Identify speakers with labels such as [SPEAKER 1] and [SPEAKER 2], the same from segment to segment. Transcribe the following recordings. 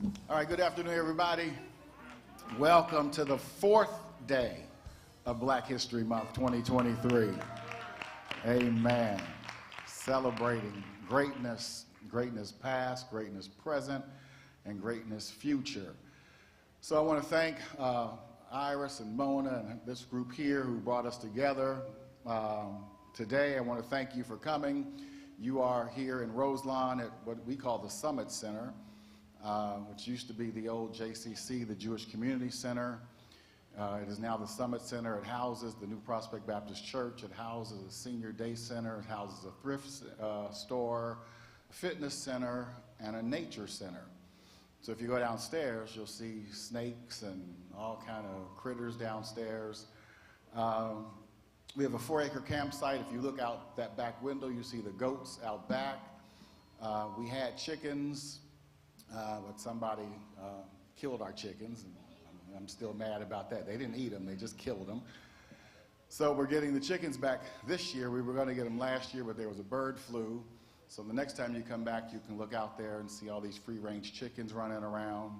[SPEAKER 1] All right, good afternoon, everybody. Welcome to the fourth day of Black History Month 2023. Amen. Celebrating greatness, greatness past, greatness present, and greatness future. So I want to thank Iris and Mona and this group here who brought us together today. I want to thank you for coming. You are here in Roselawn at what we call the Summit Center, which used to be the old JCC, the Jewish Community Center. It is now the Summit Center. It houses the New Prospect Baptist Church. It houses a senior day center. It houses a thrift store, a fitness center, and a nature center. So if you go downstairs, you'll see snakes and all kind of critters downstairs. We have a 4-acre campsite. If you look out that back window, you see the goats out back. We had chickens, but somebody killed our chickens. And I'm still mad about that. They didn't eat them, they just killed them. So we're getting the chickens back this year. We were going to get them last year, but there was a bird flu. So the next time you come back, you can look out there and see all these free-range chickens running around.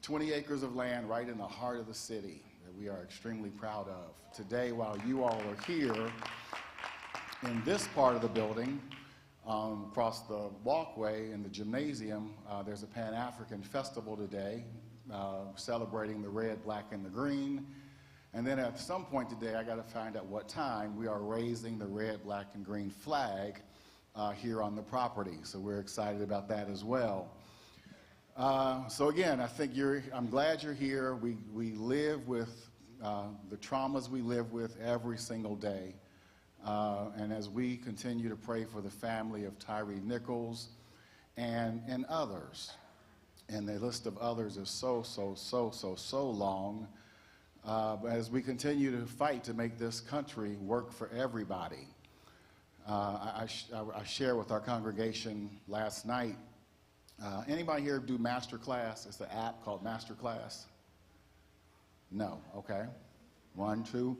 [SPEAKER 1] 20 acres of land right in the heart of the city that we are extremely proud of. Today, while you all are here in this part of the building, across the walkway in the gymnasium, there's a Pan-African festival today, celebrating the red, black, and the green. And then at some point today, I got to find out what time, we are raising the red, black, and green flag here on the property. So we're excited about that as well. So again, I'm glad you're here. We live with the traumas we live with every single day. And as we continue to pray for the family of Tyre Nichols and others, and the list of others is so long, but as we continue to fight to make this country work for everybody. I shared with our congregation last night. Anybody here do Masterclass? It's an app called Masterclass. No, okay. 1, 2.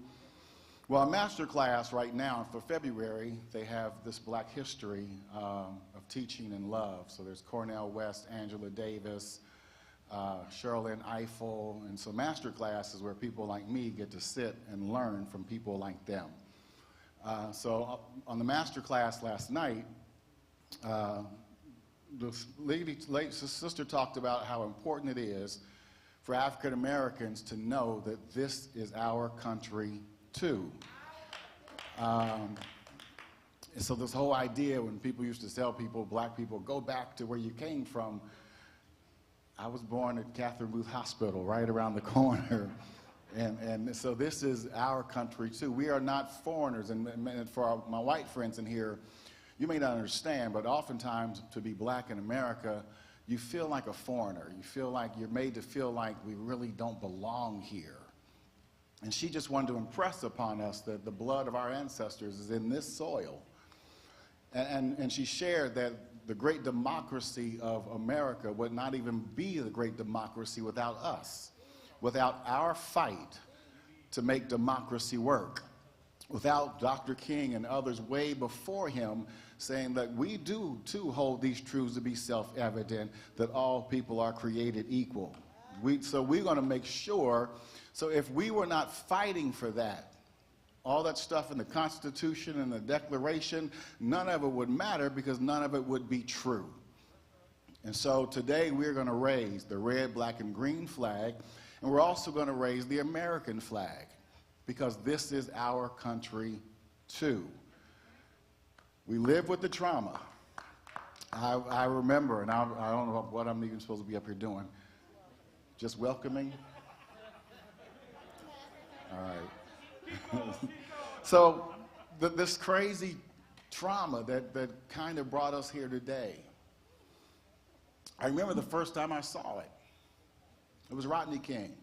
[SPEAKER 1] Well, Masterclass right now for February, they have this Black history of teaching and love. So there's Cornell West, Angela Davis, Sherilyn Eiffel, and so Masterclass is where people like me get to sit and learn from people like them. So on the Masterclass last night, the sister talked about how important it is for African Americans to know that this is our country too. So this whole idea when people used to tell people, black people, go back to where you came from. I was born at Catherine Booth Hospital right around the corner. And so this is our country too. We are not foreigners. And for my white friends in here, you may not understand, but oftentimes to be black in America, you feel like a foreigner. You feel like you're made to feel like we really don't belong here. And she just wanted to impress upon us that the blood of our ancestors is in this soil. And she shared that the great democracy of America would not even be the great democracy without us, without our fight to make democracy work, without Dr. King and others way before him saying that we do too hold these truths to be self-evident, that all people are created equal. So we're going to make sure. So if we were not fighting for that, all that stuff in the Constitution and the Declaration, none of it would matter because none of it would be true. And so today we're going to raise the red, black, and green flag, and we're also going to raise the American flag because this is our country too. We live with the trauma. I remember, and I don't know what I'm even supposed to be up here doing. Just welcoming. All right. So this crazy trauma that kind of brought us here today. I remember the first time I saw it. It was Rodney King.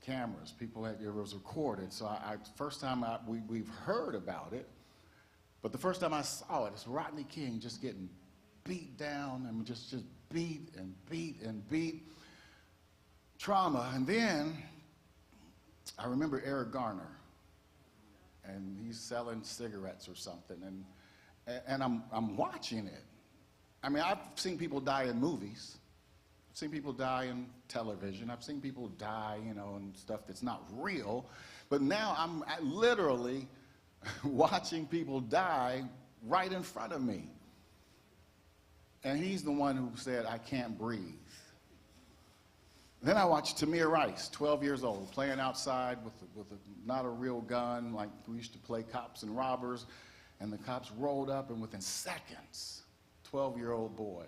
[SPEAKER 1] Cameras, it was recorded. So first time we've heard about it, but the first time I saw it, it's Rodney King just getting beat down. I mean, just beat and beat and beat. Trauma. And then I remember Eric Garner, and he's selling cigarettes or something, and I'm watching it, I mean, I've seen people die in movies. I've seen people die in television. I've seen people die, you know, and stuff that's not real. But now I'm literally watching people die right in front of me. And he's the one who said, I can't breathe. Then I watched Tamir Rice, 12 years old, playing outside with not a real gun, like we used to play cops and robbers. And the cops rolled up, and within seconds, 12-year-old boy.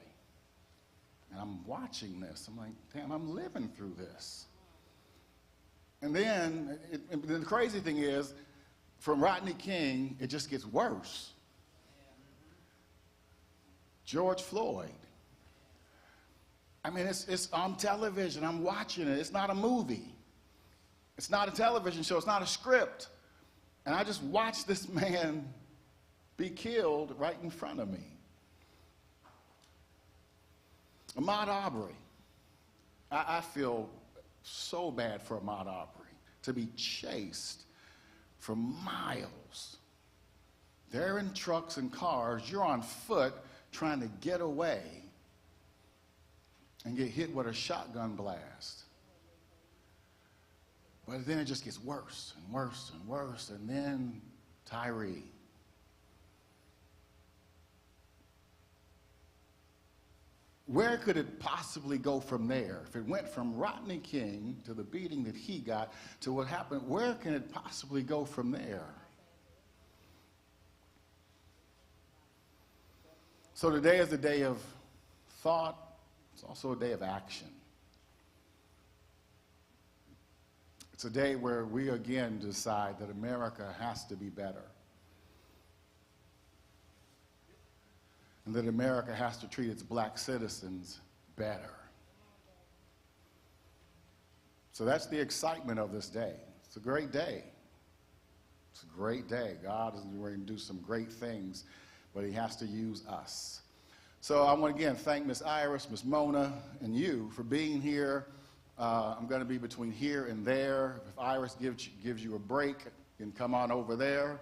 [SPEAKER 1] And I'm watching this. I'm like, damn, I'm living through this. And then, the crazy thing is, from Rodney King, it just gets worse. George Floyd. I mean, it's on television. I'm watching it. It's not a movie. It's not a television show. It's not a script. And I just watched this man be killed right in front of me. Ahmaud Arbery. I feel so bad for Ahmaud Arbery to be chased for miles. They're in trucks and cars. You're on foot trying to get away and get hit with a shotgun blast. But then it just gets worse and worse and worse. And then Tyre. Where could it possibly go from there? If it went from Rodney King to the beating that he got to what happened, where can it possibly go from there? So today is a day of thought. It's also a day of action. It's a day where we again decide that America has to be better. And that America has to treat its black citizens better. So that's the excitement of this day. It's a great day. It's a great day. God is going to do some great things, but he has to use us. So I want to again thank Miss Iris, Miss Mona, and you for being here. I'm going to be between here and there. If Iris gives you a break, you can come on over there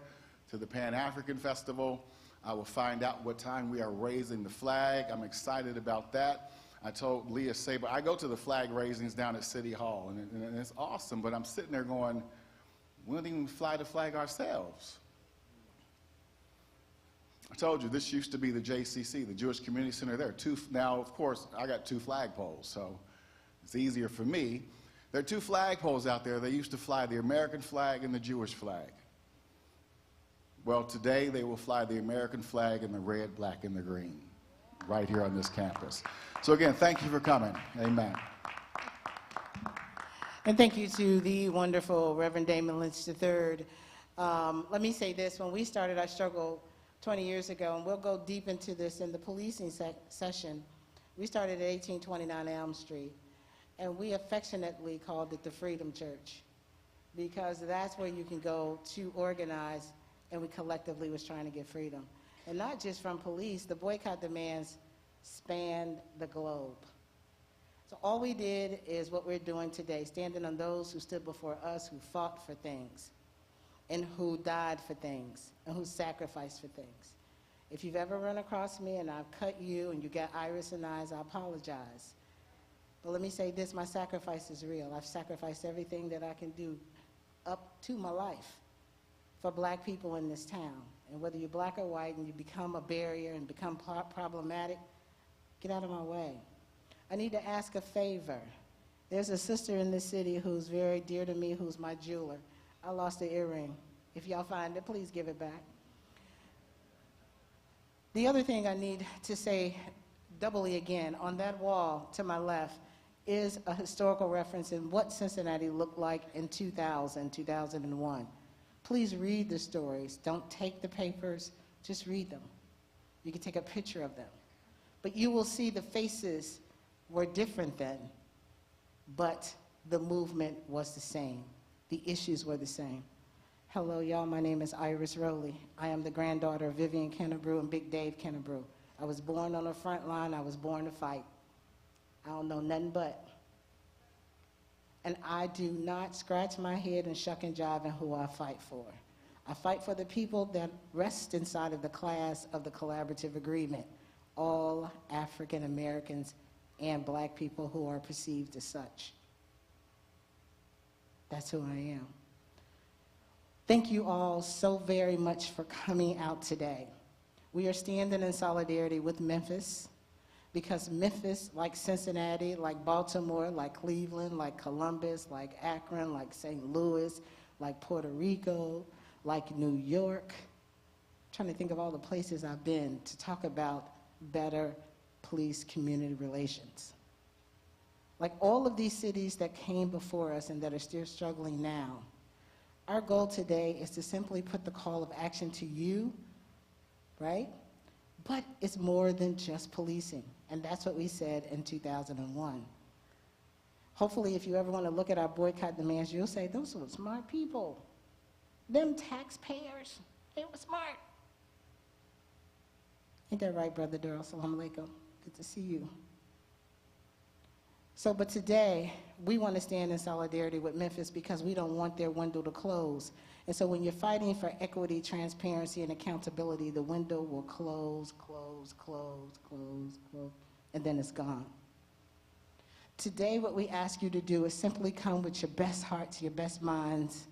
[SPEAKER 1] to the Pan-African Festival. I will find out what time we are raising the flag. I'm excited about that. I told Leah Saber, I go to the flag raisings down at City Hall, and it's awesome, but I'm sitting there going, we don't even fly the flag ourselves. I told you, this used to be the JCC, the Jewish Community Center there. Now, of course, I got 2 flagpoles, so it's easier for me. There are 2 flagpoles out there. They used to fly the American flag and the Jewish flag. Well, today they will fly the American flag in the red, black, and the green right here on this campus. So again, thank you for coming. Amen.
[SPEAKER 2] And thank you to the wonderful Reverend Damon Lynch III. Let me say this. When we started our struggle 20 years ago, and we'll go deep into this in the policing session, we started at 1829 Elm Street, and we affectionately called it the Freedom Church, because that's where you can go to organize, and we collectively was trying to get freedom. And not just from police, the boycott demands spanned the globe. So all we did is what we're doing today, standing on those who stood before us, who fought for things, and who died for things, and who sacrificed for things. If you've ever run across me and I've cut you and you got iris and eyes, I apologize. But let me say this, my sacrifice is real. I've sacrificed everything that I can do up to my life for black people in this town. And whether you're black or white and you become a barrier and become problematic, get out of my way. I need to ask a favor. There's a sister in this city who's very dear to me, who's my jeweler. I lost the earring. If y'all find it, please give it back. The other thing I need to say doubly again, on that wall to my left is a historical reference in what Cincinnati looked like in 2000, 2001. Please read the stories. Don't take the papers, just read them. You can take a picture of them. But you will see the faces were different then, but the movement was the same. The issues were the same. Hello, y'all. My name is Iris Rowley. I am the granddaughter of Vivian Kennebrew and Big Dave Kennebrew. I was born on the front line. I was born to fight. I don't know nothing but. And I do not scratch my head and shuck and jive in who I fight for. I fight for the people that rest inside of the class of the collaborative agreement. all African Americans and black people who are perceived as such. That's who I am. Thank you all so very much for coming out today. We are standing in solidarity with Memphis because Memphis, like Cincinnati, like Baltimore, like Cleveland, like Columbus, like Akron, like St. Louis, like Puerto Rico, like New York, I'm trying to think of all the places I've been to talk about better police-community relations. Like all of these cities that came before us and that are still struggling now, our goal today is to simply put the call of action to you, right? But it's more than just policing, and that's what we said in 2001. Hopefully, if you ever want to look at our boycott demands, you'll say, those were smart people. Them taxpayers, they were smart. Ain't that right, Brother Durrell? Assalamu alaikum. Good to see you. So, but today, we want to stand in solidarity with Memphis because we don't want their window to close. And so when you're fighting for equity, transparency, and accountability, the window will close, close, close, close, close, and then it's gone. Today, what we ask you to do is simply come with your best hearts, your best minds.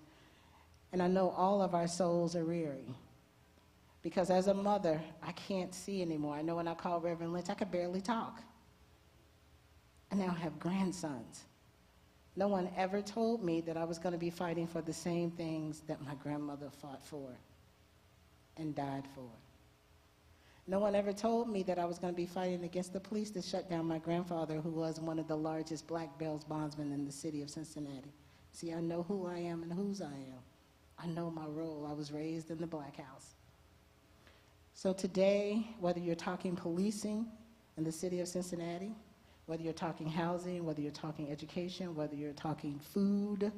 [SPEAKER 2] And I know all of our souls are weary. Because as a mother, I can't see anymore. I know when I called Reverend Lynch, I could barely talk. I now have grandsons. No one ever told me that I was going to be fighting for the same things that my grandmother fought for and died for. No one ever told me that I was going to be fighting against the police to shut down my grandfather, who was one of the largest black bail bondsmen in the city of Cincinnati. See, I know who I am and whose I am. I know my role. I was raised in the Black House. So today, whether you're talking policing in the city of Cincinnati, whether you're talking housing, whether you're talking education, whether you're talking food,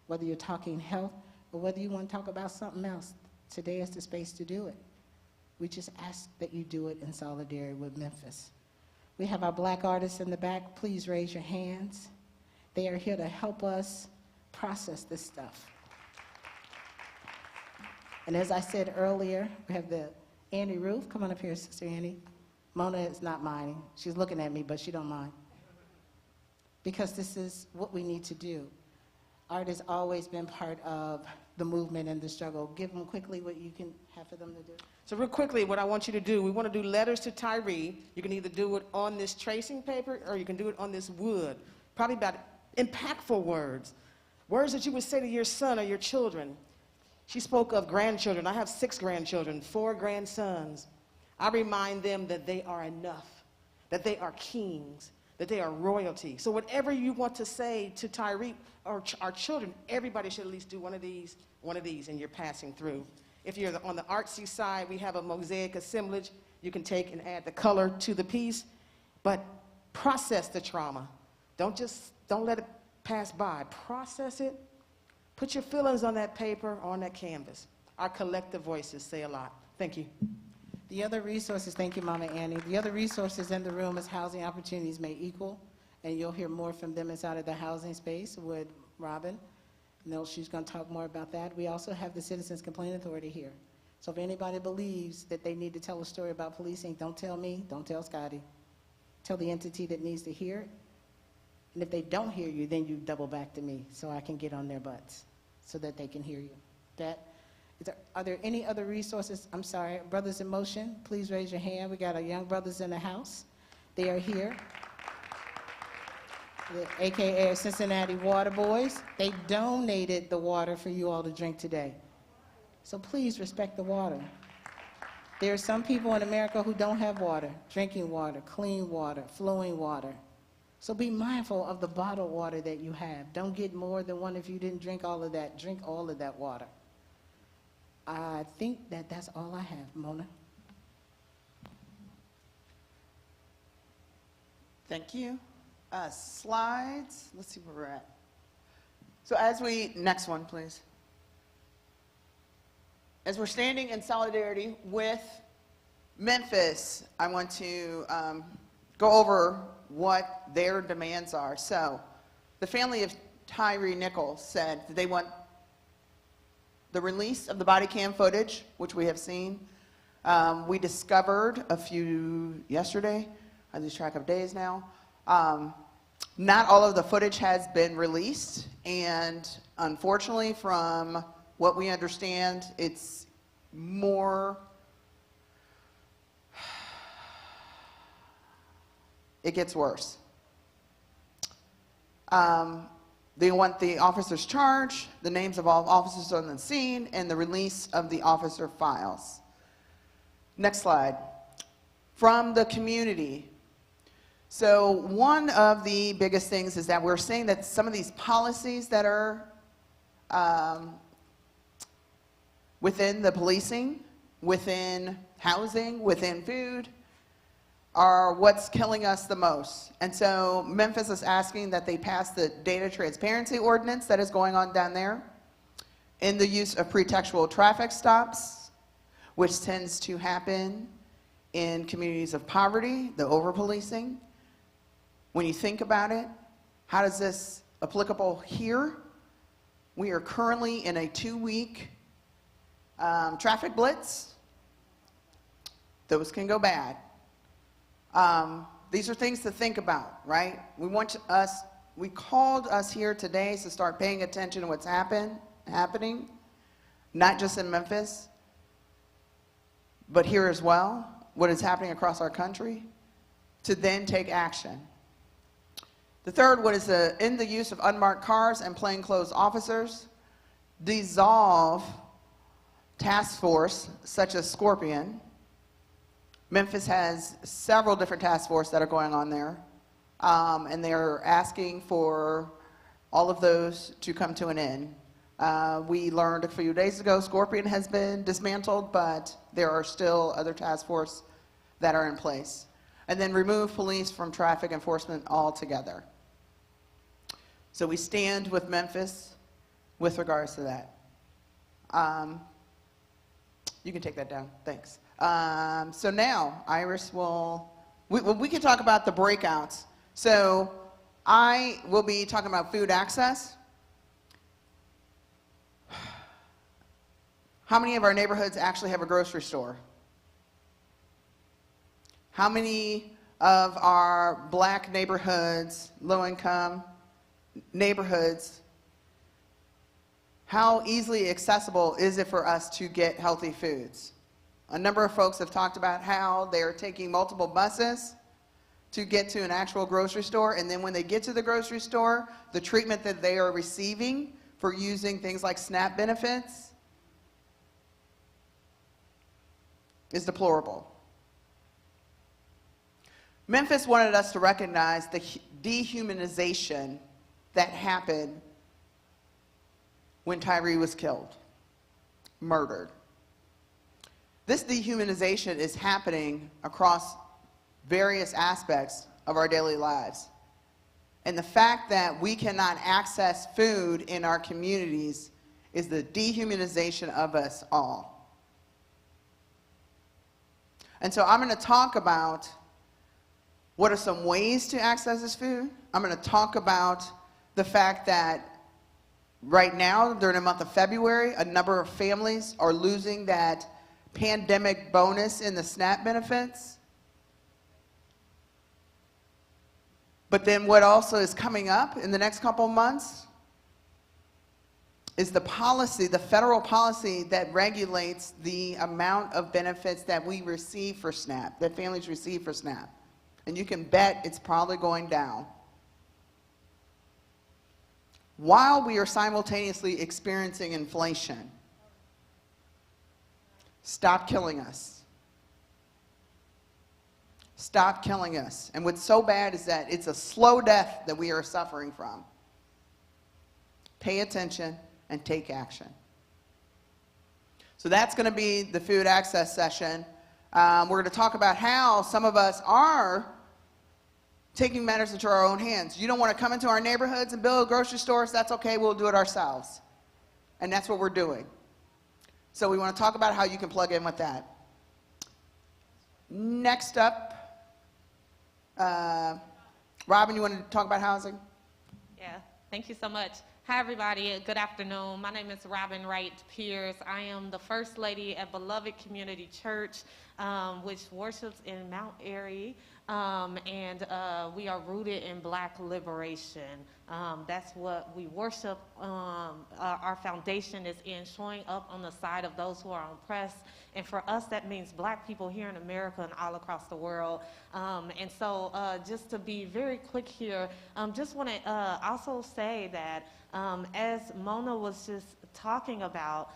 [SPEAKER 2] whether you're talking health, or whether you want to talk about something else, today is the space to do it. We just ask that you do it in solidarity with Memphis. We have our black artists in the back. Please raise your hands. They are here to help us process this stuff. And as I said earlier, we have the Annie Ruth. Come on up here, Sister Annie. Mona is not minding. She's looking at me, but she don't mind. Because this is what we need to do. Art has always been part of the movement and the struggle. Give them quickly what you can have for them to do.
[SPEAKER 3] So real quickly, what I want you to do, we want to do letters to Tyre. You can either do it on this tracing paper or you can do it on this wood. Probably about impactful words. Words that you would say to your son or your children. She spoke of grandchildren. I have 6 grandchildren, 4 grandsons. I remind them that they are enough, that they are kings, that they are royalty. So whatever you want to say to Tyre or our children, everybody should at least do one of these, and you're passing through. If you're on the artsy side, we have a mosaic assemblage. You can take and add the color to the piece, but process the trauma. Don't let it pass by. Process it. Put your feelings on that paper or on that canvas. Our collective voices say a lot. Thank you.
[SPEAKER 2] The other resources, thank you, Mama Annie. The other resources in the room is Housing Opportunities Made Equal, and you'll hear more from them inside of the housing space with Robin. She's going to talk more about that. We also have the Citizens Complaint Authority here. So if anybody believes that they need to tell a story about policing, don't tell me, don't tell Scotty. Tell the entity that needs to hear it. And if they don't hear you, then you double back to me so I can get on their butts so that they can hear you. Are there any other resources? I'm sorry, Brothers in Motion, please raise your hand. We got our young brothers in the house. They are here. AKA Cincinnati Water Boys. They donated the water for you all to drink today. So please respect the water. There are some people in America who don't have water, drinking water, clean water, flowing water. So be mindful of the bottled water that you have. Don't get more than one if you didn't drink all of that. Drink all of that water. I think that that's all I have, Mona.
[SPEAKER 4] Thank you. Slides. Let's see where we're at. So next one, please. As we're standing in solidarity with Memphis, I want to go over what their demands are. So the family of Tyre Nichols said that they want the release of the body cam footage, which we have seen, We discovered yesterday, I lose track of days now, not all of the footage has been released, and unfortunately, from what we understand, it's more, it gets worse. They want the officers charged, the names of all officers on the scene, and the release of the officer files. Next slide. From the community. So one of the biggest things is that we're seeing that some of these policies that are within the policing, within housing, within food, are what's killing us the most. And so Memphis is asking that they pass the data transparency ordinance that is going on down there, in the use of pretextual traffic stops, which tends to happen in communities of poverty, the over-policing. When you think about it, how is this applicable here? We are currently in a 2-week traffic blitz. Those can go bad. These are things to think about, right? We called us here today to start paying attention to what's happening, not just in Memphis, but here as well, what is happening across our country, to then take action. The third one is in the use of unmarked cars and plainclothes officers, dissolve task force such as Scorpion. Memphis has several different task forces that are going on there, and they're asking for all of those to come to an end. We learned a few days ago Scorpion has been dismantled, but there are still other task forces that are in place. And then remove police from traffic enforcement altogether. So we stand with Memphis with regards to that. You can take that down, thanks. So now, Iris we can talk about the breakouts. So I will be talking about food access. How many of our neighborhoods actually have a grocery store? How many of our black neighborhoods, low-income neighborhoods, how easily accessible is it for us to get healthy foods? A number of folks have talked about how they're taking multiple buses to get to an actual grocery store, and then when they get to the grocery store, the treatment that they are receiving for using things like SNAP benefits is deplorable. Memphis wanted us to recognize the dehumanization that happened when Tyre was killed, murdered. This dehumanization is happening across various aspects of our daily lives. And the fact that we cannot access food in our communities is the dehumanization of us all. And so I'm going to talk about what are some ways to access this food. I'm going to talk about the fact that right now, during the month of February, a number of families are losing that pandemic bonus in the SNAP benefits. But then what also is coming up in the next couple of months is the policy, the federal policy that regulates the amount of benefits that we receive for SNAP, that families receive for SNAP. And you can bet it's probably going down. While we are simultaneously experiencing inflation. Stop killing us. Stop killing us. And what's so bad is that it's a slow death that we are suffering from. Pay attention and take action. So that's going to be the food access session. We're going to talk about how some of us are taking matters into our own hands. You don't want to come into our neighborhoods and build grocery stores? That's okay, we'll do it ourselves. And that's what we're doing. So we want to talk about how you can plug in with that. Next up, Robin, you want to talk about housing?
[SPEAKER 5] Yeah, thank you so much. Hi, everybody. Good afternoon. My name is Robin Wright Pierce. I am the First Lady at Beloved Community Church, which worships in Mount Airy, and we are rooted in Black liberation. That's what we worship. Our foundation is in showing up on the side of those who are oppressed, and for us, that means Black people here in America and all across the world. And so just to be very quick here, just want to also say that as Mona was just talking about,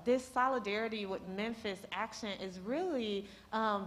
[SPEAKER 5] this solidarity with Memphis action is really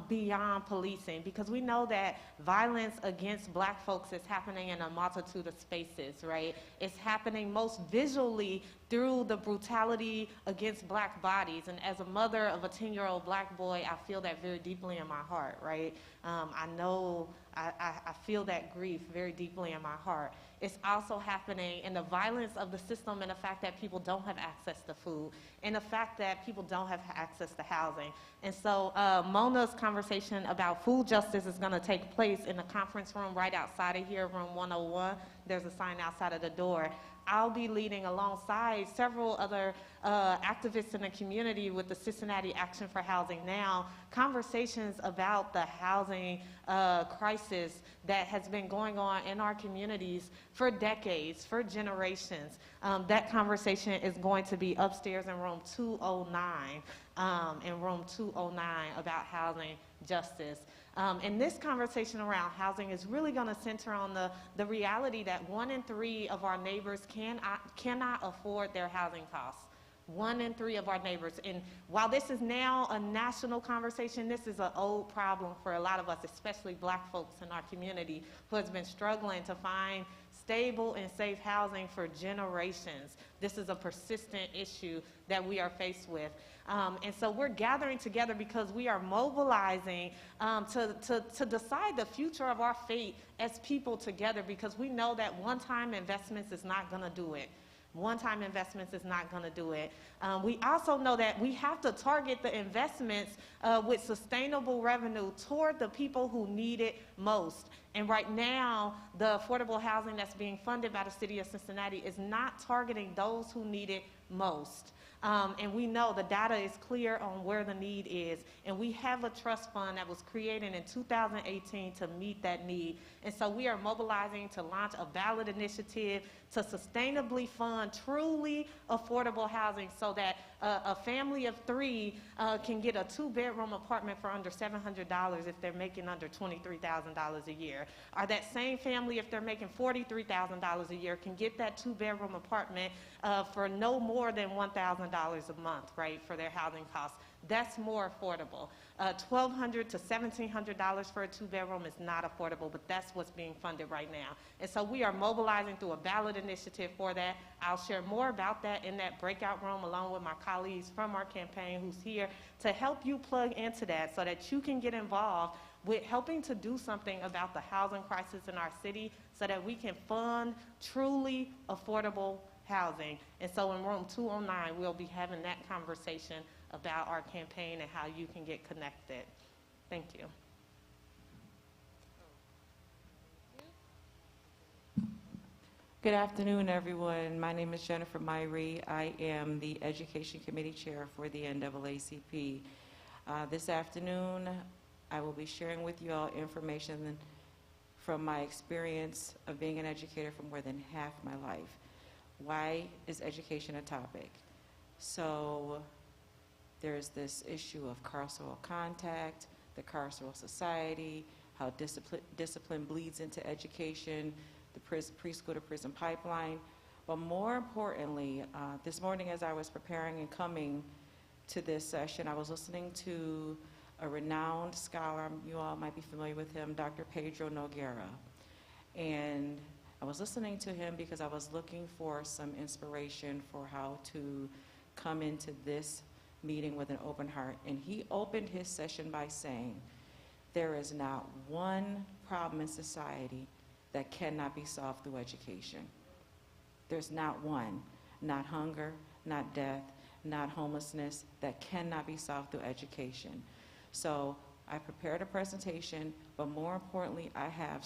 [SPEAKER 5] beyond policing, because we know that violence against Black folks is happening in a multitude of spaces, right? It's happening most visually through the brutality against Black bodies. And as a mother of a 10-year-old Black boy, I feel that very deeply in my heart, right? I know, I feel that grief very deeply in my heart. It's also happening in the violence of the system and the fact that people don't have access to food and the fact that people don't have access to housing. And so Mona's conversation about food justice is going to take place in the conference room right outside of here, room 101. There's a sign outside of the door. I'll be leading alongside several other activists in the community with the Cincinnati Action for Housing Now, conversations about the housing crisis that has been going on in our communities for decades, for generations. That conversation is going to be upstairs in room 209, about housing justice. And this conversation around housing is really going to center on the reality that 1 in 3 of our neighbors cannot afford their housing costs. 1 in 3 of our neighbors. And while this is now a national conversation, this is an old problem for a lot of us, especially Black folks in our community, who has been struggling to find stable and safe housing for generations. This is a persistent issue that we are faced with. And so we're gathering together because we are mobilizing to decide the future of our fate as people together, because we know that one-time investments is not going to do it. One-time investments is not going to do it. We also know that we have to target the investments with sustainable revenue toward the people who need it most. And right now, the affordable housing that's being funded by the city of Cincinnati is not targeting those who need it most. And we know the data is clear on where the need is. And we have a trust fund that was created in 2018 to meet that need. And so we are mobilizing to launch a ballot initiative to sustainably fund truly affordable housing so that a family of 3 can get a 2-bedroom apartment for under $700 if they're making under $23,000 a year. Or that same family, if they're making $43,000 a year, can get that 2-bedroom apartment for no more than $1,000 a month, right, for their housing costs. That's more affordable. $1,200 to $1,700 for a 2-bedroom is not affordable, but that's what's being funded right now. And so we are mobilizing through a ballot initiative for that. I'll share more about that in that breakout room along with my colleagues from our campaign who's here to help you plug into that so that you can get involved with helping to do something about the housing crisis in our city so that we can fund truly affordable housing. And so in room 209, we'll be having that conversation about our campaign and how you can get connected. Thank you.
[SPEAKER 6] Good afternoon, everyone. My name is Jennifer Myrie. I am the Education Committee Chair for the NAACP. This afternoon, I will be sharing with you all information from my experience of being an educator for more than half my life. Why is education a topic? So there's this issue of carceral contact, the carceral society, how discipline bleeds into education, the preschool to prison pipeline. But more importantly, this morning as I was preparing and coming to this session, I was listening to a renowned scholar, you all might be familiar with him, Dr. Pedro Noguera. And I was listening to him because I was looking for some inspiration for how to come into this meeting with an open heart. And he opened his session by saying, there is not one problem in society that cannot be solved through education. There's not one, not hunger, not death, not homelessness, that cannot be solved through education. So I prepared a presentation, but more importantly, I have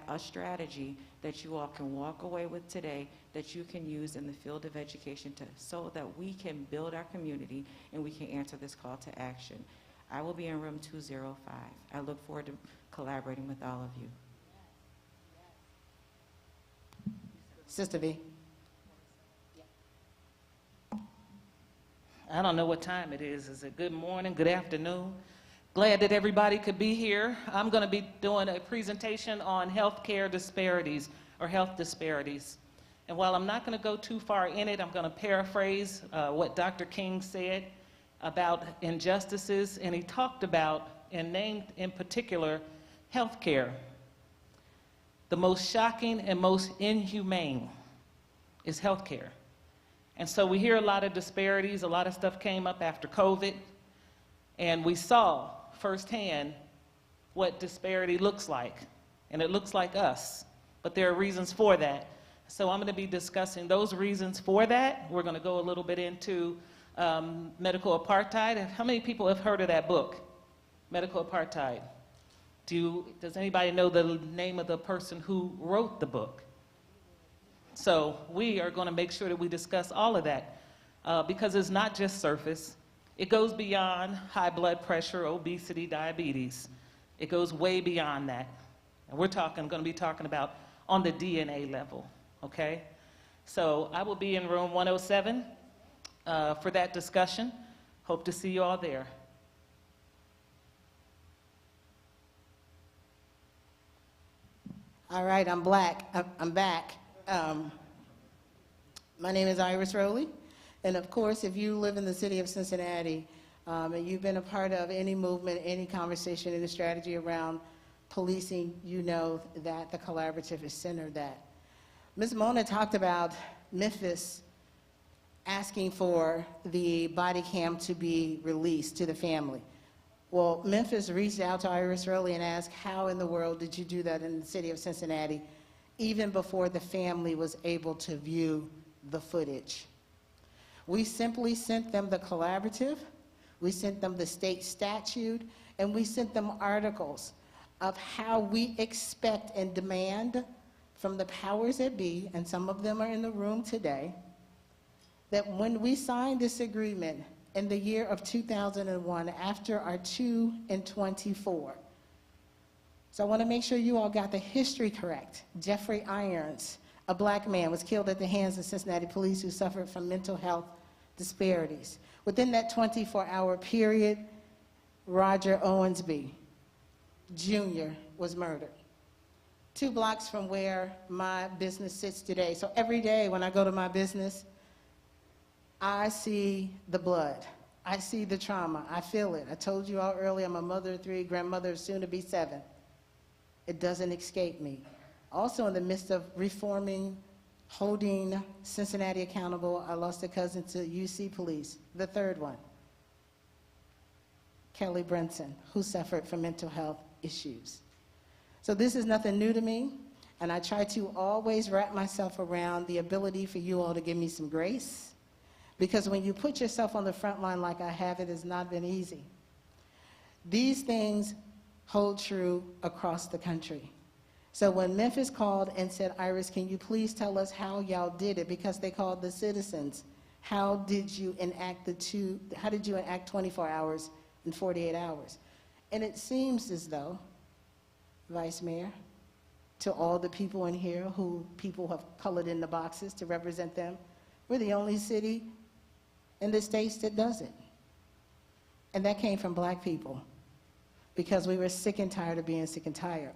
[SPEAKER 6] a strategy that you all can walk away with today that you can use in the field of education so that we can build our community and we can answer this call to action. I will be in room 205. I look forward to collaborating with all of you.
[SPEAKER 2] Sister V.
[SPEAKER 7] I don't know what time it is. Is it good morning, good afternoon? Glad that everybody could be here. I'm going to be doing a presentation on healthcare disparities or health disparities. And while I'm not going to go too far in it, I'm going to paraphrase what Dr. King said about injustices, and he talked about and named in particular healthcare. The most shocking and most inhumane is healthcare. And so we hear a lot of disparities. A lot of stuff came up after COVID, and we saw firsthand what disparity looks like, and it looks like us, but there are reasons for that. So I'm going to be discussing those reasons for that. We're going to go a little bit into medical apartheid. How many people have heard of that book, Medical Apartheid? Does anybody know the name of the person who wrote the book? So we are going to make sure that we discuss all of that because it's not just surface. It goes beyond high blood pressure, obesity, diabetes. It goes way beyond that. And we're going to be talking about on the DNA level, okay? So I will be in room 107 for that discussion. Hope to see you all there.
[SPEAKER 2] All right, I'm back. My name is Iris Rowley, and of course, if you live in the city of Cincinnati and you've been a part of any movement, any conversation, any strategy around policing, you know that the collaborative is centered that. Ms. Mona talked about Memphis asking for the body cam to be released to the family. Well, Memphis reached out to Iris Rowley and asked, how in the world did you do that in the city of Cincinnati, even before the family was able to view the footage? We simply sent them the collaborative, we sent them the state statute, and we sent them articles of how we expect and demand from the powers that be, and some of them are in the room today, that when we signed this agreement in the year of 2001, after our 2 and 24. So I want to make sure you all got the history correct. Jeffrey Irons, a black man, was killed at the hands of Cincinnati police who suffered from mental health disparities. Within that 24-hour period, Roger Owensby Jr. was murdered. 2 blocks from where my business sits today. So every day when I go to my business, I see the blood. I see the trauma. I feel it. I told you all earlier, I'm a mother of 3, grandmother soon to be 7. It doesn't escape me. Also in the midst of reforming, holding Cincinnati accountable, I lost a cousin to UC police, the 3rd one, Kelly Brinson, who suffered from mental health issues. So this is nothing new to me, and I try to always wrap myself around the ability for you all to give me some grace, because when you put yourself on the front line like I have, it has not been easy. These things hold true across the country. So when Memphis called and said, Iris, can you please tell us how y'all did it? Because they called the citizens. How did you enact 24 hours and 48 hours? And it seems as though, Vice Mayor, to all the people in here who people have colored in the boxes to represent them, we're the only city in the states that does it. And that came from black people, because we were sick and tired of being sick and tired.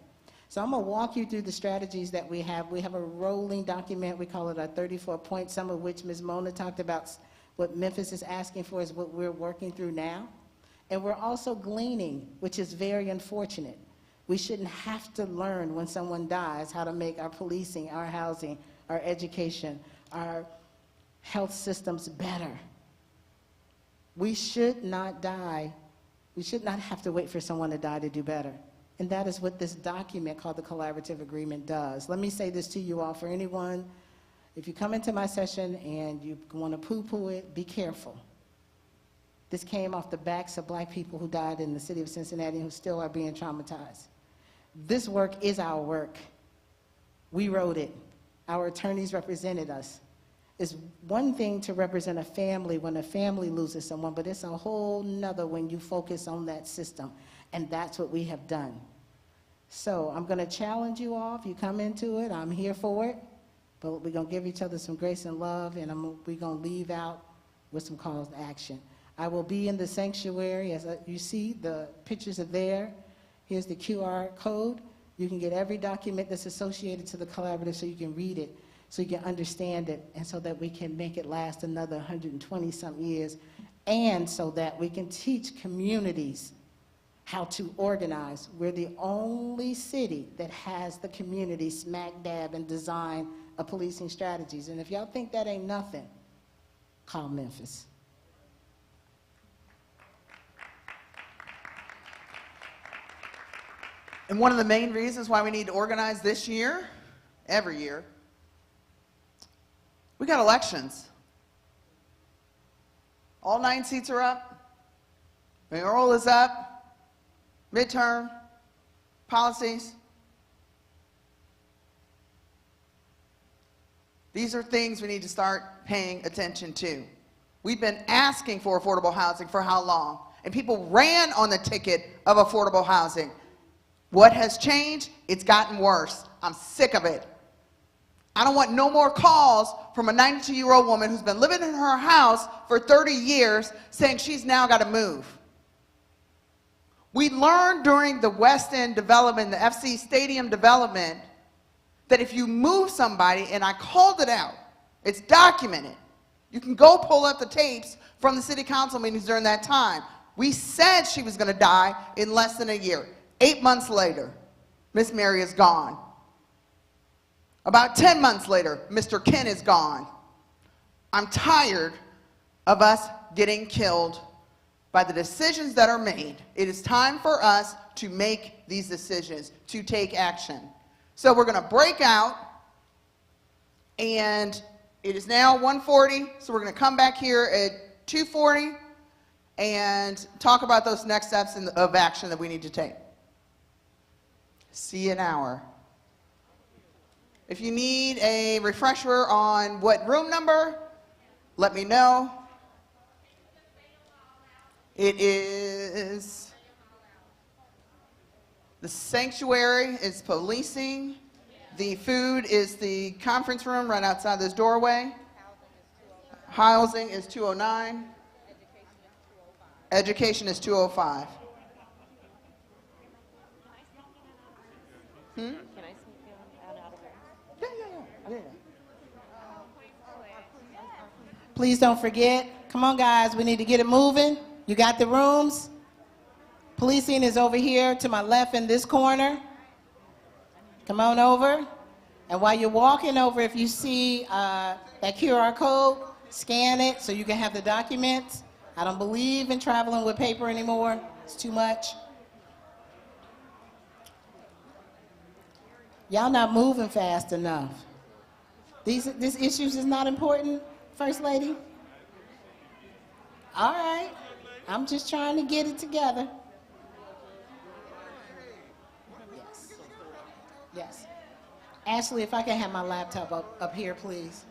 [SPEAKER 2] So I'm going to walk you through the strategies that we have. We have a rolling document. We call it our 34 points, some of which Ms. Mona talked about. What Memphis is asking for is what we're working through now. And we're also gleaning, which is very unfortunate. We shouldn't have to learn when someone dies how to make our policing, our housing, our education, our health systems better. We should not die. We should not have to wait for someone to die to do better. And that is what this document called the Collaborative Agreement does. Let me say this to you all. For anyone, if you come into my session and you want to poo-poo it, be careful. This came off the backs of black people who died in the city of Cincinnati and who still are being traumatized. This work is our work. We wrote it. Our attorneys represented us. It's one thing to represent a family when a family loses someone, but it's a whole nother when you focus on that system. And that's what we have done. So I'm going to challenge you all. If you come into it, I'm here for it. But we're going to give each other some grace and love, and we're going to leave out with some calls to action. I will be in the sanctuary. As you see, the pictures are there. Here's the QR code. You can get every document that's associated to the collaborative so you can read it, so you can understand it, and so that we can make it last another 120-something years, and so that we can teach communities how to organize. We're the only city that has the community smack dab and design of policing strategies. And if y'all think that ain't nothing, call Memphis.
[SPEAKER 4] And one of the main reasons why we need to organize this year, every year, we got elections. All 9 seats are up. Mayoral is up. Midterm. Policies. These are things we need to start paying attention to. We've been asking for affordable housing for how long? And people ran on the ticket of affordable housing. What has changed? It's gotten worse. I'm sick of it. I don't want no more calls from a 92-year-old woman who's been living in her house for 30 years saying she's now got to move. We learned during the West End development, the FC Stadium development, that if you move somebody, and I called it out, it's documented. You can go pull up the tapes from the city council meetings during that time. We said she was going to die in less than a year. 8 months later, Miss Mary is gone. About 10 months later, Mr. Ken is gone. I'm tired of us getting killed by the decisions that are made. It is time for us to make these decisions, to take action. So we're going to break out, and it is now 1:40, so we're going to come back here at 2:40 and talk about those next steps of action that we need to take. See you in an hour. If you need a refresher on what room number, let me know. It is, the sanctuary is policing. The food is the conference room right outside this doorway. Housing is 209. Education is 205. Can I sneak out of there? Yeah.
[SPEAKER 2] Please don't forget. Come on, guys. We need to get it moving. You got the rooms. Policing is over here to my left in this corner. Come on over. And while you're walking over, if you see that QR code, scan it so you can have the documents. I don't believe in traveling with paper anymore. It's too much. Y'all not moving fast enough. These issues is not important, First Lady? All right. I'm just trying to get it together. Yes. Yes. Ashley, if I can have my laptop up here, please.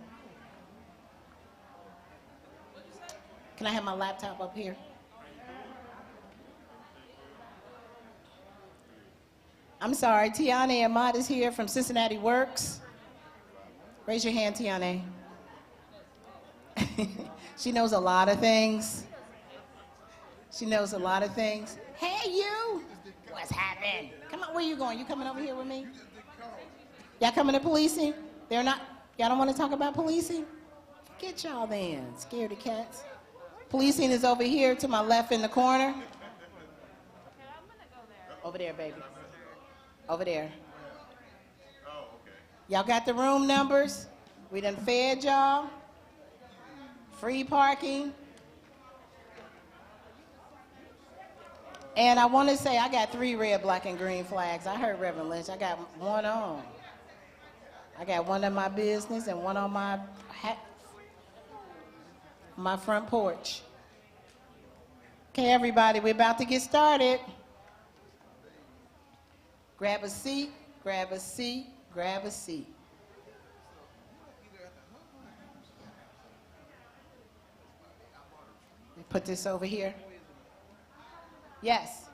[SPEAKER 2] Can I have my laptop up here? I'm sorry, Tiana Ahmad is here from Cincinnati Works. Raise your hand, Tiana. She knows a lot of things. She knows a lot of things. Hey, you! What's happening? Come on, where you going? You coming over here with me? Y'all coming to policing? They're not, y'all don't want to talk about policing? Get y'all then, scaredy cats. Policing is over here to my left in the corner. Over there, baby. Over there. Y'all got the room numbers? We done fed y'all. Free parking. And I want to say I got 3 red, black, and green flags. I heard Reverend Lynch. I got one on. I got one in my business and one on my front porch. Okay, everybody, we're about to get started. Grab a seat, grab a seat, grab a seat. Put this over here. Yes.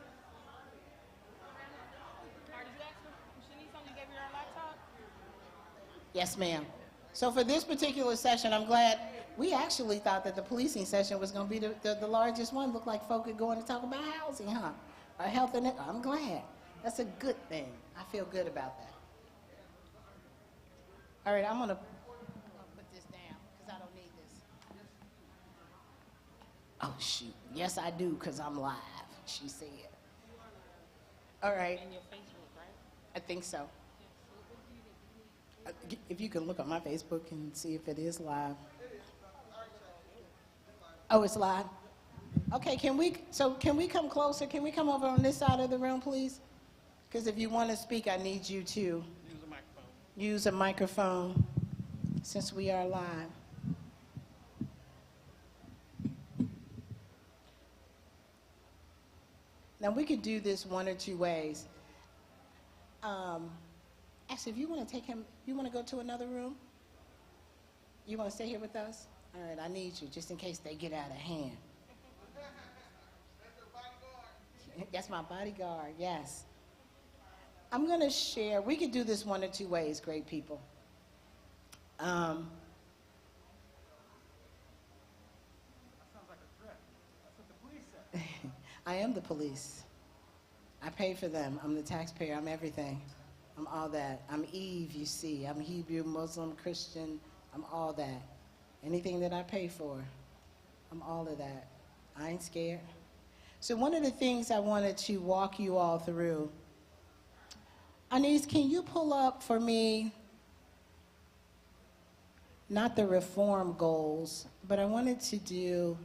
[SPEAKER 2] Yes, ma'am. So for this particular session, I'm glad, we actually thought that the policing session was going to be the largest one. Looked like folk could go in and talk about housing, huh? Or health and I'm glad. That's a good thing. I feel good about that. All right, I'm going to put this down because I don't need this. Oh, shoot. Yes, I do because I'm live, she said. All right. And your Facebook, right? I think so. If you can look on my Facebook and see if it is live. Oh, it's live? Okay, can we come closer? Can we come over on this side of the room, please? Because if you want to speak, I need you to use a microphone since we are live. Now, we could do this one or two ways. Actually, if you want to take him, you want to go to another room? You want to stay here with us? All right, I need you, just in case they get out of hand. That's my bodyguard, yes. I'm going to share, we could do this one or two ways, great people. That sounds like a threat. That's what the police said. I am the police. I pay for them. I'm the taxpayer. I'm everything. I'm all that. I'm Eve, you see. I'm Hebrew, Muslim, Christian. I'm all that. Anything that I pay for, I'm all of that. I ain't scared. So one of the things I wanted to walk you all through, Anise, can you pull up for me, not the reform goals, but I wanted to do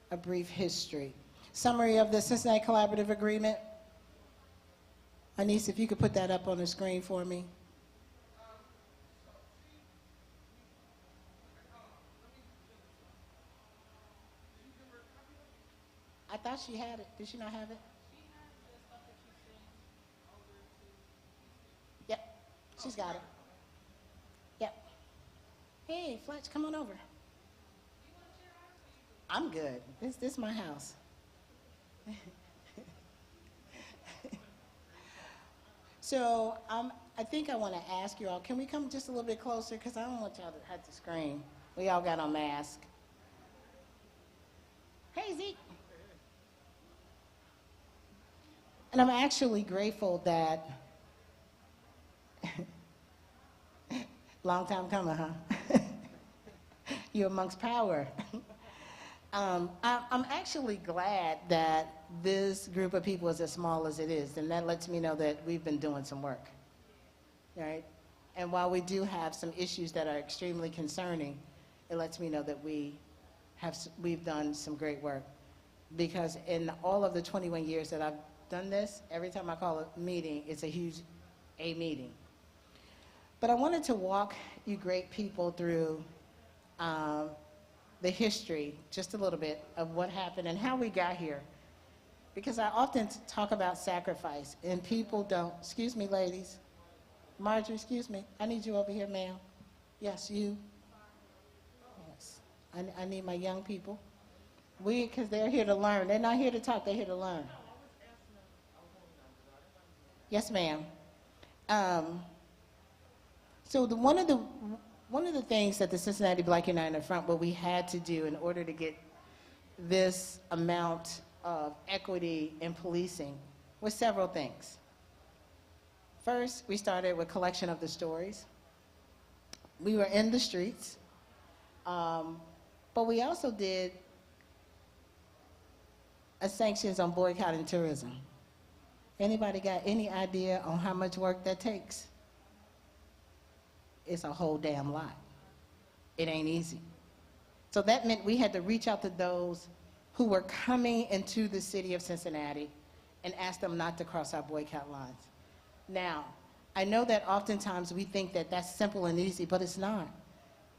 [SPEAKER 2] a brief history. Summary of the Cincinnati Collaborative Agreement. Anise, if you could put that up on the screen for me. I thought she had it. Did she not have it? Yep, she's got it. Yep. Hey, Fletch, come on over. I'm good. This is my house. So I think I want to ask you all, can we come just a little bit closer? Because I don't want y'all to have to scream. We all got on masks. Hey, Zeke. And I'm actually grateful that, long time coming, huh? You're amongst power. I'm actually glad that this group of people is as small as it is, and that lets me know that we've been doing some work, right? And while we do have some issues that are extremely concerning, it lets me know that we've done some great work. Because in all of the 21 years that I've done this, every time I call a meeting, it's a huge meeting. But I wanted to walk you great people through the history, just a little bit, of what happened and how we got here. Because I often talk about sacrifice, and people don't. Excuse me, ladies. Marjorie, excuse me. I need you over here, ma'am. Yes, you. Yes. I need my young people. Because they're here to learn. They're not here to talk, they're here to learn. Yes, ma'am. So one of the things that the Cincinnati Black United Front, what we had to do in order to get this amount of equity in policing was several things. First, we started with collection of the stories. We were in the streets, but we also did a sanctions on boycotting tourism. Anybody got any idea on how much work that takes? It's a whole damn lot. It ain't easy. So that meant we had to reach out to those who were coming into the city of Cincinnati and ask them not to cross our boycott lines. Now, I know that oftentimes we think that that's simple and easy, but it's not.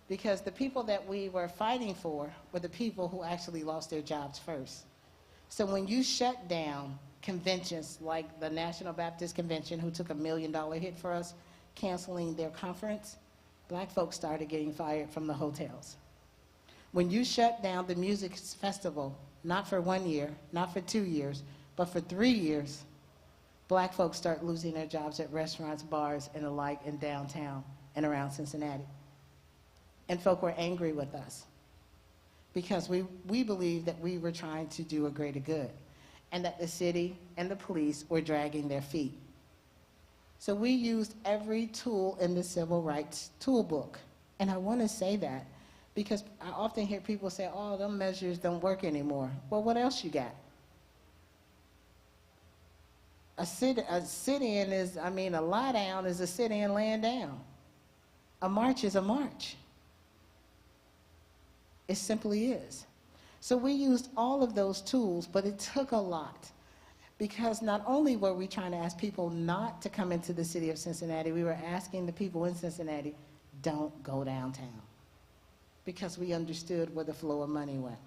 [SPEAKER 2] Because the people that we were fighting for were the people who actually lost their jobs first. So when you shut down conventions like the National Baptist Convention, who took $1 million hit for us, canceling their conference, black folks started getting fired from the hotels. When you shut down the music festival, not for 1 year, not for 2 years, but for 3 years, black folks start losing their jobs at restaurants, bars, and the like in downtown and around Cincinnati. And folk were angry with us because we believed that we were trying to do a greater good and that the city and the police were dragging their feet. So we used every tool in the civil rights toolbook. And I want to say that because I often hear people say, oh, them measures don't work anymore. Well, what else you got? A sit-in is, I mean, a lie down is a sit-in laying down. A march is a march. It simply is. So we used all of those tools, but it took a lot. Because not only were we trying to ask people not to come into the city of Cincinnati, we were asking the people in Cincinnati, don't go downtown. Because we understood where the flow of money went.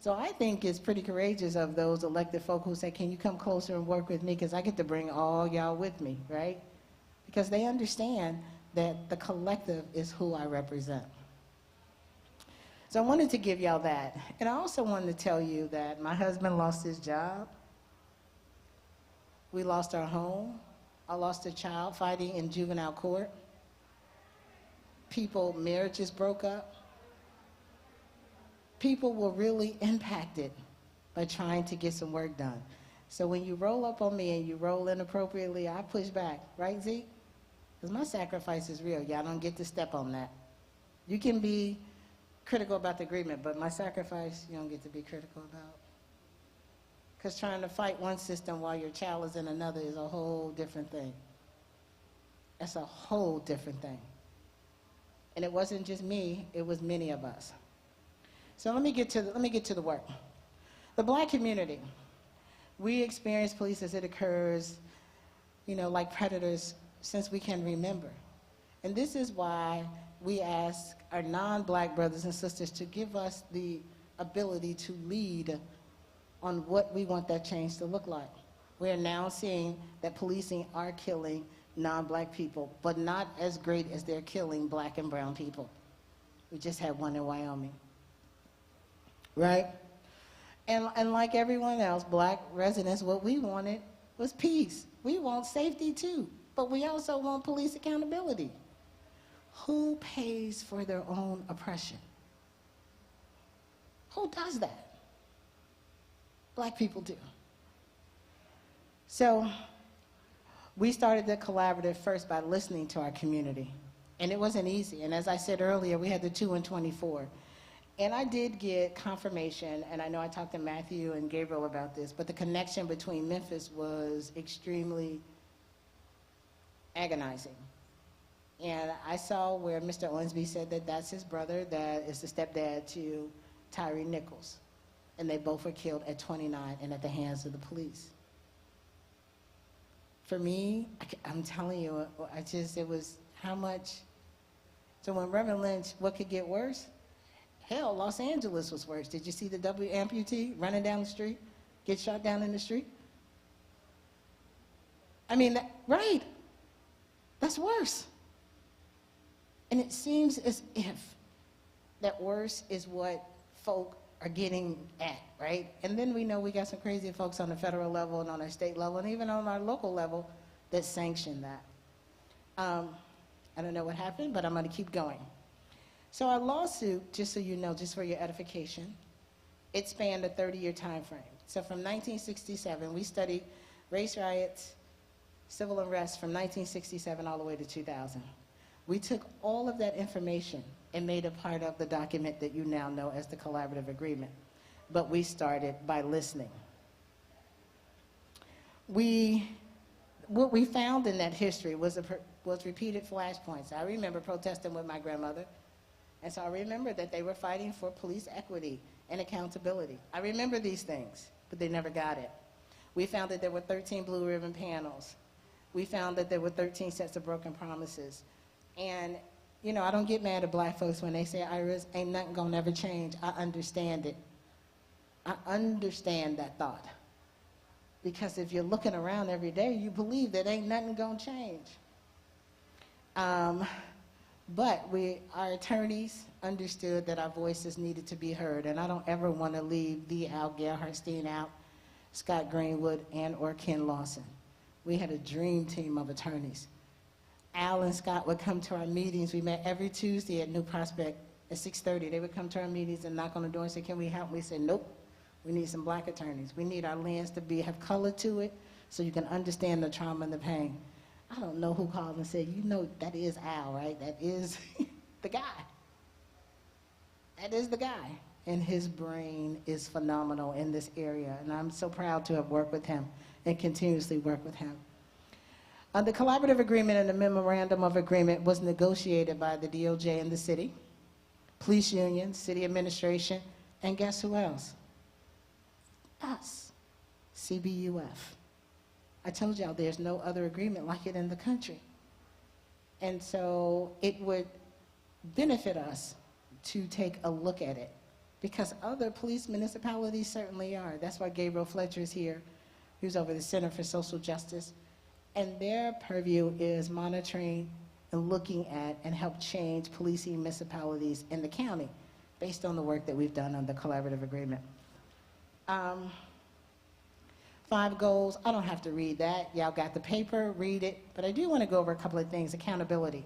[SPEAKER 2] So I think it's pretty courageous of those elected folk who say, can you come closer and work with me? Because I get to bring all y'all with me, right? Because they understand that the collective is who I represent. So I wanted to give y'all that. And I also wanted to tell you that my husband lost his job. We lost our home. I lost a child fighting in juvenile court. Marriages broke up. People were really impacted by trying to get some work done. So when you roll up on me and you roll inappropriately, I push back. Right, Zeke? Because my sacrifice is real. Y'all don't get to step on that. You can be critical about the agreement, but my sacrifice, you don't get to be critical about. Because trying to fight one system while your child is in another is a whole different thing. That's a whole different thing. And it wasn't just me, it was many of us. So let me get to the work. The black community, we experience police as it occurs, like predators since we can remember. And this is why we ask our non-black brothers and sisters to give us the ability to lead on what we want that change to look like. We're now seeing that policing are killing non-black people, but not as great as they're killing black and brown people. We just had one in Wyoming, right? And like everyone else, black residents, what we wanted was peace. We want safety too, but we also want police accountability. Who pays for their own oppression? Who does that? Black people do. So we started the collaborative first by listening to our community. And it wasn't easy. And as I said earlier, we had the 2 and 24. And I did get confirmation, and I know I talked to Matthew and Gabriel about this, but the connection between Memphis was extremely agonizing. And I saw where Mr. Owensby said that that's his brother, that is the stepdad to Tyre Nichols. And they both were killed at 29 and at the hands of the police. For me, I'm telling you, it was how much. So when Reverend Lynch, what could get worse? Hell, Los Angeles was worse. Did you see the W amputee running down the street, get shot down in the street? I mean, right, that's worse. And it seems as if that worse is what folk are getting at, right? And then we know we got some crazy folks on the federal level and on our state level and even on our local level that sanction that. I don't know what happened, but I'm going to keep going. So our lawsuit, just so you know, just for your edification, it spanned a 30-year time frame. So from 1967, we studied race riots, civil unrest from 1967 all the way to 2000. We took all of that information and made it part of the document that you now know as the collaborative agreement. But we started by listening. What we found in that history was repeated flashpoints. I remember protesting with my grandmother, and so I remember that they were fighting for police equity and accountability. I remember these things, but they never got it. We found that there were 13 blue ribbon panels. We found that there were 13 sets of broken promises. And, I don't get mad at black folks when they say, Iris, ain't nothing gonna ever change. I understand it. I understand that thought. Because if you're looking around every day, you believe that ain't nothing gonna change. But our attorneys understood that our voices needed to be heard, and I don't ever want to leave the Al Gerhardstein out, Scott Greenwood, and or Ken Lawson. We had a dream team of attorneys. Al and Scott would come to our meetings. We met every Tuesday at New Prospect at 6:30. They would come to our meetings and knock on the door and say, "Can we help?" We said, "Nope. We need some black attorneys. We need our lands to have color to it so you can understand the trauma and the pain." I don't know who called and said, "You know, that is Al, right? That is the guy. That is the guy." And his brain is phenomenal in this area. And I'm so proud to have worked with him and continuously work with him. The collaborative agreement and the memorandum of agreement was negotiated by the DOJ and the city, police union, city administration, and guess who else? Us, CBUF. I told y'all there's no other agreement like it in the country. And so it would benefit us to take a look at it because other police municipalities certainly are. That's why Gabriel Fletcher is here, who's over the Center for Social Justice. And their purview is monitoring and looking at and help change policing municipalities in the county based on the work that we've done on the collaborative agreement. 5 goals, I don't have to read that. Y'all got the paper, read it. But I do want to go over a couple of things. Accountability.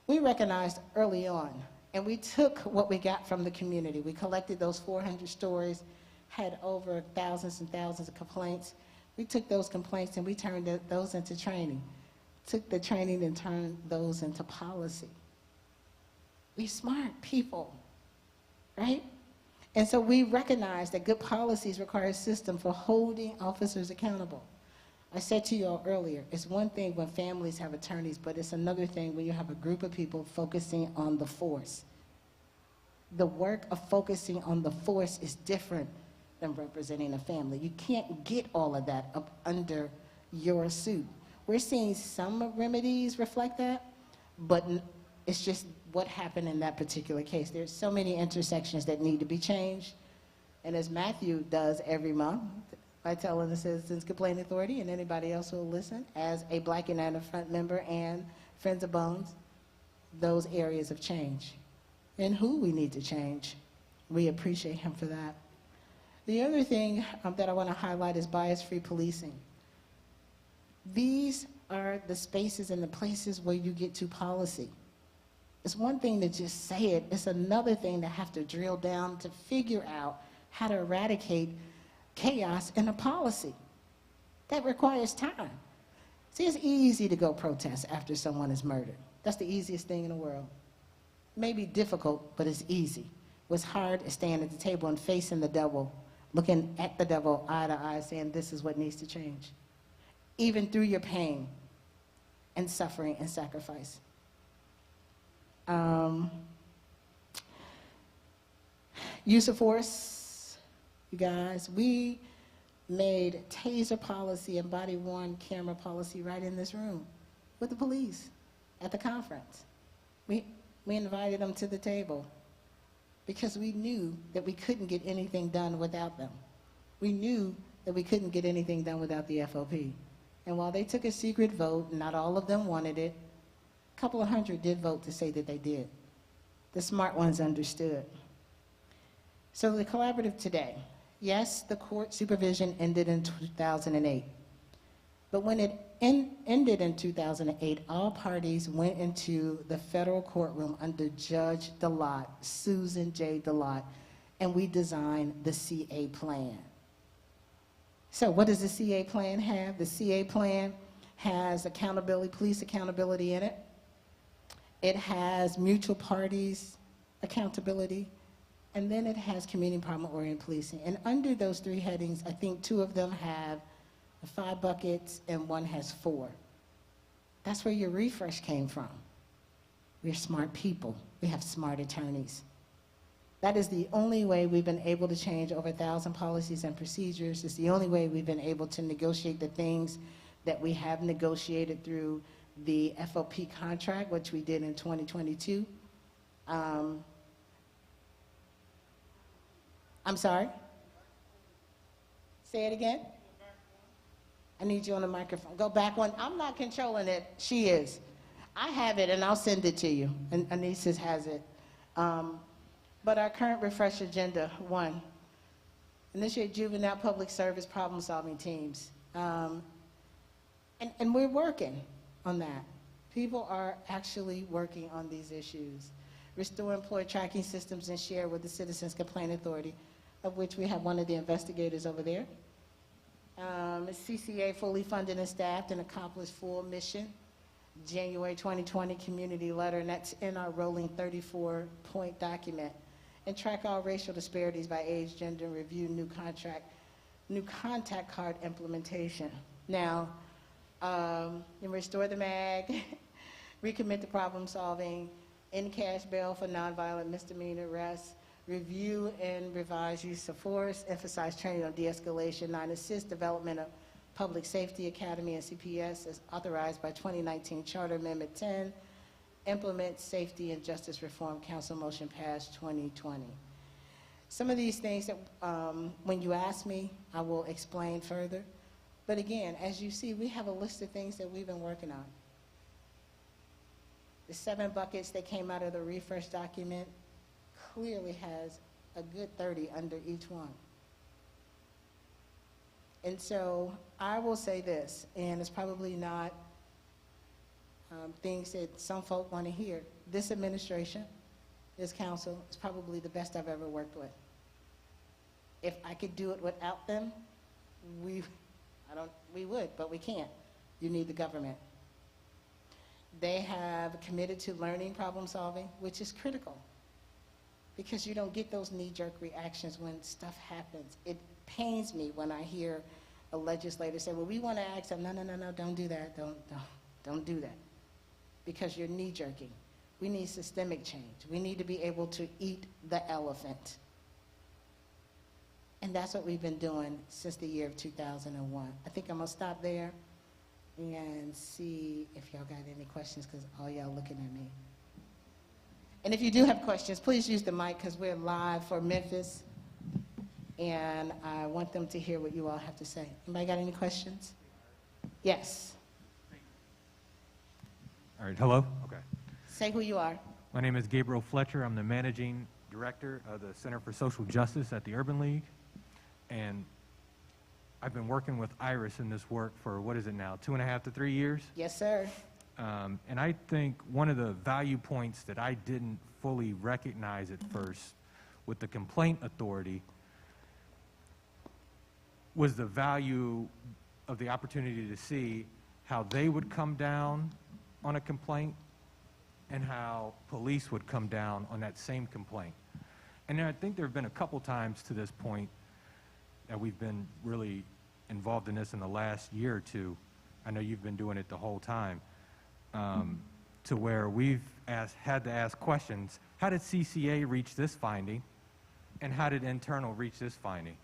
[SPEAKER 2] We recognized early on, and we took what we got from the community. We collected those 400 stories, had over thousands and thousands of complaints. We took those complaints and we turned those into training. Took the training and turned those into policy. We smart people, right? And so we recognize that good policies require a system for holding officers accountable. I said to you all earlier, it's one thing when families have attorneys, but it's another thing when you have a group of people focusing on the force. The work of focusing on the force is different than representing a family. You can't get all of that up under your suit. We're seeing some remedies reflect that, but it's just what happened in that particular case. There's so many intersections that need to be changed. And as Matthew does every month, by telling the Citizens Complaint Authority and anybody else who will listen, as a Black United Front member and Friends of Bones, those areas of change. And who we need to change. We appreciate him for that. The other thing that I want to highlight is bias-free policing. These are the spaces and the places where you get to policy. It's one thing to just say it. It's another thing to have to drill down to figure out how to eradicate chaos in a policy. That requires time. See, it's easy to go protest after someone is murdered. That's the easiest thing in the world. It may be difficult, but it's easy. What's hard is staying at the table and facing the devil, looking at the devil eye to eye, saying this is what needs to change. Even through your pain and suffering and sacrifice. Use of force, you guys. We made taser policy and body-worn camera policy right in this room with the police at the conference. We invited them to the table because we knew that we couldn't get anything done without them. We knew that we couldn't get anything done without the FOP. And while they took a secret vote, not all of them wanted it, a couple of hundred did vote to say that they did. The smart ones understood. So the collaborative today, yes, the court supervision ended in 2008. But when it ended in 2008, all parties went into the federal courtroom under Judge DeLotte, Susan J. DeLotte, and we designed the CA plan. So what does the CA plan have? The CA plan has accountability, police accountability in it. It has mutual parties accountability, and then it has community problem-oriented policing. And under those 3 headings, I think 2 of them have 5 buckets and 1 has 4. That's where your refresh came from. We're smart people. We have smart attorneys. That is the only way we've been able to change over 1,000 policies and procedures. It's the only way we've been able to negotiate the things that we have negotiated through the FOP contract, which we did in 2022. I'm sorry? Say it again. I need you on the microphone. Go back one. I'm not controlling it. She is. I have it, and I'll send it to you. And Anisha has it. But our current refresh agenda, 1, initiate juvenile public service problem-solving teams. And we're working on that. People are actually working on these issues. Restore employee tracking systems and share with the Citizens Complaint Authority, of which we have one of the investigators over there. CCA fully funded and staffed and accomplished full mission. January 2020 community letter, and that's in our rolling 34-point document. And track all racial disparities by age, gender, and review new contact card implementation. Now, restore the MAG, recommit to problem solving, end cash bail for nonviolent misdemeanor arrests, review and revise use of force, emphasize training on de-escalation, 9, assist development of Public Safety Academy and CPS as authorized by 2019 Charter Amendment 10, implement Safety and Justice Reform Council motion passed 2020. Some of these things that when you ask me, I will explain further. But again, as you see, we have a list of things that we've been working on. The 7 buckets that came out of the refresh document clearly has a good 30 under each one. And so I will say this, and it's probably not things that some folk want to hear. This administration, this council, is probably the best I've ever worked with. If I could do it without them, we would, but we can't. You need the government. They have committed to learning problem solving, which is critical, because you don't get those knee-jerk reactions when stuff happens. It pains me when I hear a legislator say, well, we want to ask them, no, don't do that, don't do that, because you're knee-jerking. We need systemic change. We need to be able to eat the elephant. And that's what we've been doing since the year of 2001. I think I'm going to stop there and see if y'all got any questions, because all y'all looking at me. And if you do have questions, please use the mic, because we're live for Memphis, and I want them to hear what you all have to say. Anybody got any questions? Yes.
[SPEAKER 8] All right, hello? Okay.
[SPEAKER 2] Say who you are.
[SPEAKER 8] My name is Gabriel Fletcher. I'm the Managing Director of the Center for Social Justice at the Urban League. And I've been working with Iris in this work for, what is it now, 2.5 to 3 years?
[SPEAKER 2] Yes, sir.
[SPEAKER 8] And I think one of the value points that I didn't fully recognize at first with the complaint authority was the value of the opportunity to see how they would come down on a complaint and how police would come down on that same complaint. And I think there have been a couple times to this point that we've been really involved in this in the last year or two. I know you've been doing it the whole time, to where we've had to ask questions. How did CCA reach this finding? And how did internal reach this finding?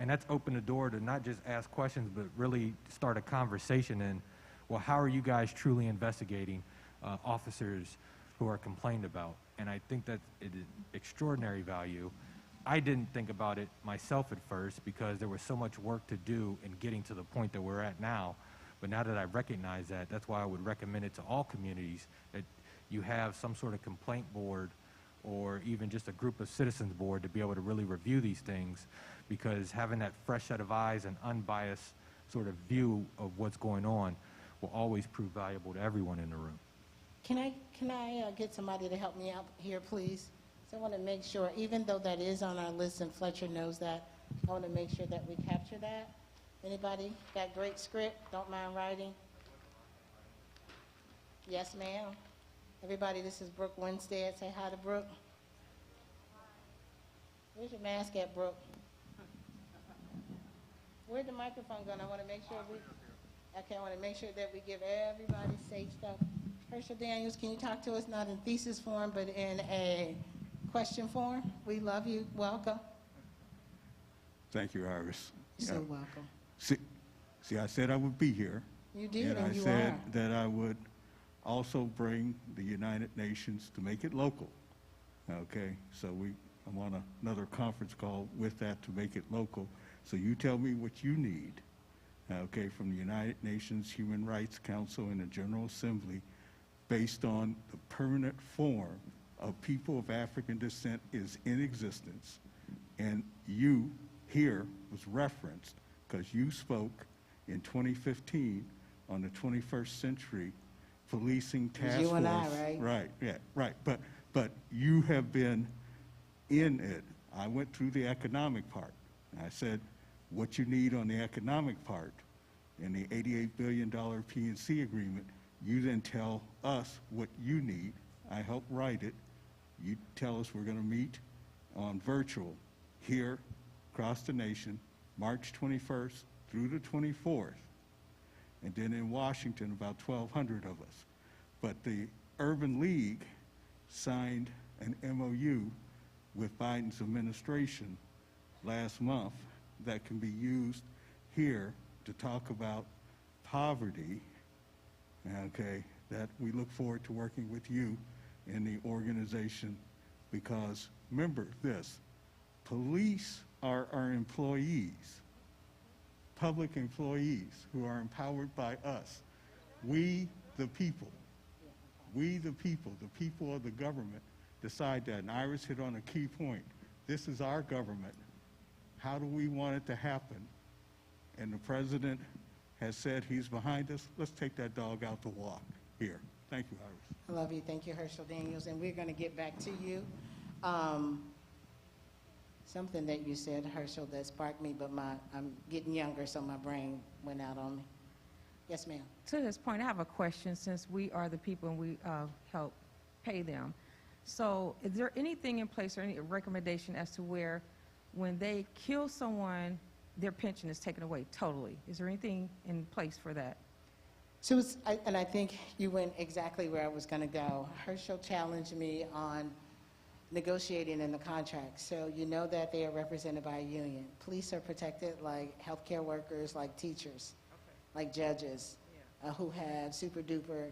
[SPEAKER 8] And that's opened the door to not just ask questions, but really start a conversation in, well, how are you guys truly investigating officers who are complained about? And I think that it is extraordinary value. I didn't think about it myself at first because there was so much work to do in getting to the point that we're at now. But now that I recognize that, that's why I would recommend it to all communities, that you have some sort of complaint board or even just a group of citizens board to be able to really review these things, because having that fresh set of eyes and unbiased sort of view of what's going on will always prove valuable to everyone in the room.
[SPEAKER 2] Can I get somebody to help me out here, please? So I want to make sure, even though that is on our list and Fletcher knows that, I want to make sure that we capture that. Anybody got great script? Don't mind writing? Yes, ma'am. Everybody, this is Brooke Winstead. Say hi to Brooke. Where's your mask at, Brooke? Where's the microphone going? I want to make sure I want to make sure that we give everybody safe stuff. Herschel Daniels, can you talk to us, not in thesis form, but in a question form? We love you. Welcome.
[SPEAKER 9] Thank you, Iris.
[SPEAKER 2] You're so welcome.
[SPEAKER 9] See, I said I would be here.
[SPEAKER 2] You did, and
[SPEAKER 9] I
[SPEAKER 2] you
[SPEAKER 9] said
[SPEAKER 2] are.
[SPEAKER 9] that I would also bring the United Nations to make it local. Okay, so I'm on another conference call with that to make it local, So you tell me what you need, okay, from the United Nations Human Rights Council and the General Assembly based on the permanent form of people of African descent is in existence. And you here was referenced because you spoke in 2015 on the 21st Century Policing Task Force.
[SPEAKER 2] You and I, right?
[SPEAKER 9] Right, yeah, right. But you have been in it. I went through the economic part. I said, what you need on the economic part in the $88 billion PNC agreement, you then tell us what you need. I help write it. You tell us we're going to meet on virtual here across the nation, March 21st through the 24th. And then in Washington, about 1,200 of us. But the Urban League signed an MOU with Biden's administration last month that can be used here to talk about poverty, okay, that we look forward to working with you in the organization because remember this, police are our employees, public employees who are empowered by us. We, the people of the government decide that. And Iris hit on a key point. This is our government. How do we want it to happen? And the president has said he's behind us. Let's take that dog out to walk here. Thank you, Iris.
[SPEAKER 2] I love you. Thank you, Herschel Daniels. And we're going to get back to you. Something that you said, Herschel, that sparked me, but I'm getting younger, so my brain went out on me. Yes, ma'am.
[SPEAKER 10] To this point, I have a question since we are the people and we help pay them. So is there anything in place or any recommendation as to where when they kill someone, their pension is taken away totally? Is there anything in place for that?
[SPEAKER 2] So and I think you went exactly where I was going to go. Herschel challenged me on negotiating in the contract. So you know that they are represented by a union. Police are protected like healthcare workers, like teachers, like judges, who have super duper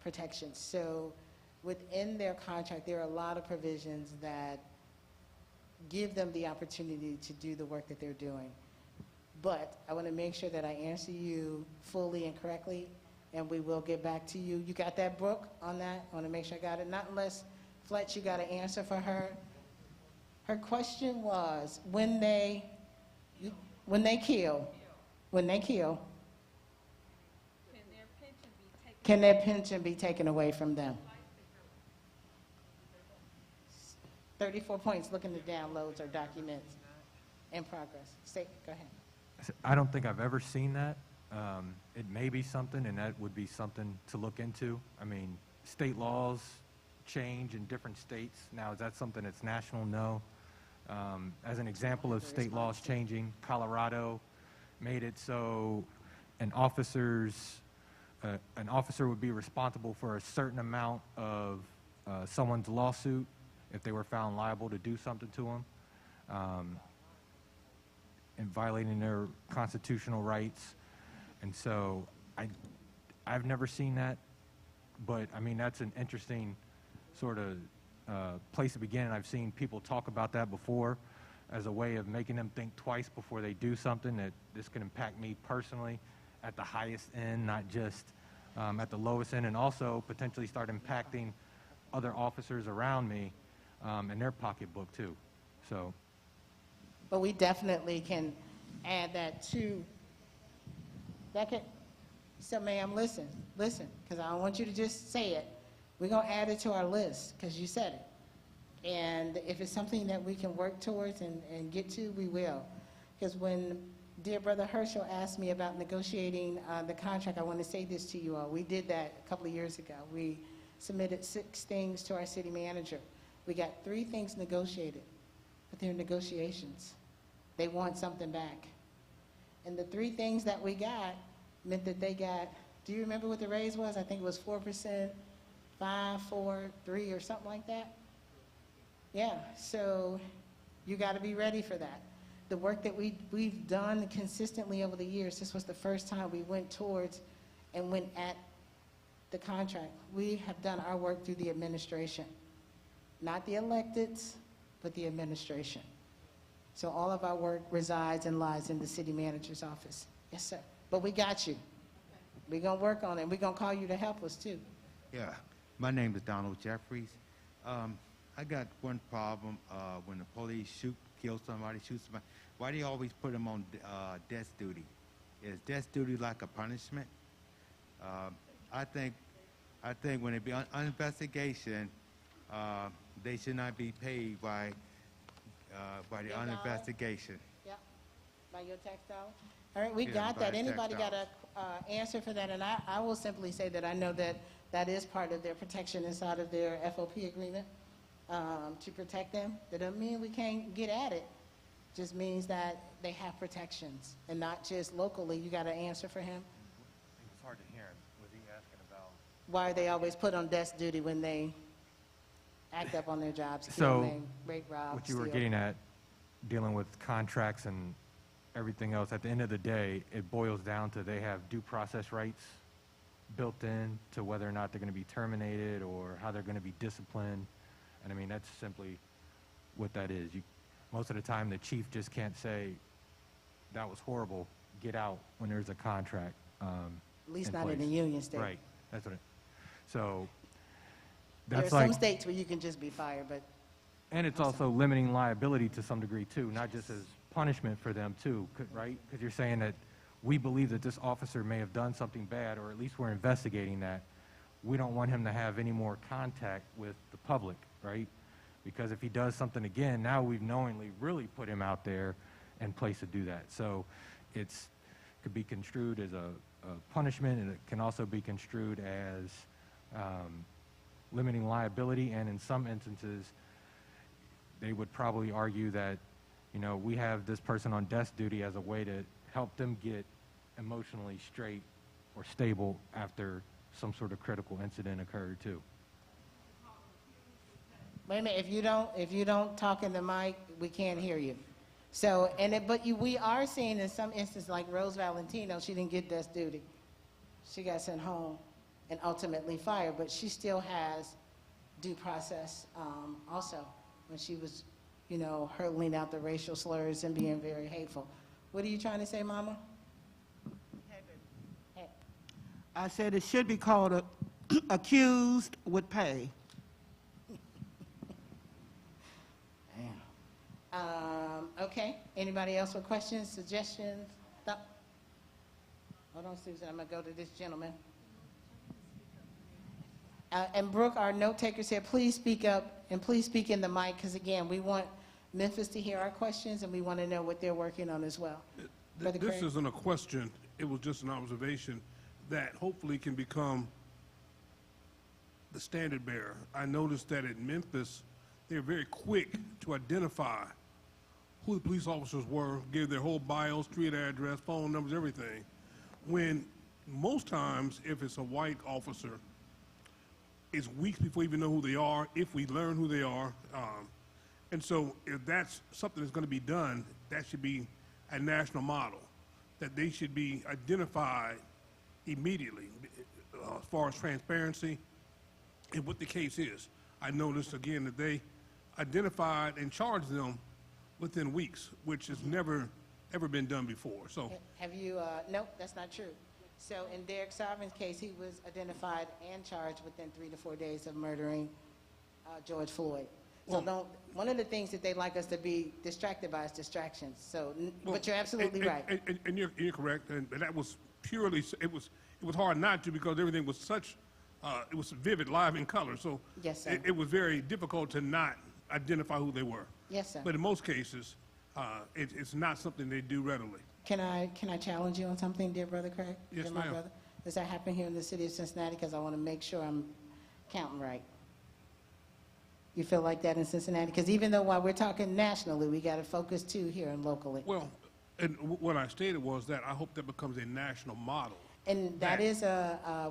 [SPEAKER 2] protections. So within their contract, there are a lot of provisions that give them the opportunity to do the work that they're doing. But I want to make sure that I answer you fully and correctly, and we will get back to you. You got that, Brooke, on that? I want to make sure I got it. Not unless, Fletch, you got an answer for her. Her question was, when they kill, can their pension be taken away from them? 34 points, looking at downloads or documents in progress. Go ahead.
[SPEAKER 8] I don't think I've ever seen that. It may be something, and that would be something to look into. I mean, state laws change in different states. Now, is that something that's national? No. As an example of state laws changing, Colorado made it so an officer would be responsible for a certain amount of someone's lawsuit if they were found liable to do something to them. And violating their constitutional rights. And so I've never seen that, but I mean, that's an interesting sort of place to begin. I've seen people talk about that before as a way of making them think twice before they do something, that this could impact me personally at the highest end, not just at the lowest end, and also potentially start impacting other officers around me in their pocketbook too. So.
[SPEAKER 2] But we definitely can add that to that. So, ma'am, listen, because I don't want you to just say it. We're going to add it to our list because you said it. And if it's something that we can work towards and get to, we will. Because when dear brother Herschel asked me about negotiating the contract, I want to say this to you all. We did that a couple of years ago. We submitted 6 things to our city manager. We got 3 things negotiated, but they're negotiations. They want something back. And the 3 things that we got meant that they got, do you remember what the raise was? I think it was 4%, 5, 4, 3, or something like that. Yeah, so you got to be ready for that. The work that we've done consistently over the years, this was the first time we went towards and went at the contract. We have done our work through the administration. Not the electeds, but the administration. So all of our work resides and lies in the city manager's office. Yes, sir. But we got you. We're going to work on it. We're going to call you to help us, too.
[SPEAKER 11] Yeah, my name is Donald Jeffries. I got one problem. When the police kill somebody, shoot somebody, why do you always put them on death duty? Is death duty like a punishment? I think when it be on investigation, they should not be paid by the
[SPEAKER 2] Your dollar?
[SPEAKER 11] investigation.
[SPEAKER 2] Yeah, by your tax dollars. All right, we
[SPEAKER 11] Yeah,
[SPEAKER 2] got
[SPEAKER 11] by
[SPEAKER 2] that.
[SPEAKER 11] the tax
[SPEAKER 2] Anybody got
[SPEAKER 11] dollars.
[SPEAKER 2] a answer for that? And I will simply say that I know that that is part of their protection inside of their FOP agreement, to protect them. That doesn't mean we can't get at it. Just means that they have protections, and not just locally. You got an answer for him?
[SPEAKER 8] It's hard to hear him. Was he asking about?
[SPEAKER 2] Why are they always put on desk duty when they act up on their jobs, kill,
[SPEAKER 8] So,
[SPEAKER 2] maim, rape, rob,
[SPEAKER 8] What you were
[SPEAKER 2] steal?
[SPEAKER 8] getting at, dealing with contracts and everything else, at the end of the day, it boils down to they have due process rights built in to whether or not they're going to be terminated or how they're going to be disciplined. And I mean, that's simply what that is. Most of the time, the chief just can't say, that was horrible, get out, when there's a contract.
[SPEAKER 2] At least
[SPEAKER 8] in
[SPEAKER 2] not in a
[SPEAKER 8] place.
[SPEAKER 2] union state.
[SPEAKER 8] Right, that's what it, so,
[SPEAKER 2] There are
[SPEAKER 8] that's
[SPEAKER 2] some
[SPEAKER 8] like,
[SPEAKER 2] states where you can just be fired, but
[SPEAKER 8] and it's also limiting liability to some degree too, not just as punishment for them too, right? Because you're saying that we believe that this officer may have done something bad, or at least we're investigating that. We don't want him to have any more contact with the public, right? Because if he does something again, now we've knowingly really put him out there and place to do that. So it's could be construed as a punishment, and it can also be construed as limiting liability, and in some instances, they would probably argue that, you know, we have this person on desk duty as a way to help them get emotionally straight or stable after some sort of critical incident occurred too.
[SPEAKER 2] wait a minute, if you don't talk in the mic, we can't hear you. So, we are seeing in some instances, like Rose Valentino, she didn't get desk duty. She got sent home and ultimately fired, but she still has due process, also, when she was, you know, hurling out the racial slurs and being very hateful. What are you trying to say, Mama?
[SPEAKER 12] I said it should be called accused with pay.
[SPEAKER 2] Okay, anybody else with questions, suggestions? Hold on, Susan, I'm gonna go to this gentleman. And Brooke, our note taker, said, please speak up and please speak in the mic, because again, we want Memphis to hear our questions and we want to know what they're working on as well. Brother
[SPEAKER 13] This
[SPEAKER 2] Craig?
[SPEAKER 13] isn't a question, it was just an observation that hopefully can become the standard bearer. I noticed that in Memphis, they're very quick to identify who the police officers were, give their whole bios, street address, phone numbers, everything. When most times, if it's a white officer, it's weeks before we even know who they are, if we learn who they are. And so if that's something that's going to be done, that should be a national model, that they should be identified immediately as far as transparency and what the case is. I noticed again that they identified and charged them within weeks, which has never, ever been done before. So
[SPEAKER 2] Have you, nope, that's not true. So in Derek Sovereign's case, he was identified and charged within 3 to 4 days of murdering George Floyd. So one of the things that they like us to be distracted by is distractions. So, but you're absolutely right.
[SPEAKER 13] And you're correct, and that was purely, it was hard not to, because everything was such, it was vivid, live in color. So
[SPEAKER 2] Yes, sir.
[SPEAKER 13] it was very difficult to not identify who they were.
[SPEAKER 2] Yes, sir.
[SPEAKER 13] But in most cases, it's not something they do readily.
[SPEAKER 2] Can I challenge you on something, dear Brother Craig?
[SPEAKER 13] Yes,
[SPEAKER 2] Dear my
[SPEAKER 13] ma'am.
[SPEAKER 2] brother? Does that happen here in the city of Cincinnati? Because I want to make sure I'm counting right. You feel like that in Cincinnati? Because even though while we're talking nationally, we got to focus too here and locally.
[SPEAKER 13] Well, and what I stated was that I hope that becomes a national model.
[SPEAKER 2] And that is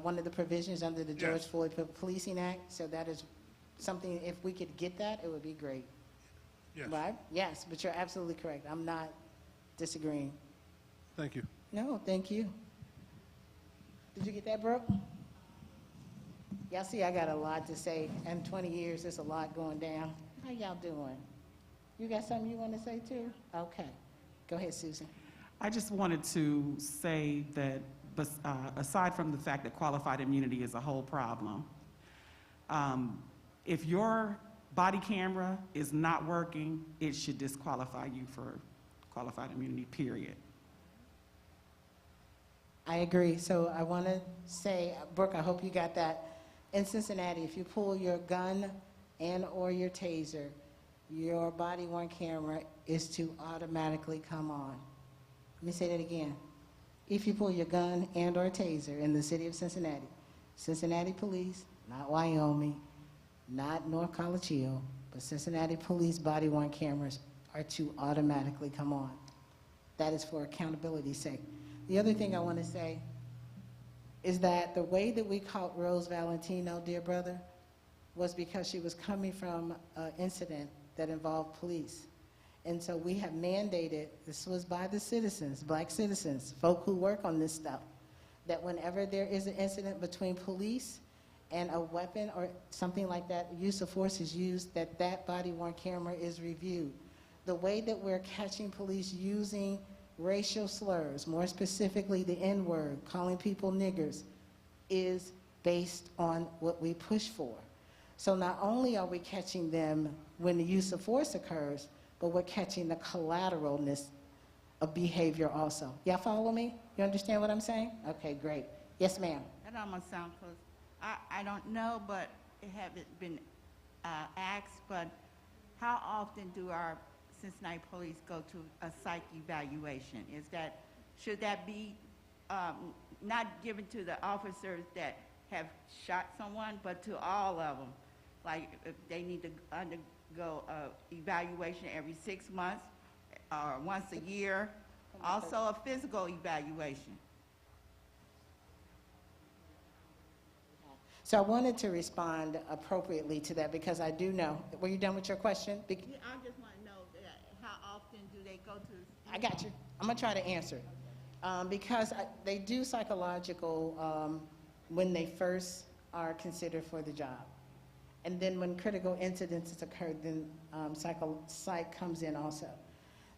[SPEAKER 2] one of the provisions under the George
[SPEAKER 13] Yes.
[SPEAKER 2] Floyd Policing Act. So that is something, if we could get that, it would be great.
[SPEAKER 13] Yes.
[SPEAKER 2] Right? Yes, but you're absolutely correct. I'm not disagreeing.
[SPEAKER 13] Thank you.
[SPEAKER 2] No, thank you. Did you get that, Brooke? Y'all see, I got a lot to say. In 20 years, there's a lot going down. How y'all doing? You got something you want to say too? Okay. Go ahead, Susan.
[SPEAKER 14] I just wanted to say that aside from the fact that qualified immunity is a whole problem, if your body camera is not working, it should disqualify you for qualified immunity, period.
[SPEAKER 2] I agree. So I want to say, Brooke, I hope you got that. In Cincinnati, if you pull your gun and or your taser, your body-worn camera is to automatically come on. Let me say that again. If you pull your gun and or taser in the city of Cincinnati, Cincinnati police, not Wyoming, not North College Hill, but Cincinnati police body-worn cameras are to automatically come on. That is for accountability's sake. The other thing I want to say is that the way that we caught Rose Valentino, dear brother, was because she was coming from an incident that involved police. And so we have mandated, this was by the citizens, black citizens, folk who work on this stuff, that whenever there is an incident between police and a weapon or something like that, use of force is used, that body-worn camera is reviewed. The way that we're catching police using racial slurs, more specifically the N-word, calling people niggers, is based on what we push for. So not only are we catching them when the use of force occurs, but we're catching the collateralness of behavior also. Y'all follow me? You understand what I'm saying? Okay, great. Yes, ma'am.
[SPEAKER 12] That almost sounds close. I don't know, but it haven't been asked, but how often do our Cincinnati police go to a psych evaluation? Should that be not given to the officers that have shot someone, but to all of them? Like if they need to undergo evaluation every 6 months or once a year, also a physical evaluation.
[SPEAKER 2] So I wanted to respond appropriately to that because I do know. Were you done with your question?
[SPEAKER 12] I just want to know how often do they go to?
[SPEAKER 2] I got you. I'm going to try to answer. Because they do psychological when they first are considered for the job. And then when critical incidents occur, then psych comes in also.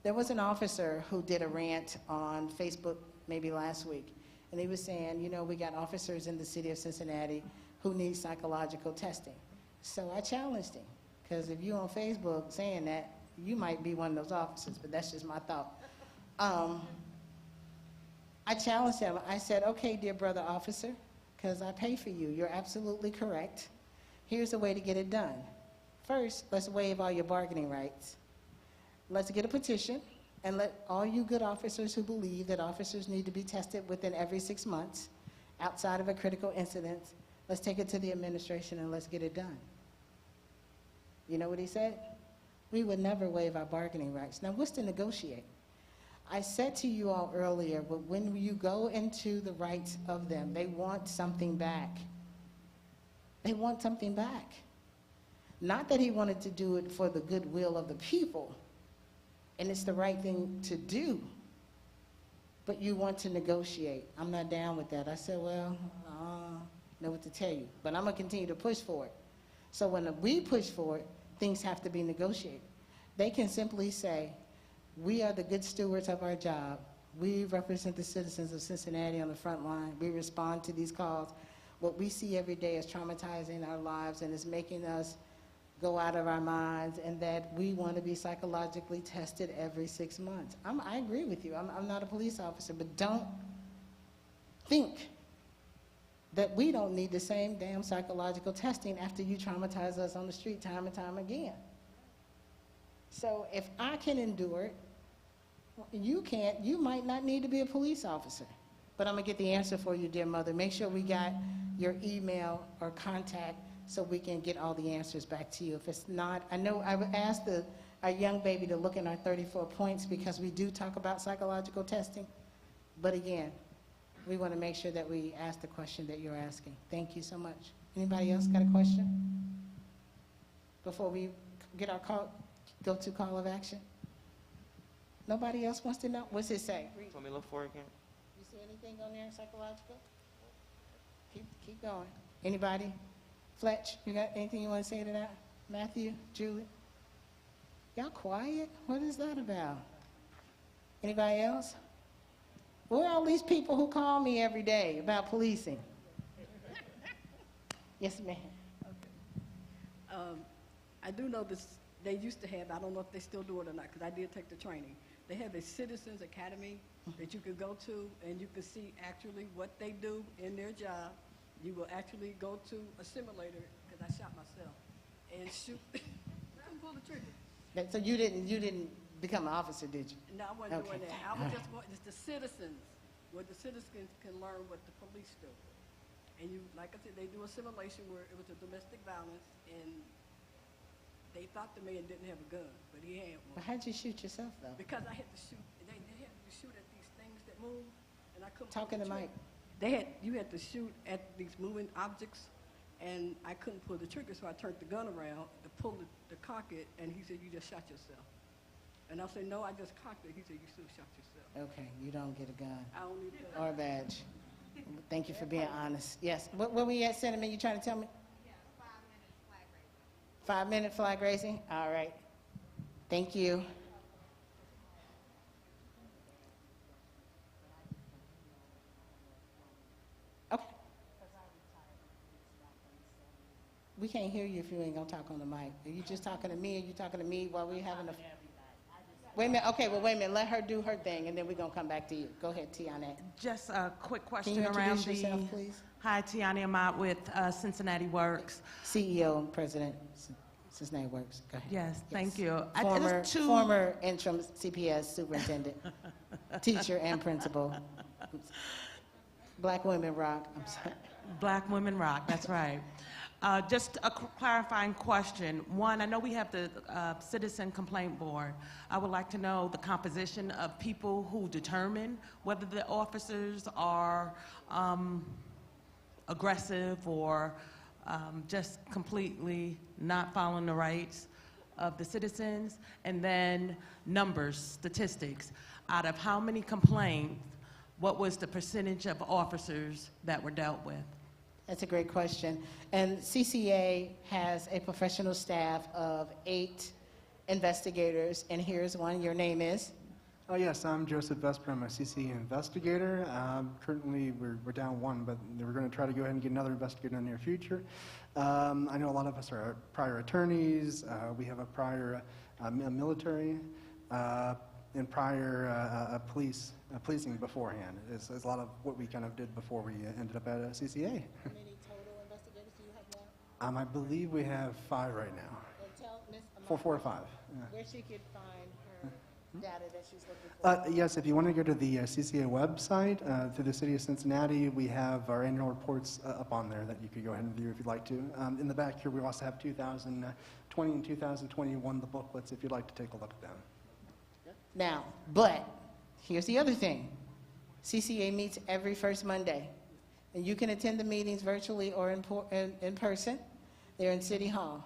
[SPEAKER 2] There was an officer who did a rant on Facebook maybe last week, and he was saying, you know, we got officers in the city of Cincinnati who need psychological testing. So I challenged him, because if you're on Facebook saying that, you might be one of those officers, but that's just my thought. I challenged him. I said, okay, dear brother officer, because I pay for you. You're absolutely correct. Here's a way to get it done. First, let's waive all your bargaining rights. Let's get a petition and let all you good officers who believe that officers need to be tested within every 6 months outside of a critical incident, let's take it to the administration and let's get it done. You know what he said? We would never waive our bargaining rights. Now, what's to negotiate? I said to you all earlier, but when you go into the rights of them, they want something back. They want something back. Not that he wanted to do it for the goodwill of the people, and it's the right thing to do, but you want to negotiate. I'm not down with that. I said, well, I don't know what to tell you, but I'm going to continue to push for it. So when we push for it, things have to be negotiated. They can simply say, we are the good stewards of our job. We represent the citizens of Cincinnati on the front line. We respond to these calls. What we see every day is traumatizing our lives and is making us go out of our minds, and that we want to be psychologically tested every 6 months. I agree with you. I'm not a police officer, but don't think that we don't need the same damn psychological testing after you traumatize us on the street time and time again. So if I can endure it, you can't. You might not need to be a police officer. But I'm going to get the answer for you, dear mother. Make sure we got your email or contact so we can get all the answers back to you. If it's not, I know I would ask our young baby to look in our 34 points because we do talk about psychological testing. But again, we want to make sure that we ask the question that you're asking. Thank you so much. Anybody else got a question? Before we get our go to call of action? Nobody else wants to know? What's it say?
[SPEAKER 15] Let me look for it again.
[SPEAKER 2] You see anything on there psychological? Keep going. Anybody? Fletch, you got anything you want to say to that? Matthew, Julie? Y'all quiet? What is that about? Anybody else? Where are all these people who call me every day about policing? Yes, ma'am.
[SPEAKER 15] I do know this, they used to have, I don't know if they still do it or not, because I did take the training. They have a Citizens Academy that you could go to, and you could see actually what they do in their job. You will actually go to a simulator, because I shot myself, and shoot, and pull the trigger.
[SPEAKER 2] So you didn't become an officer, did you?
[SPEAKER 15] No, I wasn't doing
[SPEAKER 2] Okay.
[SPEAKER 15] that. I was just going, it's the citizens, where the citizens can learn what the police do. And you, like I said, they do a simulation where it was a domestic violence, and they thought the man didn't have a gun, but he had one.
[SPEAKER 2] But how'd you shoot yourself, though?
[SPEAKER 15] Because I had to shoot, they had to shoot at these things that move, and I couldn't.
[SPEAKER 2] Talk in the mic.
[SPEAKER 15] You had to shoot at these moving objects, and I couldn't pull the trigger, so I turned the gun around to pull the cock it, and he said, "You just shot yourself." And I said, "No, I just cocked it." He said, "You still shot yourself."
[SPEAKER 2] Okay, you don't get a gun
[SPEAKER 15] I don't need that.
[SPEAKER 2] or a badge. Thank you for being honest. Yes. What were you at, Cinnamon? You trying to tell me? 5-minute flag raising? All right. Thank you. Okay. We can't hear you if you ain't gonna talk on the mic. Are you just talking to me, or you talking to me while we having a... Wait a minute. Okay, well, wait a minute. Let her do her thing, and then we're gonna come back to you. Go ahead, Tiana.
[SPEAKER 16] Just a quick question
[SPEAKER 2] Can you
[SPEAKER 16] around
[SPEAKER 2] introduce
[SPEAKER 16] the...
[SPEAKER 2] yourself, please?
[SPEAKER 16] Hi, Tiana Amat with Cincinnati Works.
[SPEAKER 2] CEO and President, Cincinnati Works. Go ahead.
[SPEAKER 16] Yes, thank you.
[SPEAKER 2] Former interim CPS superintendent, teacher and principal. Black Women Rock. I'm sorry.
[SPEAKER 16] Black Women Rock, that's right. Just a clarifying question. One, I know we have the Citizen Complaint Board. I would like to know the composition of people who determine whether the officers are aggressive or just completely not following the rights of the citizens, and then numbers, statistics. Out of how many complaints, what was the percentage of officers that were dealt with?
[SPEAKER 2] That's a great question. And CCA has a professional staff of 8 investigators, and here's one. Your name is?
[SPEAKER 17] Oh, yes, I'm Joseph Vesper. I'm a CCA investigator. Currently, we're down 1, but we're going to try to go ahead and get another investigator in the near future. I know a lot of us are prior attorneys. We have a prior military and prior policing beforehand. It's a lot of what we kind of did before we ended up at CCA.
[SPEAKER 2] How many total investigators do you have now?
[SPEAKER 17] I believe we have 5 right now.
[SPEAKER 2] And tell Ms.
[SPEAKER 17] 4 or 5. Yeah.
[SPEAKER 2] Where she could find her data that she's looking for.
[SPEAKER 17] Yes, if you want to go to the CCA website, through the City of Cincinnati, we have our annual reports up on there that you could go ahead and view if you'd like to. In the back here, we also have 2020 and 2021, the booklets, if you'd like to take a look at them.
[SPEAKER 2] Now, but here's the other thing. CCA meets every first Monday, and you can attend the meetings virtually or in person. They're in City Hall.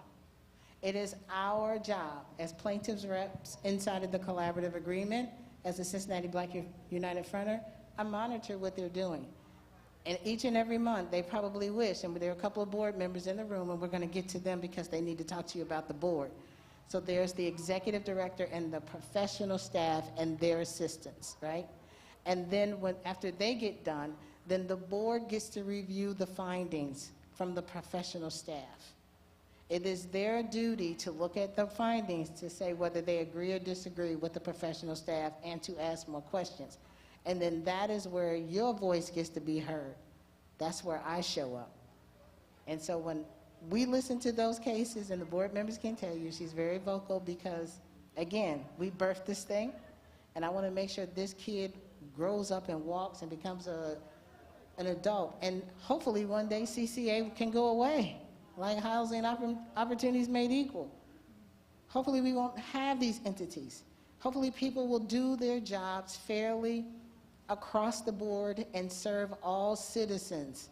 [SPEAKER 2] It is our job as plaintiffs' reps inside of the collaborative agreement, as a Cincinnati Black United Fronter, I monitor what they're doing. And each and every month, they probably wish, and there are a couple of board members in the room, and we're going to get to them because they need to talk to you about the board. So there's the executive director and the professional staff and their assistants, right? And then after they get done, then the board gets to review the findings from the professional staff. It is their duty to look at the findings to say whether they agree or disagree with the professional staff and to ask more questions. And then that is where your voice gets to be heard. That's where I show up. And so when we listen to those cases, and the board members can tell you, she's very vocal because, again, we birthed this thing, and I want to make sure this kid grows up and walks and becomes an adult. And hopefully one day CCA can go away, like housing opportunities made equal. Hopefully we won't have these entities. Hopefully people will do their jobs fairly across the board and serve all citizens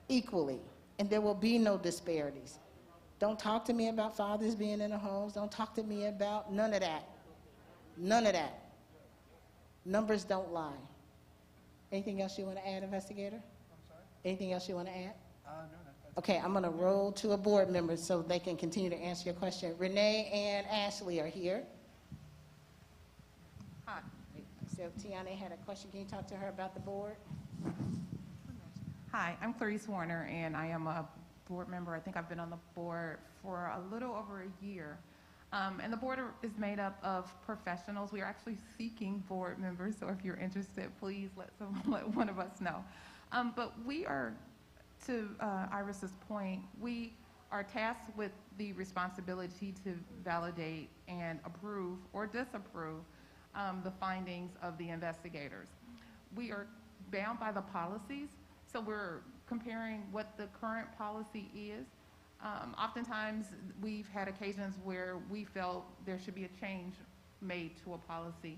[SPEAKER 2] equally. And there will be no disparities. Don't talk to me about fathers being in the homes. Don't talk to me about none of that. None of that. Numbers don't lie. Anything else you want to add, investigator?
[SPEAKER 17] I'm sorry?
[SPEAKER 2] Anything else you want to add?
[SPEAKER 17] No,
[SPEAKER 2] Okay, I'm going to roll to a board member so they can continue to answer your question. Renee and Ashley are here.
[SPEAKER 18] Hi.
[SPEAKER 2] So Tiana had a question. Can you talk to her about the board?
[SPEAKER 18] Hi, I'm Clarice Warner, and I am a board member. I think I've been on the board for a little over a year. And the board is made up of professionals. We are actually seeking board members, so if you're interested, please let one of us know. But we are, to Iris's point, we are tasked with the responsibility to validate and approve or disapprove the findings of the investigators. We are bound by the policies, so we're comparing what the current policy is. Oftentimes, we've had occasions where we felt there should be a change made to a policy,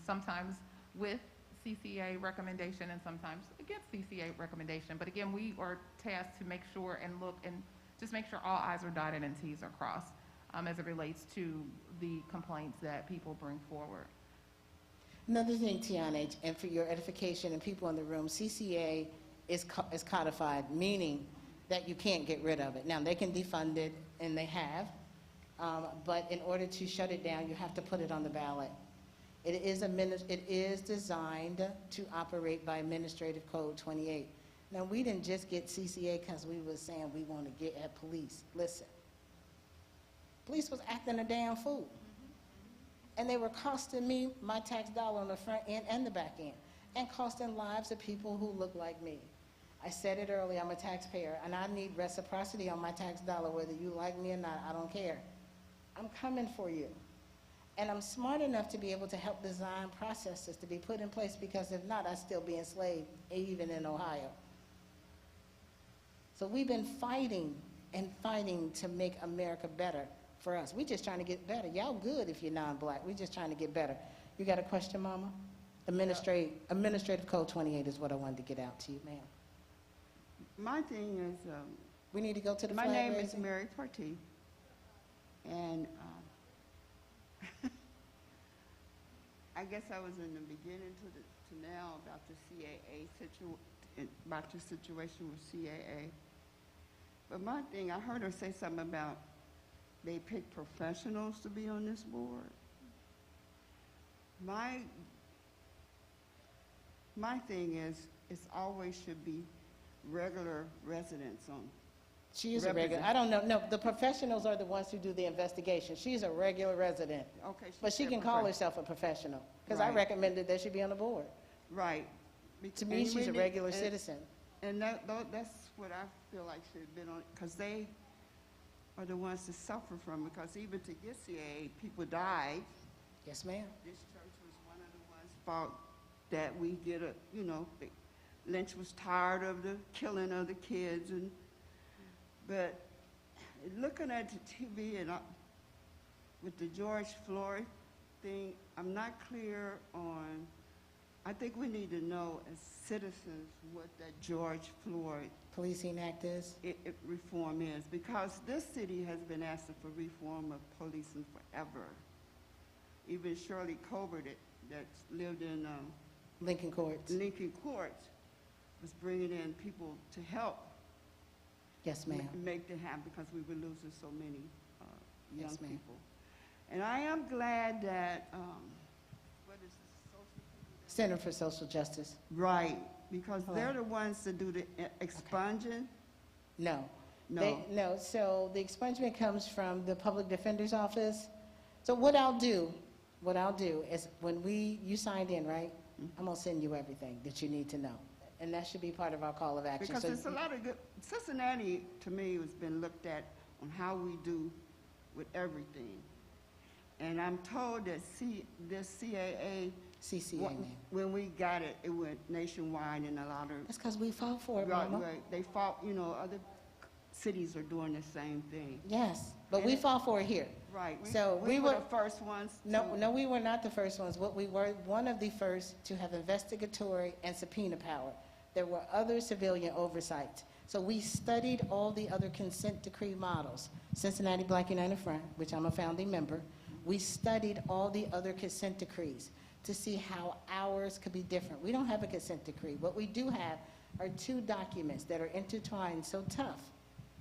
[SPEAKER 18] sometimes with CCA recommendation and sometimes against CCA recommendation. But again, we are tasked to make sure and look and just make sure all I's are dotted and T's are crossed as it relates to the complaints that people bring forward.
[SPEAKER 2] Another thing, Tiana, and for your edification and people in the room, CCA is codified, meaning that you can't get rid of it. Now, they can defund it, and they have, but in order to shut it down, you have to put it on the ballot. It is designed to operate by Administrative Code 28. Now, we didn't just get CCA because we were saying we want to get at police. Listen, police was acting a damn fool. And they were costing me my tax dollar on the front end and the back end, and costing lives of people who look like me. I said it earlier, I'm a taxpayer, and I need reciprocity on my tax dollar, whether you like me or not, I don't care. I'm coming for you. And I'm smart enough to be able to help design processes to be put in place, because if not, I'd still be enslaved, even in Ohio. So we've been fighting and fighting to make America better for us. We're just trying to get better. Y'all good if you're non-black. We're just trying to get better. You got a question, Mama? Administrative Code 28 is what I wanted to get out to you, ma'am.
[SPEAKER 12] My thing is,
[SPEAKER 2] we need to go to the
[SPEAKER 12] my
[SPEAKER 2] flag
[SPEAKER 12] name is
[SPEAKER 2] raising.
[SPEAKER 12] Mary Partee, and I guess I was in the beginning to now about the CAA about the situation with CAA. But my thing, I heard her say something about they pick professionals to be on this board. My thing is, it's always should be regular residents on.
[SPEAKER 2] She is a regular. I don't know. No, the professionals are the ones who do the investigation. She's a regular resident.
[SPEAKER 12] Okay.
[SPEAKER 2] But she can call herself a professional, because I
[SPEAKER 12] Right.
[SPEAKER 2] recommended that she be on the board.
[SPEAKER 12] Right.
[SPEAKER 2] To me, she's a regular citizen.
[SPEAKER 12] And that's what I feel like should have been on, because they are the ones to suffer from it, because even to get CAA, people died.
[SPEAKER 2] Yes, ma'am.
[SPEAKER 12] This church was one of the ones fought that we get Lynch was tired of the killing of the kids, but looking at the TV and with the George Floyd thing, I'm not clear on. I think we need to know as citizens what that George Floyd
[SPEAKER 2] Policing Act is?
[SPEAKER 12] Reform is, because this city has been asking for reform of policing forever. Even Shirley Colbert, that's lived in
[SPEAKER 2] Lincoln Courts.
[SPEAKER 12] Lincoln Courts, was bringing in people to help.
[SPEAKER 2] Yes, ma'am.
[SPEAKER 12] Make that happen, because we were losing so many young
[SPEAKER 2] Yes, ma'am.
[SPEAKER 12] people. And I am glad that, what is this,
[SPEAKER 2] Center for Social Justice.
[SPEAKER 12] right, because
[SPEAKER 2] Hello.
[SPEAKER 12] they're the ones that do the expunging.
[SPEAKER 2] No.
[SPEAKER 12] No.
[SPEAKER 2] No, so the expungement comes from the Public Defender's Office. So what I'll do is when you signed in, right? I'm gonna send you everything that you need to know. And that should be part of our call of action.
[SPEAKER 12] Because
[SPEAKER 2] So
[SPEAKER 12] there's a lot of good, Cincinnati, to me, has been looked at on how we do with everything. And I'm told that this CAA,
[SPEAKER 2] CCA, ma'am.
[SPEAKER 12] when we got it, it went nationwide, and a lot of.
[SPEAKER 2] That's because we fought for it,
[SPEAKER 12] Right,
[SPEAKER 2] Mama.
[SPEAKER 12] right. They fought, other cities are doing the same thing.
[SPEAKER 2] Yes, but we fought for it here.
[SPEAKER 12] Right.
[SPEAKER 2] So
[SPEAKER 12] we were the first ones.
[SPEAKER 2] No, we were not the first ones. What we were, one of the first to have investigatory and subpoena power. There were other civilian oversights. So we studied all the other consent decree models. Cincinnati Black United Front, which I'm a founding member, we studied all the other consent decrees to see how ours could be different. We don't have a consent decree. What we do have, are two documents that are intertwined so tough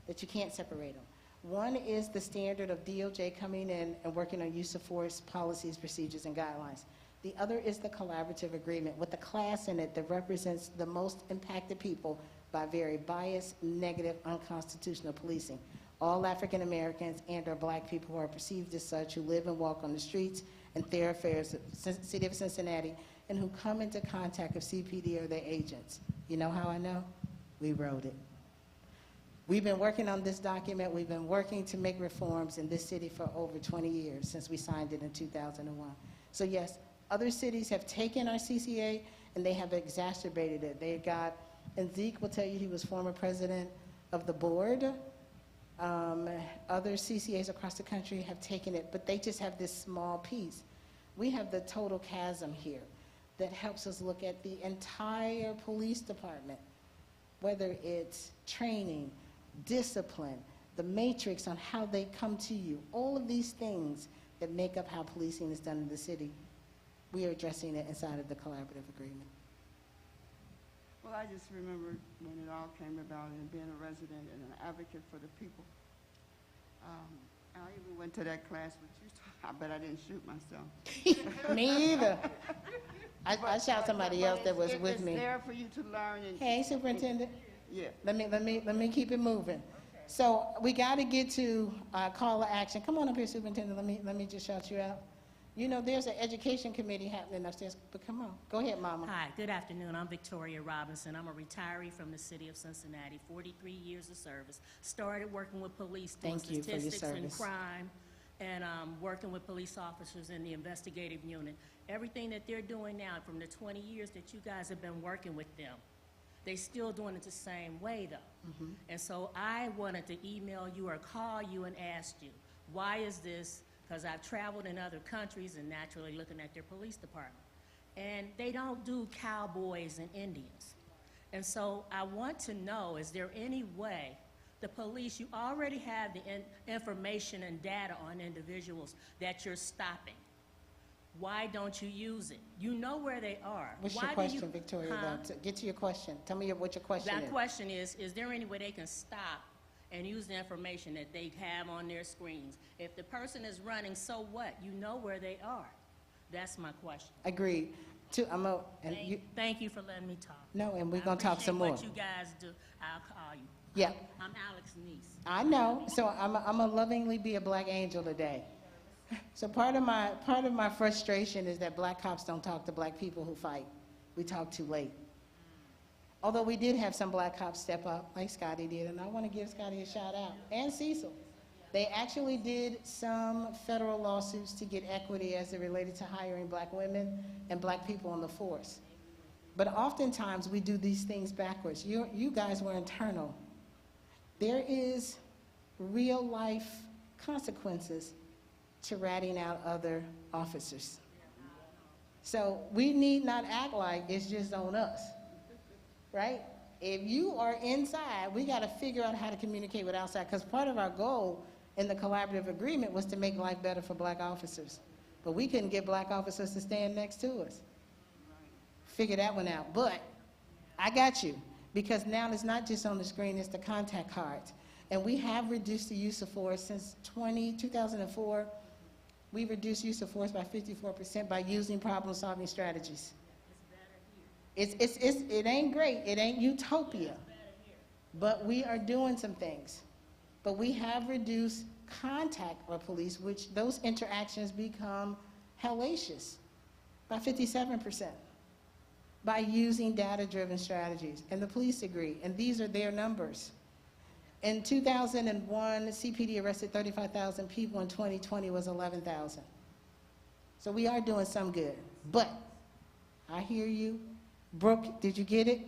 [SPEAKER 2] that you can't separate them. One is the standard of DOJ coming in and working on use of force policies, procedures, and guidelines. The other is the collaborative agreement with a class in it that represents the most impacted people by very biased, negative, unconstitutional policing. All African Americans and or black people who are perceived as such, who live and walk on the streets and thoroughfares of the city of Cincinnati, and who come into contact with CPD or their agents. You know how I know? We wrote it. We've been working on this document. We've been working to make reforms in this city for over 20 years, since we signed it in 2001. So yes, other cities have taken our CCA and they have exacerbated it. They got, and Zeke will tell you he was former president of the board. Other CCAs across the country have taken it, but they just have this small piece. We have the total chasm here that helps us look at the entire police department, whether it's training, discipline, the matrix on how they come to you, all of these things that make up how policing is done in the city. We are addressing it inside of the collaborative agreement.
[SPEAKER 12] Well, I just remember when it all came about and being a resident and an advocate for the people. I even went to that class with you, so I bet I didn't shoot myself.
[SPEAKER 2] Me either. I shot somebody else that was with me.
[SPEAKER 12] It's there for you to learn. And
[SPEAKER 2] hey, Superintendent.
[SPEAKER 12] Yeah.
[SPEAKER 2] Let me keep it moving. So we got to get to call to action. Come on up here, Superintendent. Let me just shout you out. You know, there's an education committee happening upstairs, but come on. Go ahead, Mama.
[SPEAKER 19] Hi, good afternoon. I'm Victoria Robinson. I'm a retiree from the city of Cincinnati, 43 years of service. Started working with police doing statistics and crime, and working with police officers in the investigative unit. Everything that they're doing now, from the 20 years that you guys have been working with them, they're still doing it the same way, though. And so I wanted to email you or call you and ask you, why is this? Because I've traveled in other countries and naturally looking at their police department. And they don't do cowboys and Indians. And so I want to know, is there any way the police, you already have the information and data on individuals that you're stopping. Why don't you use it? You know where they are.
[SPEAKER 2] What's your question, Victoria? Get to your question. Tell me what your question is.
[SPEAKER 19] That question is there any way they can stop and use the information that they have on their screens? If the person is running, so what? You know where they are. That's my question.
[SPEAKER 2] Agreed.
[SPEAKER 19] Thank you for letting me talk.
[SPEAKER 2] No, and we're going to talk some more.
[SPEAKER 19] What you guys do, I'll call you.
[SPEAKER 2] Yeah.
[SPEAKER 19] I'm Alex's niece.
[SPEAKER 2] I know. So I'm going to lovingly be a black angel today. So part of my frustration is that black cops don't talk to black people who fight. We talk too late. Although we did have some black cops step up, like Scotty did, and I want to give Scotty a shout out, and Cecil. They actually did some federal lawsuits to get equity as it related to hiring black women and black people on the force. But oftentimes we do these things backwards. You guys were internal. There is real life consequences to ratting out other officers. So we need not act like it's just on us, right? If you are inside, we got to figure out how to communicate with outside, because part of our goal in the collaborative agreement was to make life better for black officers. But we couldn't get black officers to stand next to us. Figure that one out. But I got you, because now it's not just on the screen, it's the contact cards. And we have reduced the use of force since 2004. We've reduced use of force by 54% by using problem-solving strategies. It ain't great, it ain't utopia, but we are doing some things. But we have reduced contact with police, which those interactions become hellacious, by 57%, by using data-driven strategies. And the police agree, and these are their numbers. In 2001, CPD arrested 35,000 people. In 2020 was 11,000. So we are doing some good. But I hear you. Brooke, did you get it?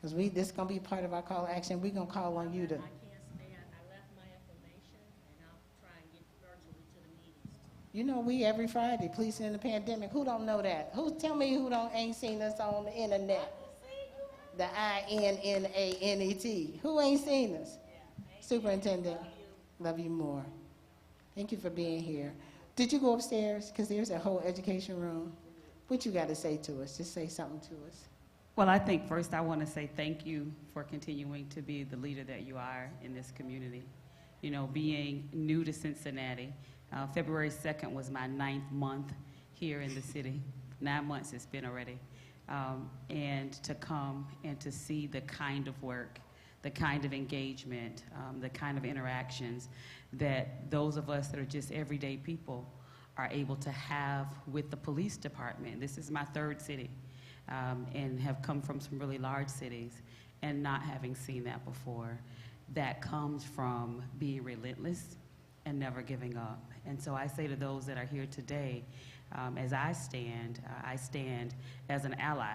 [SPEAKER 2] Because this is going to be part of our call to action. We're going to call on you to.
[SPEAKER 19] I can't stay. I left my information, and I'll try and get virtually to the meetings.
[SPEAKER 2] You know, we every Friday, policing in the pandemic. Who don't know that? Tell me who ain't seen us on the internet? The INNANET. Who ain't seen us? Superintendent, love you more. Thank you for being here. Did you go upstairs? Because there's a whole education room. What you got to say to us? Just say something to us.
[SPEAKER 20] Well, I think first I want to say thank you for continuing to be the leader that you are in this community. You know, being new to Cincinnati, February 2nd was my 9th month here in the city. 9 months it's been already. And to come and to see the kind of work, the kind of engagement, the kind of interactions that those of us that are just everyday people are able to have with the police department. This is my 3rd city, and have come from some really large cities and not having seen that before. That comes from being relentless and never giving up. And so I say to those that are here today, as I stand as an ally,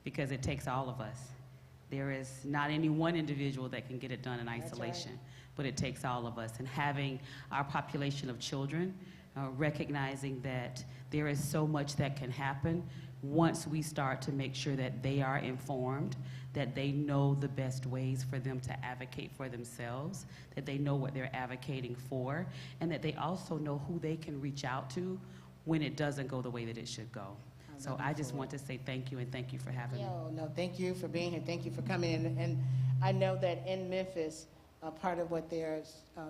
[SPEAKER 20] because it takes all of us. There is not any one individual that can get it done in isolation, but it takes all of us. And having our population of children, recognizing that there is so much that can happen once we start to make sure that they are informed, that they know the best ways for them to advocate for themselves, that they know what they're advocating for, and that they also know who they can reach out to when it doesn't go the way that it should go. So I just want to say thank you, and thank you for having me.
[SPEAKER 2] No, thank you for being here. Thank you for coming in. And I know that in Memphis, part of what they're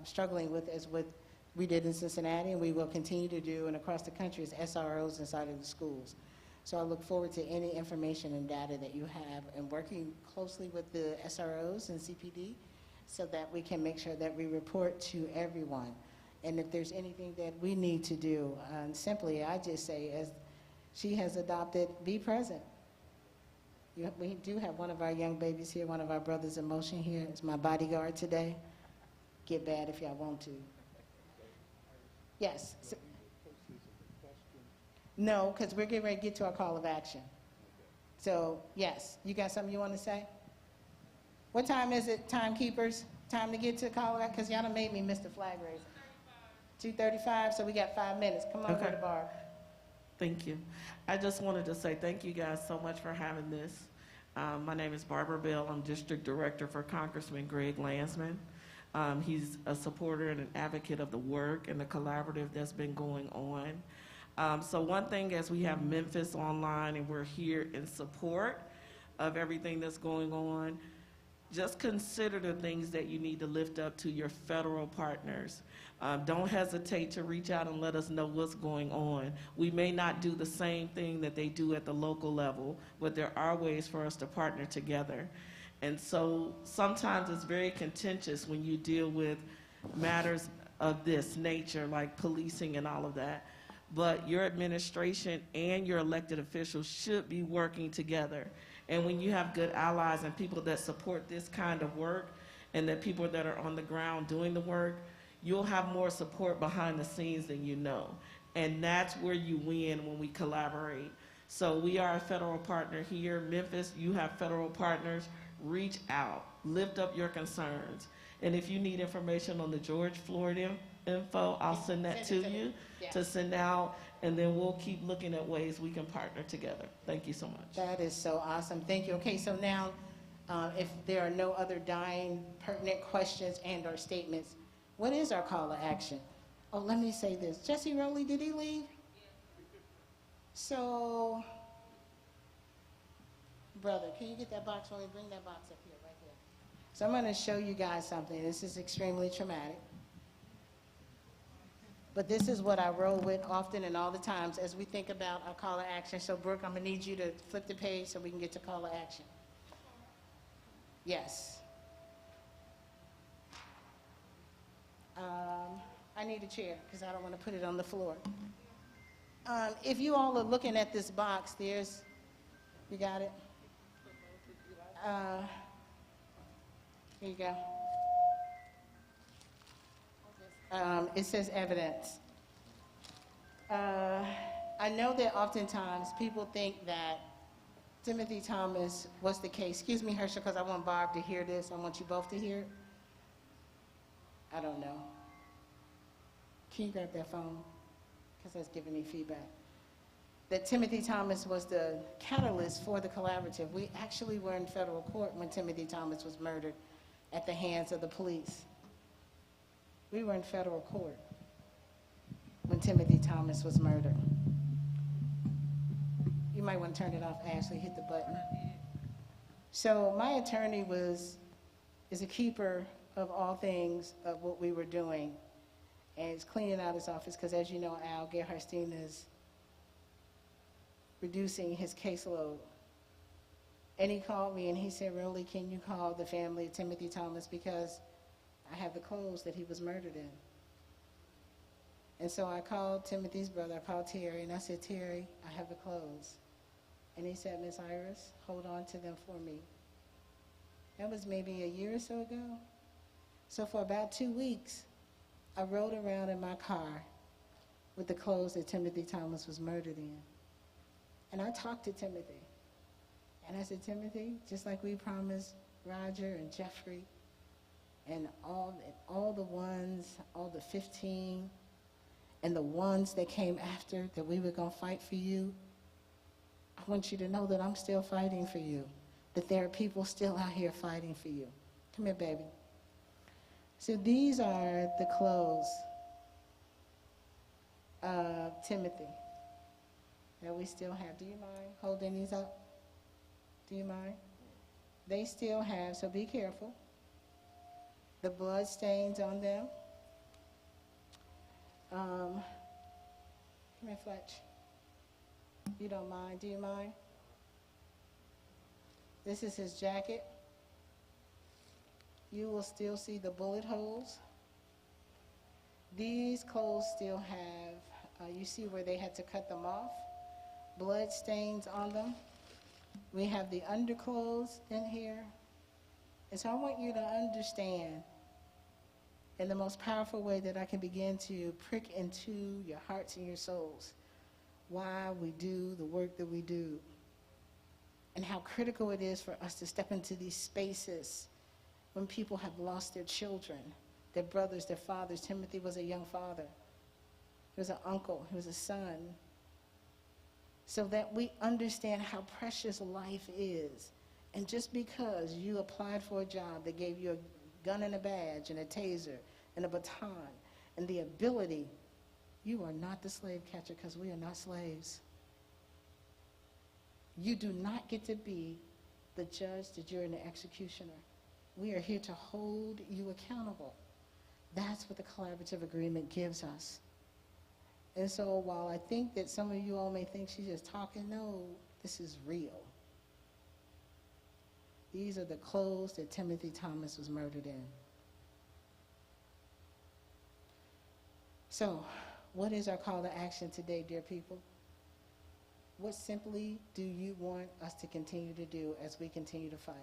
[SPEAKER 2] struggling with is what we did in Cincinnati, and we will continue to do, and across the country, is SROs inside of the schools. So I look forward to any information and data that you have, and working closely with the SROs and CPD so that we can make sure that we report to everyone. And if there's anything that we need to do, simply I just say, as she has adopted, be present. We do have one of our young babies here, one of our brothers in motion here. It's my bodyguard today. Get bad if y'all want to. Yes. No, because we're getting ready to get to our call of action. So, yes, you got something you want to say? What time is it, timekeepers? Time to get to the call of action? Because y'all done made me miss the flag raising. 2:35, so we got 5 minutes. Come on, Brother Barb.
[SPEAKER 21] Thank you. I just wanted to say thank you guys so much for having this. My name is Barbara Bell. I'm District Director for Congressman Greg Landsman. He's a supporter and an advocate of the work and the collaborative that's been going on. So one thing, as we have Memphis online and we're here in support of everything that's going on, just consider the things that you need to lift up to your federal partners. Don't hesitate to reach out and let us know what's going on. We may not do the same thing that they do at the local level, but there are ways for us to partner together. And so sometimes it's very contentious when you deal with matters of this nature, like policing and all of that. But your administration and your elected officials should be working together. And when you have good allies and people that support this kind of work, and that people that are on the ground doing the work, you'll have more support behind the scenes than you know. And that's where you win when we collaborate. So we are a federal partner here. Memphis, you have federal partners. Reach out, lift up your concerns. And if you need information on the George Floyd info, I'll send that to you to send out, and then we'll keep looking at ways we can partner together. Thank you so much.
[SPEAKER 2] That is so awesome. Thank you. Okay, so now, if there are no other dying, pertinent questions and or statements, what is our call to action? Oh, let me say this. Jesse Rowley, did he leave? So, brother, can you get that box for me? Bring that box up here, right here. So I'm going to show you guys something. This is extremely traumatic. But this is what I roll with often and all the times as we think about our call to action. So, Brooke, I'm going to need you to flip the page so we can get to call to action. Yes. I need a chair because I don't want to put it on the floor. If you all are looking at this box, there's, you got it? Here you go. It says evidence. I know that oftentimes people think that Timothy Thomas was the case. Excuse me, Herschel, because I want Barb to hear this. I want you both to hear it. I don't know. Can you grab that phone? Because that's giving me feedback. That Timothy Thomas was the catalyst for the collaborative. We actually were in federal court when Timothy Thomas was murdered at the hands of the police. We were in federal court when Timothy Thomas was murdered. You might want to turn it off, Ashley. Hit the button. So my attorney is a keeper of all things of what we were doing, and is cleaning out his office because, as you know, Al Gerharstein is reducing his caseload. And he called me and he said, "Really, can you call the family of Timothy Thomas because I have the clothes that he was murdered in?" And so I called Timothy's brother, I called Terry, and I said, "Terry, I have the clothes." And he said, "Miss Iris, hold on to them for me." That was maybe a year or so ago. So for about 2 weeks, I rode around in my car with the clothes that Timothy Thomas was murdered in. And I talked to Timothy. And I said, "Timothy, just like we promised Roger and Jeffrey and all the ones, all the 15, and the ones that came after, that we were going to fight for you, I want you to know that I'm still fighting for you, that there are people still out here fighting for you." Come here, baby. So these are the clothes of Timothy that we still have. Do you mind holding these up? Do you mind? They still have, so be careful, the blood stains on them. Come here, Fletch. You don't mind, do you mind? This is his jacket. You will still see the bullet holes. These clothes still have, you see where they had to cut them off, blood stains on them. We have the underclothes in here. And so I want you to understand, in the most powerful way that I can begin to prick into your hearts and your souls, why we do the work that we do, and how critical it is for us to step into these spaces when people have lost their children, their brothers, their fathers. Timothy was a young father. He was an uncle. He was a son. So that we understand how precious life is. And just because you applied for a job that gave you a gun and a badge and a taser and a baton and the ability, you are not the slave catcher, because we are not slaves. You do not get to be the judge, the jury, and the executioner. We are here to hold you accountable. That's what the collaborative agreement gives us. And so while I think that some of you all may think she's just talking, no, this is real. These are the clothes that Timothy Thomas was murdered in. So, what is our call to action today, dear people? What simply do you want us to continue to do as we continue to fight?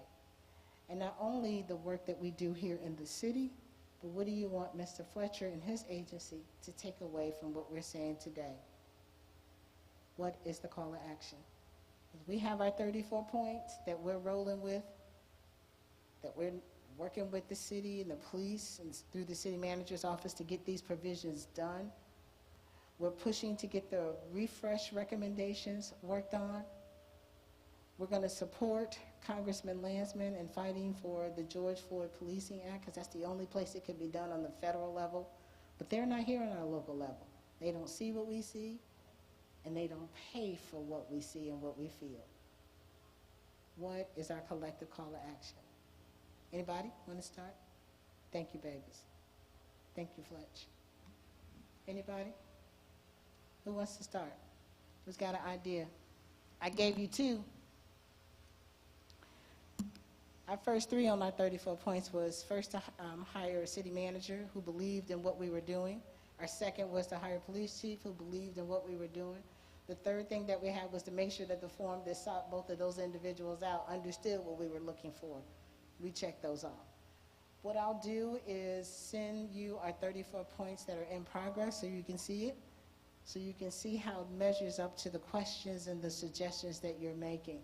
[SPEAKER 2] And not only the work that we do here in the city, but what do you want Mr. Fletcher and his agency to take away from what we're saying today? What is the call to action? We have our 34 points that we're rolling with, that we're working with the city and the police and through the city manager's office to get these provisions done. We're pushing to get the refresh recommendations worked on. We're going to support Congressman Lansman in fighting for the George Floyd Policing Act, because that's the only place it can be done on the federal level. But they're not here on our local level. They don't see what we see, and they don't pay for what we see and what we feel. What is our collective call to action? Anybody want to start? Thank you, babies. Thank you, Fletch. Anybody? Who wants to start? Who's got an idea? I gave you 2. Our first 3 on our 34 points was first to hire a city manager who believed in what we were doing. Our second was to hire a police chief who believed in what we were doing. The third thing that we had was to make sure that the form that sought both of those individuals out understood what we were looking for. We checked those off. What I'll do is send you our 34 points that are in progress so you can see it, so you can see how it measures up to the questions and the suggestions that you're making.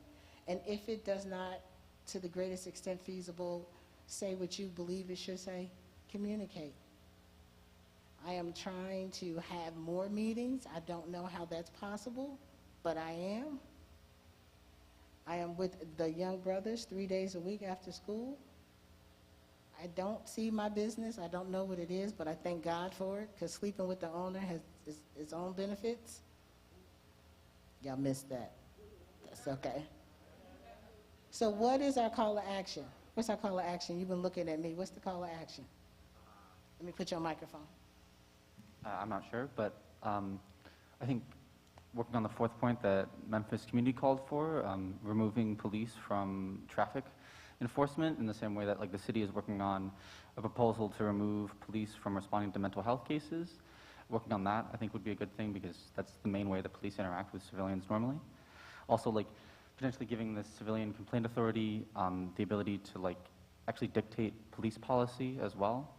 [SPEAKER 2] And if it does not, to the greatest extent feasible, say what you believe it should say, communicate. I am trying to have more meetings. I don't know how that's possible, but I am. I am with the young brothers 3 days a week after school. I don't see my business. I don't know what it is, but I thank God for it, because sleeping with the owner has its own benefits. Y'all missed that. That's okay. So what is our call to action? What's our call to action? You've been looking at me. What's the call to action? Let me put you on microphone.
[SPEAKER 1] I'm not sure, but I think working on the fourth point that Memphis community called for, removing police from traffic enforcement in the same way that like the city is working on a proposal to remove police from responding to mental health cases. Working on that, I think, would be a good thing because that's the main way that police interact with civilians normally. Also, like potentially giving the civilian complaint authority the ability to like actually dictate police policy as well,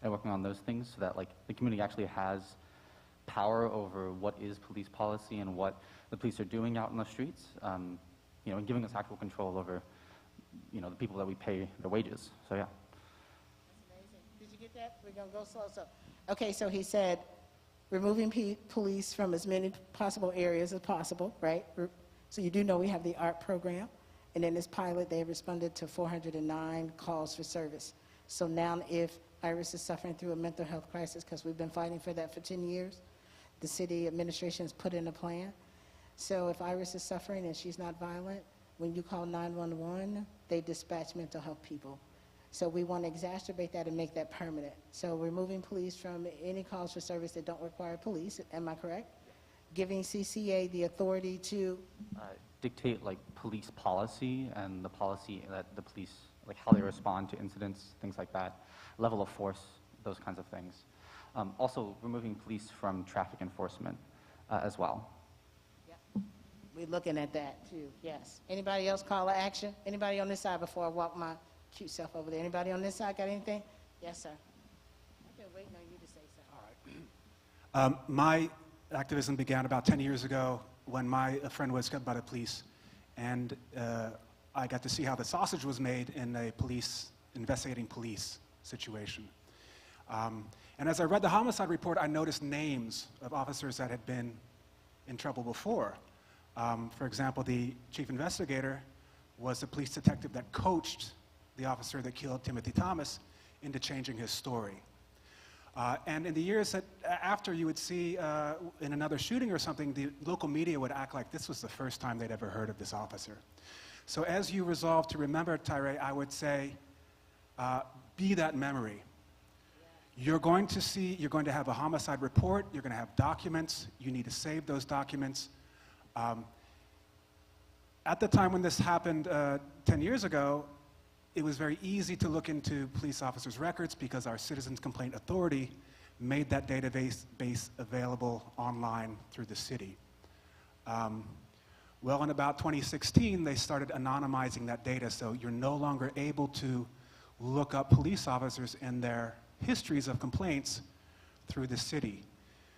[SPEAKER 1] and working on those things so that like the community actually has power over what is police policy and what the police are doing out in the streets, you know, and giving us actual control over, you know, the people that we pay their wages. So yeah.
[SPEAKER 2] That's amazing. Did you get that? We're gonna go slow. So, okay. So he said, removing police from as many possible areas as possible, right? So you do know we have the ART program, and in this pilot they responded to 409 calls for service. So now, if Iris is suffering through a mental health crisis, because we've been fighting for that for 10 years, the city administration has put in a plan. So if Iris is suffering and she's not violent, when you call 911, they dispatch mental health people. So we want to exacerbate that and make that permanent. So removing police from any calls for service that don't require police, am I correct? Giving CCA the authority to
[SPEAKER 1] Dictate like police policy and the policy that the police, like how they respond to incidents, things like that, level of force, those kinds of things. Also, removing police from traffic enforcement as well.
[SPEAKER 2] Yeah. We're looking at that too, yes. Anybody else call to action? Anybody on this side before I walk my cute self over there? Anybody on this side got anything? Yes, sir. I've been waiting on you to say something.
[SPEAKER 22] All right. My activism began about 10 years ago when my friend was killed by the police, and I got to see how the sausage was made in a investigating police situation. And as I read the homicide report, I noticed names of officers that had been in trouble before. For example, the chief investigator was the police detective that coached the officer that killed Timothy Thomas into changing his story. And in the years that after, you would see in another shooting or something, the local media would act like this was the first time they'd ever heard of this officer. So as you resolve to remember Tyre, I would say, be that memory. You're going to have a homicide report, you're going to have documents, you need to save those documents. At the time when this happened 10 years ago, it was very easy to look into police officers' records because our Citizens Complaint Authority made that database available online through the city. Well, in about 2016, they started anonymizing that data, so you're no longer able to look up police officers and their histories of complaints through the city.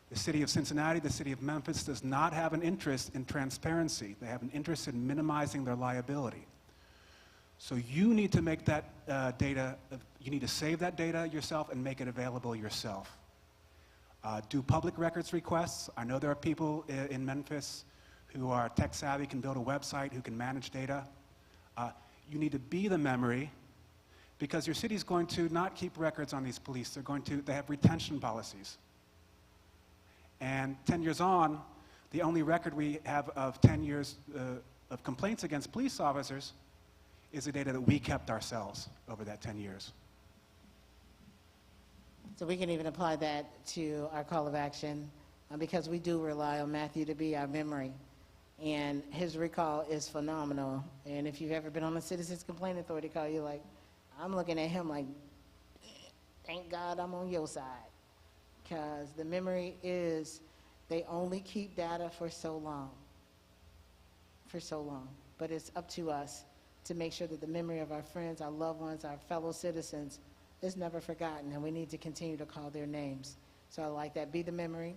[SPEAKER 22] The city of Cincinnati, the city of Memphis does not have an interest in transparency. They have an interest in minimizing their liability. So you need to make that data, you need to save that data yourself and make it available yourself. Do public records requests. I know there are people in Memphis who are tech savvy, can build a website, who can manage data. You need to be the memory, because your city's going to not keep records on these police. They have retention policies. And 10 years on, the only record we have of 10 years of complaints against police officers is the data that we kept ourselves over that 10 years.
[SPEAKER 2] So we can even apply that to our call of action because we do rely on Matthew to be our memory. And his recall is phenomenal. And if you've ever been on the Citizens Complaint Authority call, you're like, I'm looking at him like, thank God I'm on your side. Because the memory is, they only keep data for so long. For so long. But it's up to us to make sure that the memory of our friends, our loved ones, our fellow citizens is never forgotten, and we need to continue to call their names. So I like that. Be the memory.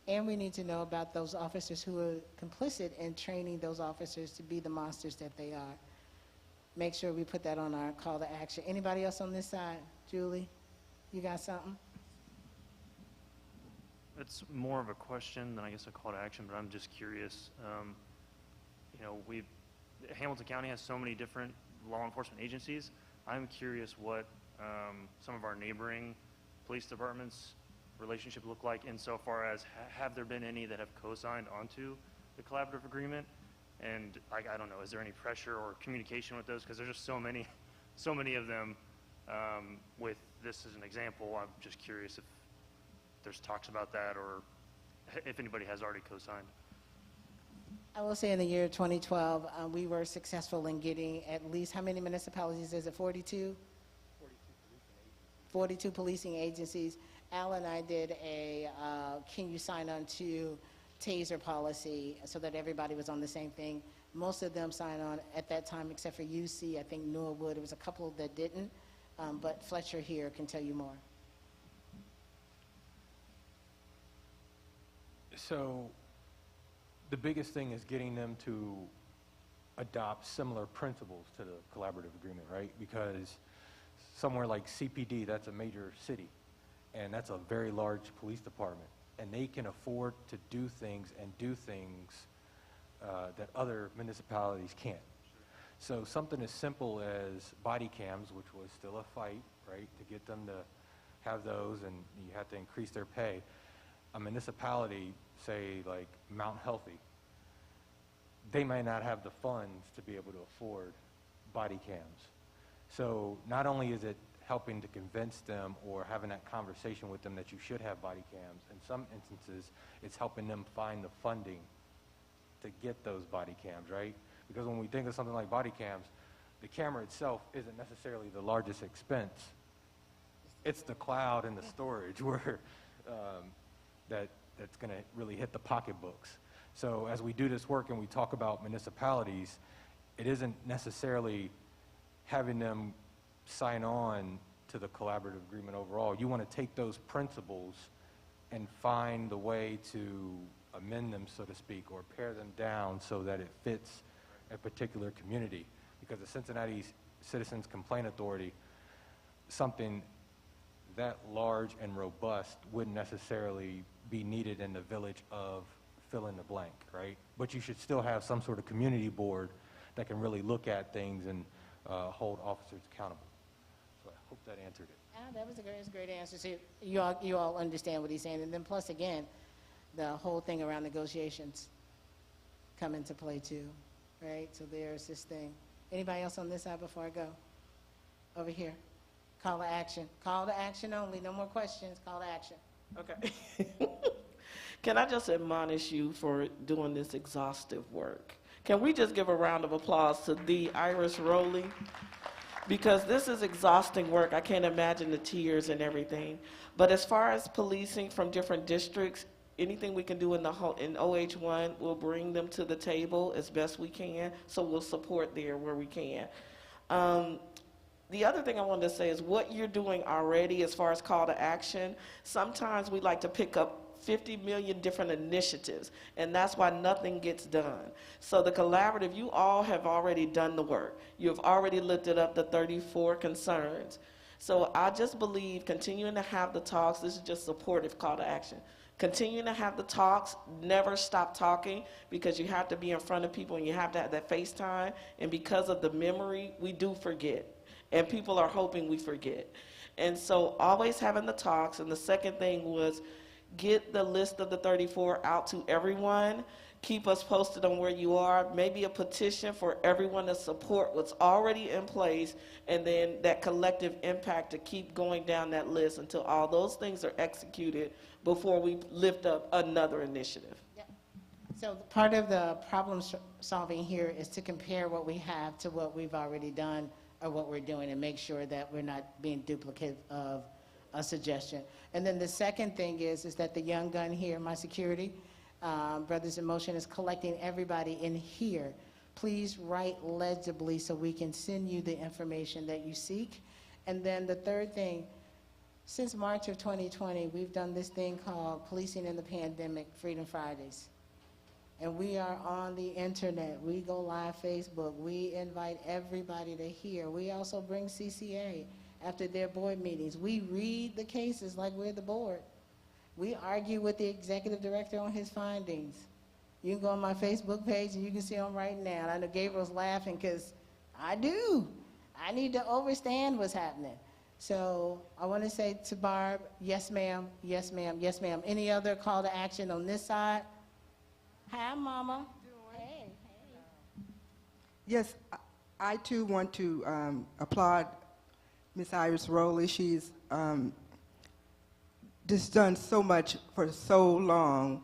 [SPEAKER 2] And we need to know about those officers who are complicit in training those officers to be the monsters that they are. Make sure we put that on our call to action. Anybody else on this side? Julie, you got something?
[SPEAKER 23] It's more of a question than I guess a call to action, but I'm just curious. You know, Hamilton County has so many different law enforcement agencies. I'm curious what some of our neighboring police departments' relationship look like insofar as have there been any that have co-signed onto the collaborative agreement? And I don't know, is there any pressure or communication with those? Because there's just so many of them. With this as an example, I'm just curious if there's talks about that or if anybody has already co-signed.
[SPEAKER 2] I will say in the year 2012, we were successful in getting at least, how many municipalities is it, 42? 42 policing agencies. Al and I did a, can you sign on to taser policy so that everybody was on the same thing. Most of them signed on at that time except for UC, I think Norwood, there was a couple that didn't, but Fletcher here can tell you more.
[SPEAKER 8] So the biggest thing is getting them to adopt similar principles to the collaborative agreement, right? Because somewhere like CPD, that's a major city, and that's a very large police department, and they can afford to do things that other municipalities can't. So something as simple as body cams, which was still a fight, right, to get them to have those, and you have to increase their pay. A municipality, say like Mount Healthy, they may not have the funds to be able to afford body cams. So not only is it helping to convince them or having that conversation with them that you should have body cams, in some instances, it's helping them find the funding to get those body cams, right? Because when we think of something like body cams, the camera itself isn't necessarily the largest expense. It's the cloud and the storage where that's going to really hit the pocketbooks. So as we do this work and we talk about municipalities, it isn't necessarily having them sign on to the collaborative agreement overall. You want to take those principles and find the way to amend them, so to speak, or pare them down so that it fits a particular community. Because the Cincinnati Citizens Complaint Authority, something that large and robust wouldn't necessarily be needed in the village of fill in the blank, right? But you should still have some sort of community board that can really look at things and hold officers accountable. So I hope that answered it.
[SPEAKER 2] That was a great answer. So you all understand what he's saying. And then plus, again, the whole thing around negotiations come into play too, right? So there's this thing. Anybody else on this side before I go? Over here. Call to action. Call to action only. No more questions. Call to action.
[SPEAKER 21] Okay. Can I just admonish you for doing this exhaustive work? Can we just give a round of applause to the Iris Rowley? Because this is exhausting work. I can't imagine the tears and everything. But as far as policing from different districts, anything we can do in OH1, we'll bring them to the table as best we can. So we'll support there where we can. The other thing I wanted to say is what you're doing already as far as call to action, sometimes we like to pick up 50 million different initiatives, and that's why nothing gets done. So the collaborative, you all have already done the work. You have already lifted up the 34 concerns. So I just believe continuing to have the talks, this is just supportive call to action. Continuing to have the talks, never stop talking, because you have to be in front of people and you have to have that FaceTime, and because of the memory, we do forget. And people are hoping we forget. And so always having the talks. And the second thing was get the list of the 34 out to everyone. Keep us posted on where you are. Maybe a petition for everyone to support what's already in place. And then that collective impact to keep going down that list until all those things are executed before we lift up another initiative.
[SPEAKER 2] Yep. So part of the problem solving here is to compare what we have to what we've already done or what we're doing and make sure that we're not being duplicative of a suggestion. And then the second thing is that the young gun here, my security, Brothers in Motion, is collecting everybody in here. Please write legibly so we can send you the information that you seek. And then the third thing, since March of 2020, we've done this thing called Policing in the Pandemic, Freedom Fridays. And we are on the internet. We go live Facebook. We invite everybody to hear. We also bring CCA after their board meetings. We read the cases like we're the board. We argue with the executive director on his findings. You can go on my Facebook page and you can see them right now. And I know Gabriel's laughing because I do. I need to understand what's happening. So I want to say to Barb, yes, ma'am, yes, ma'am, yes, ma'am. Any other call to action on this side? Hi, Mama. Hey, hey.
[SPEAKER 3] Yes, I too want to applaud Ms. Iris Rowley. She's just done so much for so long,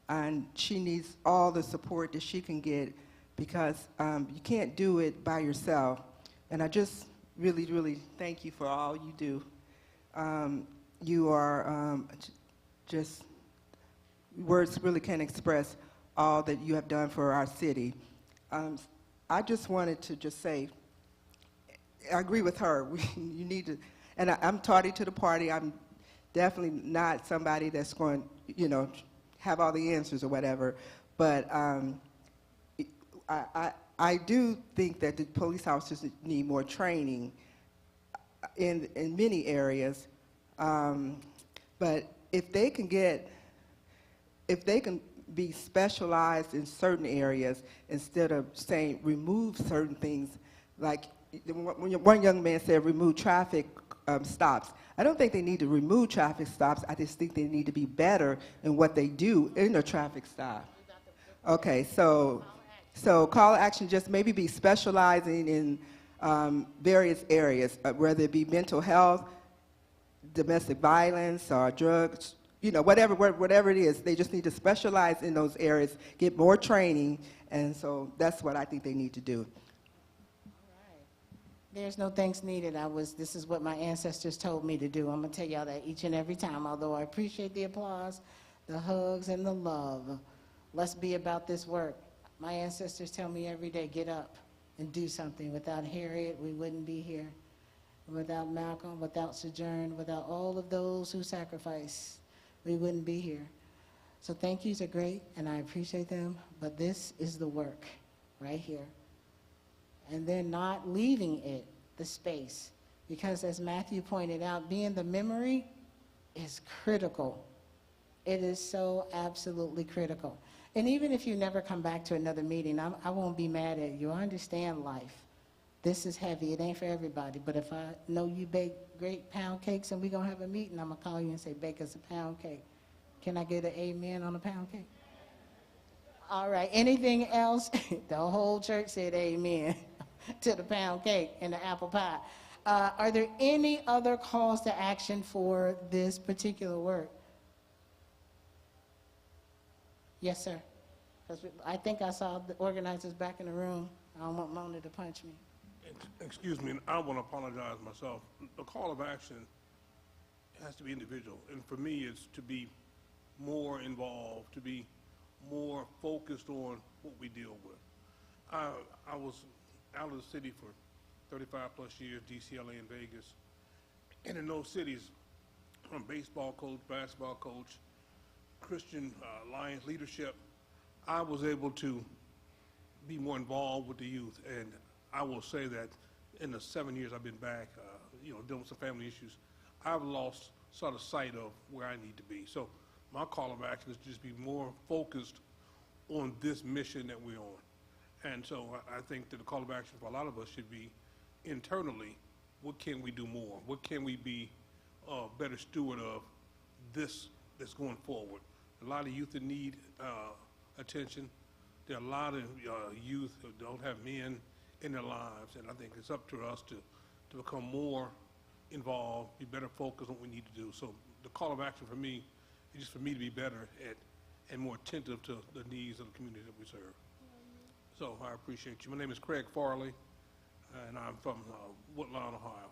[SPEAKER 3] and she needs all the support that she can get because you can't do it by yourself. And I just really, really thank you for all you do. You are just, words really can't express all that you have done for our city. I just wanted to just say, I agree with her. You need to, and I'm tardy to the party. I'm definitely not somebody that's going, you know, have all the answers or whatever. But I do think that the police officers need more training in many areas. But if they can be specialized in certain areas instead of saying remove certain things, like one young man said remove traffic stops. I don't think they need to remove traffic stops. I just think they need to be better in what they do in a traffic stop. Okay, so call to action, just maybe be specializing in various areas, whether it be mental health, domestic violence, or drugs, you know, whatever it is. They just need to specialize in those areas, get more training, and so that's what I think they need to do.
[SPEAKER 2] There's no thanks needed. This is what my ancestors told me to do. I'm going to tell y'all that each and every time, although I appreciate the applause, the hugs, and the love. Let's be about this work. My ancestors tell me every day, get up and do something. Without Harriet, we wouldn't be here. Without Malcolm, without Sojourn, without all of those who sacrificed, we wouldn't be here. So thank yous are great, and I appreciate them, but this is the work right here. And they're not leaving it, the space, because as Matthew pointed out, being the memory is critical. It is so absolutely critical. And even if you never come back to another meeting, I won't be mad at you. I understand life. This is heavy. It ain't for everybody. But if I know you bake great pound cakes and we're going to have a meeting, I'm going to call you and say, bake us a pound cake. Can I get an amen on a pound cake? All right. Anything else? The whole church said amen to the pound cake and the apple pie. Are there any other calls to action for this particular work? Yes, sir. Because I think I saw the organizers back in the room. I don't want Mona to punch me.
[SPEAKER 13] Excuse me, I want to apologize myself. The call of action has to be individual, and for me, it's to be more involved, to be more focused on what we deal with. I was out of the city for 35 plus years, DC, LA, and Vegas, and in those cities, I'm a baseball coach, basketball coach, Christian Alliance leadership. I was able to be more involved with the youth, and I will say that in the 7 years I've been back, you know, dealing with some family issues, I've lost sort of sight of where I need to be. So my call of action is to just be more focused on this mission that we're on. And so I think that the call of action for a lot of us should be internally, what can we do more? What can we be a better steward of this that's going forward? A lot of youth that need attention. There are a lot of youth who don't have men in their lives, and I think it's up to us to become more involved, be better focused on what we need to do. So the call of action for me is just for me to be better at and more attentive to the needs of the community that we serve. So I appreciate you. My name is Craig Farley, and I'm from Woodlawn, Ohio.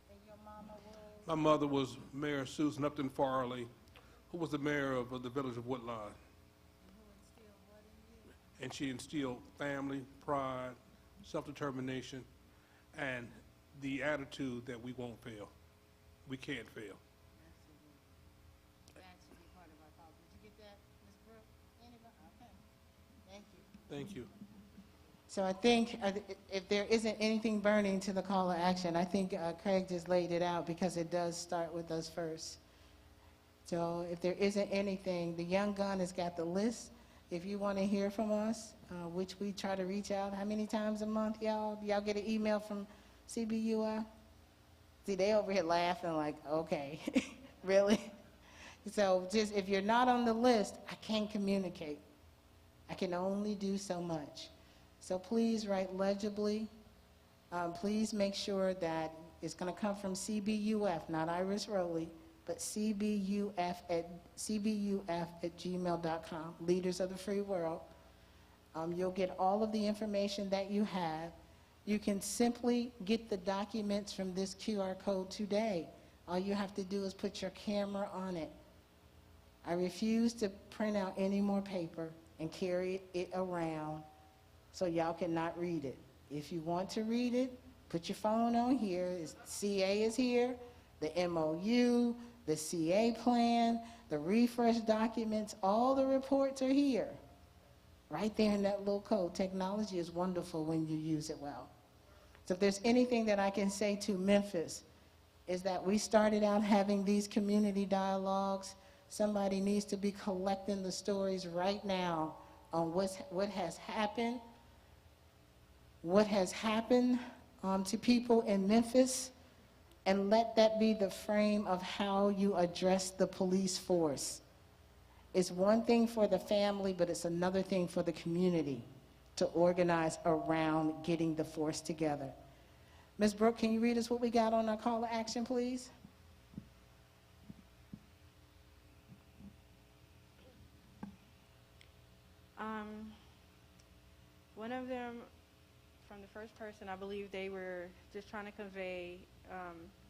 [SPEAKER 2] And your mama was?
[SPEAKER 13] My mother was Mayor Susan Upton Farley, who was the mayor of the village of Woodlawn. And she instilled family, pride, self-determination, and the attitude that we won't fail. We can't fail.
[SPEAKER 2] That should be part of our call. Did you get that, Ms. Brooke? Anybody? Okay. Thank you.
[SPEAKER 13] Thank you.
[SPEAKER 2] So I think if there isn't anything burning to the call to action, I think Craig just laid it out because it does start with us first. So if there isn't anything, the young gun has got the list. If you want to hear from us, which we try to reach out, how many times a month, y'all? Do y'all get an email from CBUI? See, they over here laughing like, okay, really? So just if you're not on the list, I can't communicate. I can only do so much. So please write legibly. Please make sure that it's going to come from CBUF, not Iris Rowley, but cbuf@gmail.com, Leaders of the Free World. You'll get all of the information that you have. You can simply get the documents from this QR code today. All you have to do is put your camera on it. I refuse to print out any more paper and carry it around so y'all cannot read it. If you want to read it, put your phone on here. CA is here, the MOU, the CA plan, the refresh documents, all the reports are here. Right there in that little code. Technology is wonderful when you use it well. So if there's anything that I can say to Memphis, is that we started out having these community dialogues. Somebody needs to be collecting the stories right now on what has happened to people in Memphis, and let that be the frame of how you address the police force. It's one thing for the family, but it's another thing for the community to organize around getting the force together. Ms. Brooke, can you read us what we got on our call to action, please?
[SPEAKER 5] One of them, from the first person, I believe they were just trying to convey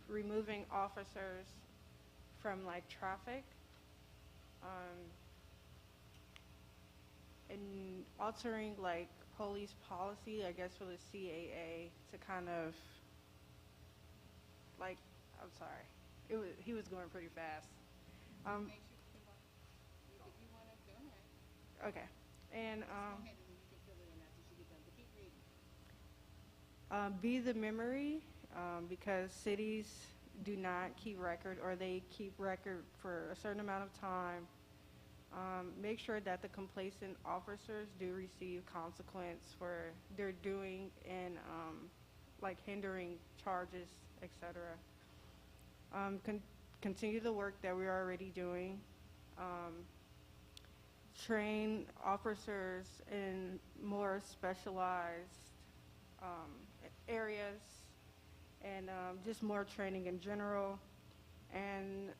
[SPEAKER 5] removing officers from like traffic and altering like police policy, I guess, for the CAA to kind of like, I'm sorry, he was going pretty fast. Okay, and be the memory, because cities do not keep record, or they keep record for a certain amount of time. Make sure that the complacent officers do receive consequence for their doing and like hindering charges, etc. Continue the work that we're already doing. Train officers in more specialized areas, and just more training in general. And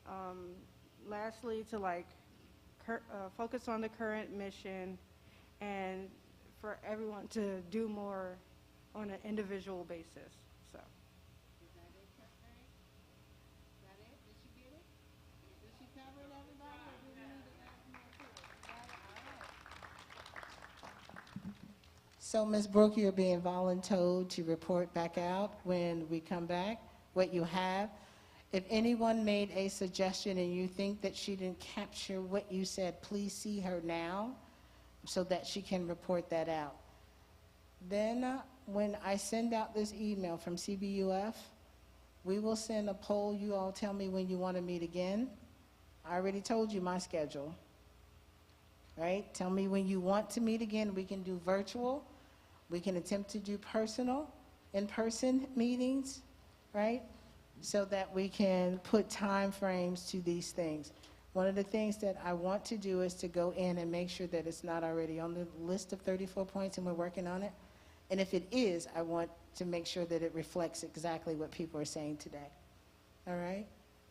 [SPEAKER 5] lastly, to like focus on the current mission, and for everyone to do more on an individual basis. So.
[SPEAKER 2] So, Ms. Brooke, you're being voluntold to report back out when we come back, what you have. If anyone made a suggestion and you think that she didn't capture what you said, please see her now so that she can report that out. Then, when I send out this email from CBUF, we will send a poll. You all tell me when you want to meet again. I already told you my schedule. Right? Tell me when you want to meet again. We can do virtual. We can attempt to do in-person meetings, right? So that we can put time frames to these things. One of the things that I want to do is to go in and make sure that it's not already on the list of 34 points and we're working on it. And if it is, I want to make sure that it reflects exactly what people are saying today. All right?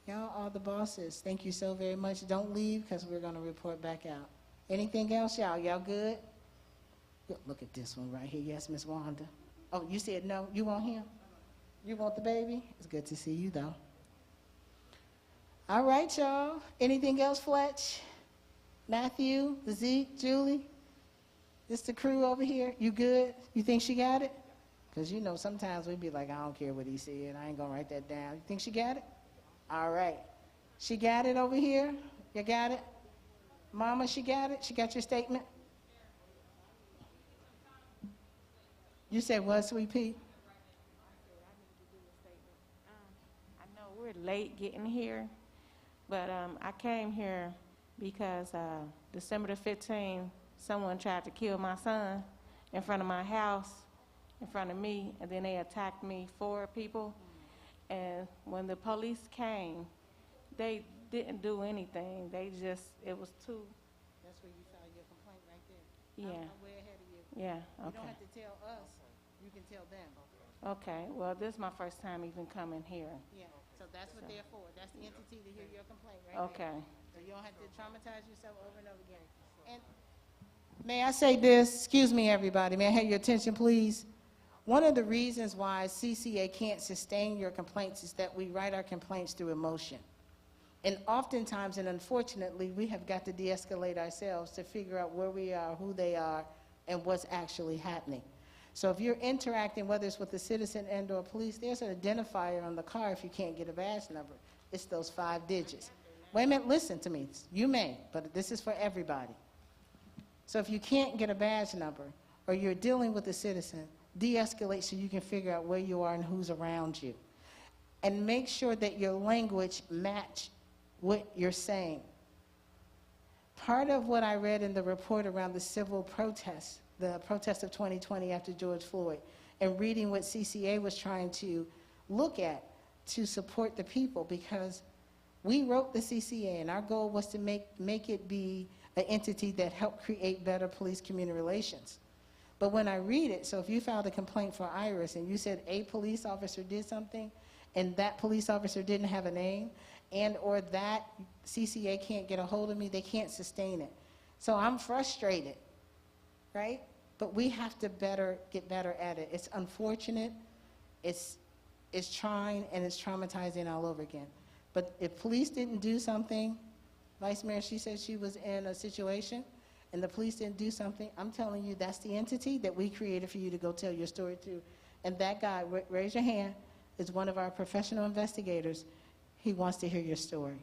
[SPEAKER 2] Y'all are the bosses. Thank you so very much. Don't leave, because we're going to report back out. Anything else, y'all? Y'all good? Look at this one right here. Yes, Miss Wanda. Oh, you said no? You want him? You want the baby? It's good to see you, though. All right, y'all. Anything else, Fletch? Matthew, Zeke, Julie? This the crew over here? You good? You think she got it? Because, you know, sometimes we'd be like, I don't care what he said. I ain't going to write that down. You think she got it? All right. She got it over here? You got it? Mama, she got it? She got your statement? You said what, Sweet Pea?
[SPEAKER 6] I know we're late getting here, but I came here because December the 15th, someone tried to kill my son in front of my house, in front of me, and then they attacked me, 4 people. And when the police came, they didn't do anything. They just, it was too.
[SPEAKER 2] That's where you filed your complaint right there.
[SPEAKER 6] Yeah.
[SPEAKER 2] I'm way ahead of you.
[SPEAKER 6] Yeah,
[SPEAKER 2] You don't
[SPEAKER 6] okay.
[SPEAKER 2] have to tell us, you can tell them.
[SPEAKER 6] Okay, well, this is my first time even coming here.
[SPEAKER 2] Yeah, so that's what they're for. That's the entity to hear your complaint right there.
[SPEAKER 6] Okay.
[SPEAKER 2] So you don't have to traumatize yourself over and over again. And may I say this? Excuse me, everybody. May I have your attention, please? One of the reasons why CCA can't sustain your complaints is that we write our complaints through emotion. And oftentimes, and unfortunately, we have got to de-escalate ourselves to figure out where we are, who they are, and what's actually happening. So if you're interacting, whether it's with the citizen and or police, there's an identifier on the car if you can't get a badge number. It's those 5 digits. Wait a minute, listen to me. You may, but this is for everybody. So if you can't get a badge number or you're dealing with a citizen, de-escalate so you can figure out where you are and who's around you. And make sure that your language match what you're saying. Part of what I read in the report around the civil protests, the protest of 2020 after George Floyd, and reading what CCA was trying to look at to support the people, because we wrote the CCA and our goal was to make it be an entity that helped create better police-community relations. But when I read it, so if you filed a complaint for Iris and you said a police officer did something and that police officer didn't have a name, and or that CCA can't get a hold of me, they can't sustain it. So I'm frustrated, right? But we have to get better at it. It's unfortunate, it's trying, and it's traumatizing all over again. But if police didn't do something, Vice Mayor, she said she was in a situation, and the police didn't do something, I'm telling you, that's the entity that we created for you to go tell your story to. And that guy, raise your hand, is one of our professional investigators. He wants to hear your story.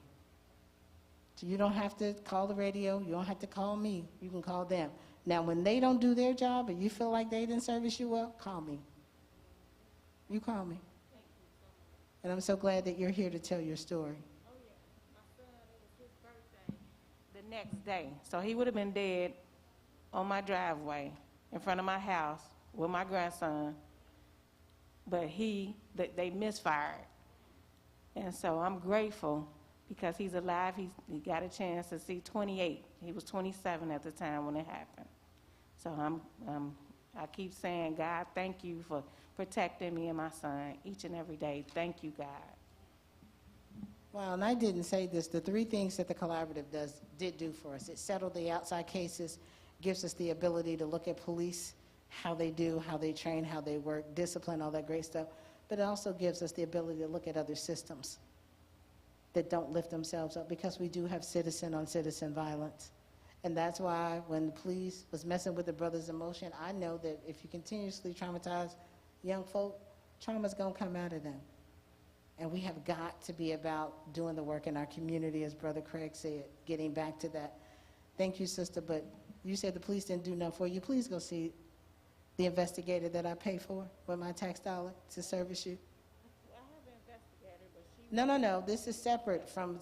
[SPEAKER 2] So you don't have to call the radio. You don't have to call me. You can call them. Now, when they don't do their job and you feel like they didn't service you well, call me. You call me. And I'm so glad that you're here to tell your story.
[SPEAKER 6] Oh, yeah. My son, it was his birthday the next day. So he would have been dead on my driveway in front of my house with my grandson. But they misfired. And so I'm grateful because he's alive. He got a chance to see 28. He was 27 at the time when it happened. So I keep saying, God, thank you for protecting me and my son each and every day. Thank you, God.
[SPEAKER 2] Well, and I didn't say this. The 3 things that the collaborative did do for us. It settled the outside cases, gives us the ability to look at police, how they do, how they train, how they work, discipline, all that great stuff. But it also gives us the ability to look at other systems that don't lift themselves up, because we do have citizen-on-citizen violence. And that's why when the police was messing with the brothers in motion, I know that if you continuously traumatize young folk, trauma's going to come out of them. And we have got to be about doing the work in our community, as Brother Craig said, getting back to that. Thank you, sister, but you said the police didn't do nothing for you. Please go see the investigator that I pay for with my tax dollar to service you.
[SPEAKER 6] I have an investigator, but she...
[SPEAKER 2] No. This is separate from,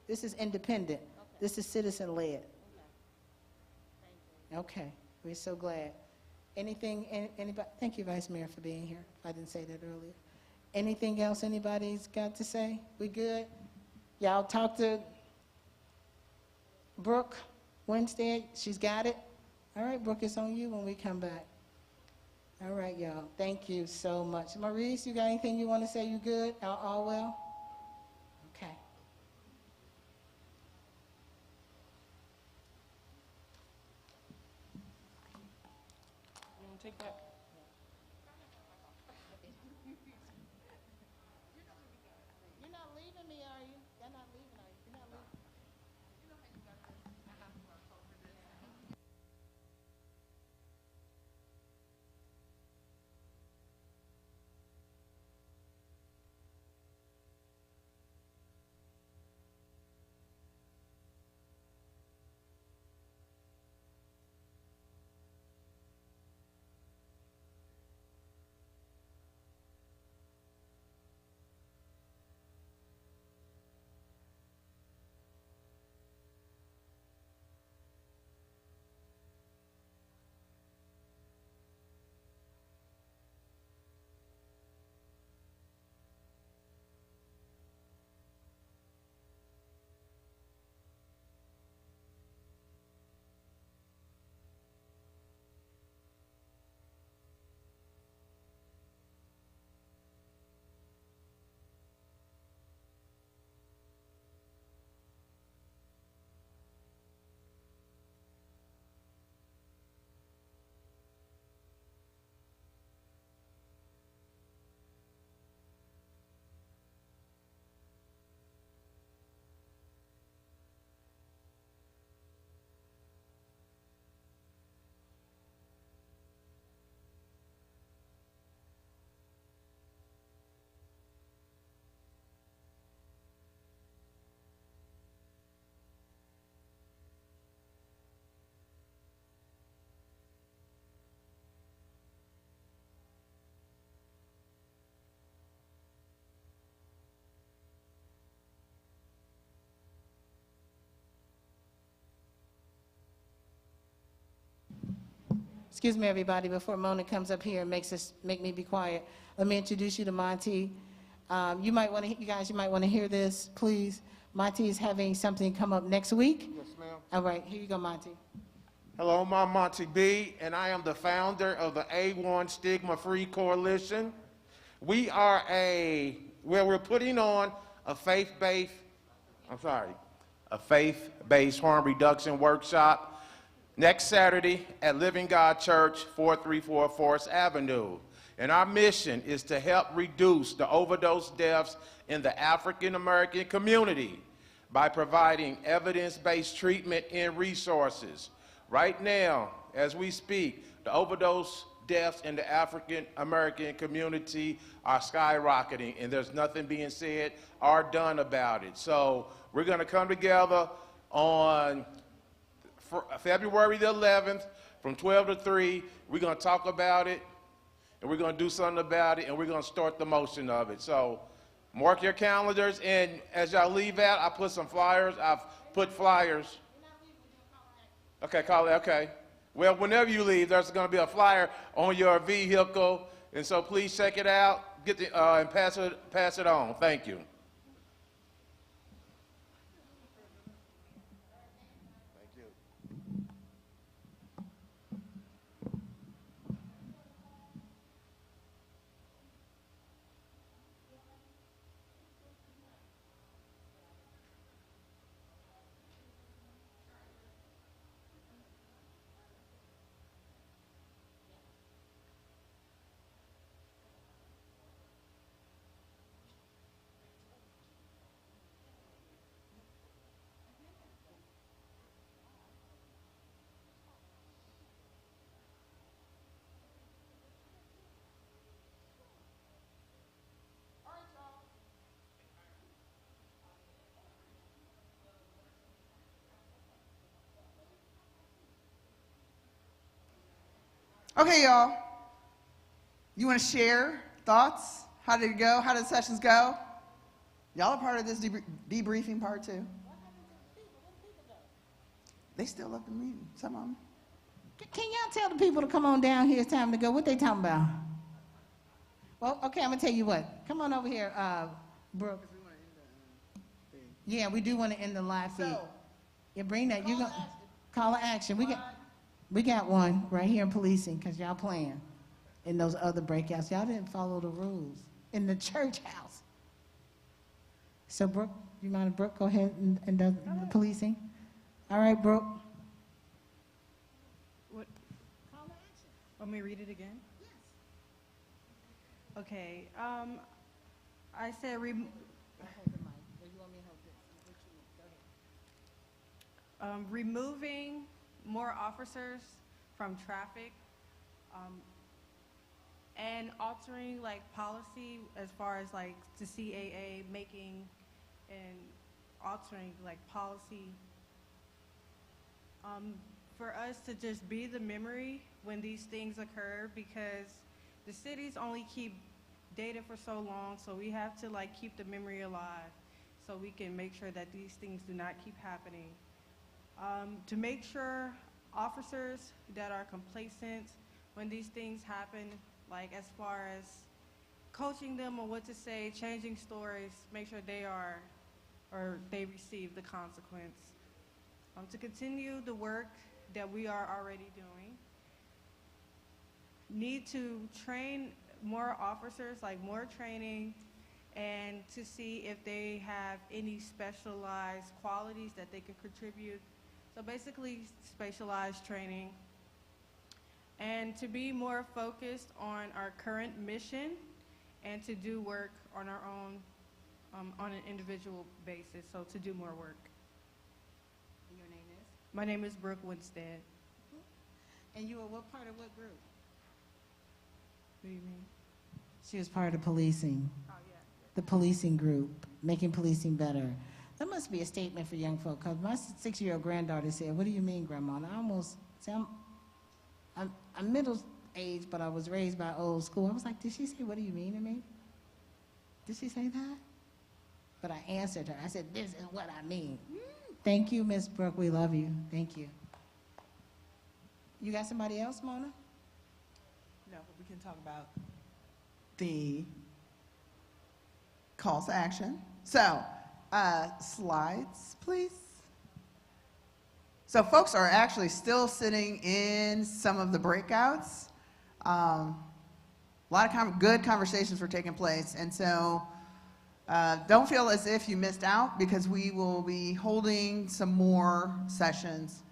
[SPEAKER 2] this is independent. Okay. This is citizen-led. Okay. Thank you. Okay. We're so glad. Anything, anybody? Thank you, Vice Mayor, for being here. I didn't say that earlier. Anything else anybody's got to say? We good? Y'all talk to Brooke Winstead. She's got it? All right, Brooke, it's on you when we come back. All right, y'all. Thank you so much. Maurice, you got anything you want to say? You good? All well? Okay.
[SPEAKER 6] You want to take that?
[SPEAKER 2] You're not leaving me, are you? You're not leaving, are you? You're not leaving. Excuse me, everybody, before Mona comes up here and make me be quiet, let me introduce you to Monty. You guys might want to hear this, please. Monty is having something come up next week.
[SPEAKER 4] Yes, ma'am.
[SPEAKER 2] All right, here you go, Monty.
[SPEAKER 4] Hello, I'm Monty B, and I am the founder of the A1 Stigma Free Coalition. We're putting on a faith-based harm reduction workshop next Saturday at Living God Church, 434 Forest Avenue. And our mission is to help reduce the overdose deaths in the African American community by providing evidence-based treatment and resources. Right now, as we speak, the overdose deaths in the African American community are skyrocketing, and there's nothing being said or done about it. So we're going to come together on February the 11th from 12 to 3. We're going to talk about it, and we're going to do something about it, and we're going to start the motion of it. So mark your calendars, and as y'all leave out, I put some flyers. I've put flyers. Okay, call it, okay. Well, whenever you leave, there's going to be a flyer on your vehicle, and so please check it out, and pass it on. Thank you.
[SPEAKER 7] Okay, y'all. You want to share thoughts? How did it go? How did the sessions go? Y'all are part of this debriefing part too. They still love the meeting, some of them.
[SPEAKER 2] Can y'all tell the people to come on down here? It's time to go. What they talking about? Well, okay, I'm going to tell you what. Come on over here, Brooke. Yeah, we do want to end the live feed. Yeah, bring that. You call to action. We got one right here in policing because y'all playing in those other breakouts. Y'all didn't follow the rules in the church house. So, Brooke, you mind, Brooke, go ahead and do the policing? All right, Brooke.
[SPEAKER 5] What? Call to action. Want me to read it again? Yes. Okay. I said removing more officers from traffic, and altering like policy as far as like the CAA making and altering like policy for us to just be the memory when these things occur, because the cities only keep data for so long, so we have to like keep the memory alive so we can make sure that these things do not keep happening. To make sure officers that are complacent when these things happen, like as far as coaching them on what to say, changing stories, make sure they are, or they receive the consequence. To continue the work that we are already doing, need to train more officers, like more training, and to see if they have any specialized qualities that they could contribute. So basically, specialized training. And to be more focused on our current mission and to do work on our own, on an individual basis, so to do more work.
[SPEAKER 2] And your name is?
[SPEAKER 5] My name is Brooke Winstead.
[SPEAKER 2] And you were what part of what group?
[SPEAKER 5] What do you mean?
[SPEAKER 2] She was part of policing.
[SPEAKER 5] Oh, yeah.
[SPEAKER 2] The policing group, making policing better. That must be a statement for young folk, because my 6-year-old granddaughter said, "What do you mean, Grandma?" And I almost, see, I'm middle age, but I was raised by old school. I was like, did she say, "What do you mean to me?" Did she say that? But I answered her. I said, "This is what I mean." Thank you, Miss Brooke. We love you. Thank you. You got somebody else, Mona?
[SPEAKER 7] No, but we can talk about the calls to action. So, slides, please. So folks are actually still sitting in some of the breakouts. A lot of good conversations were taking place, and so don't feel as if you missed out, because we will be holding some more sessions.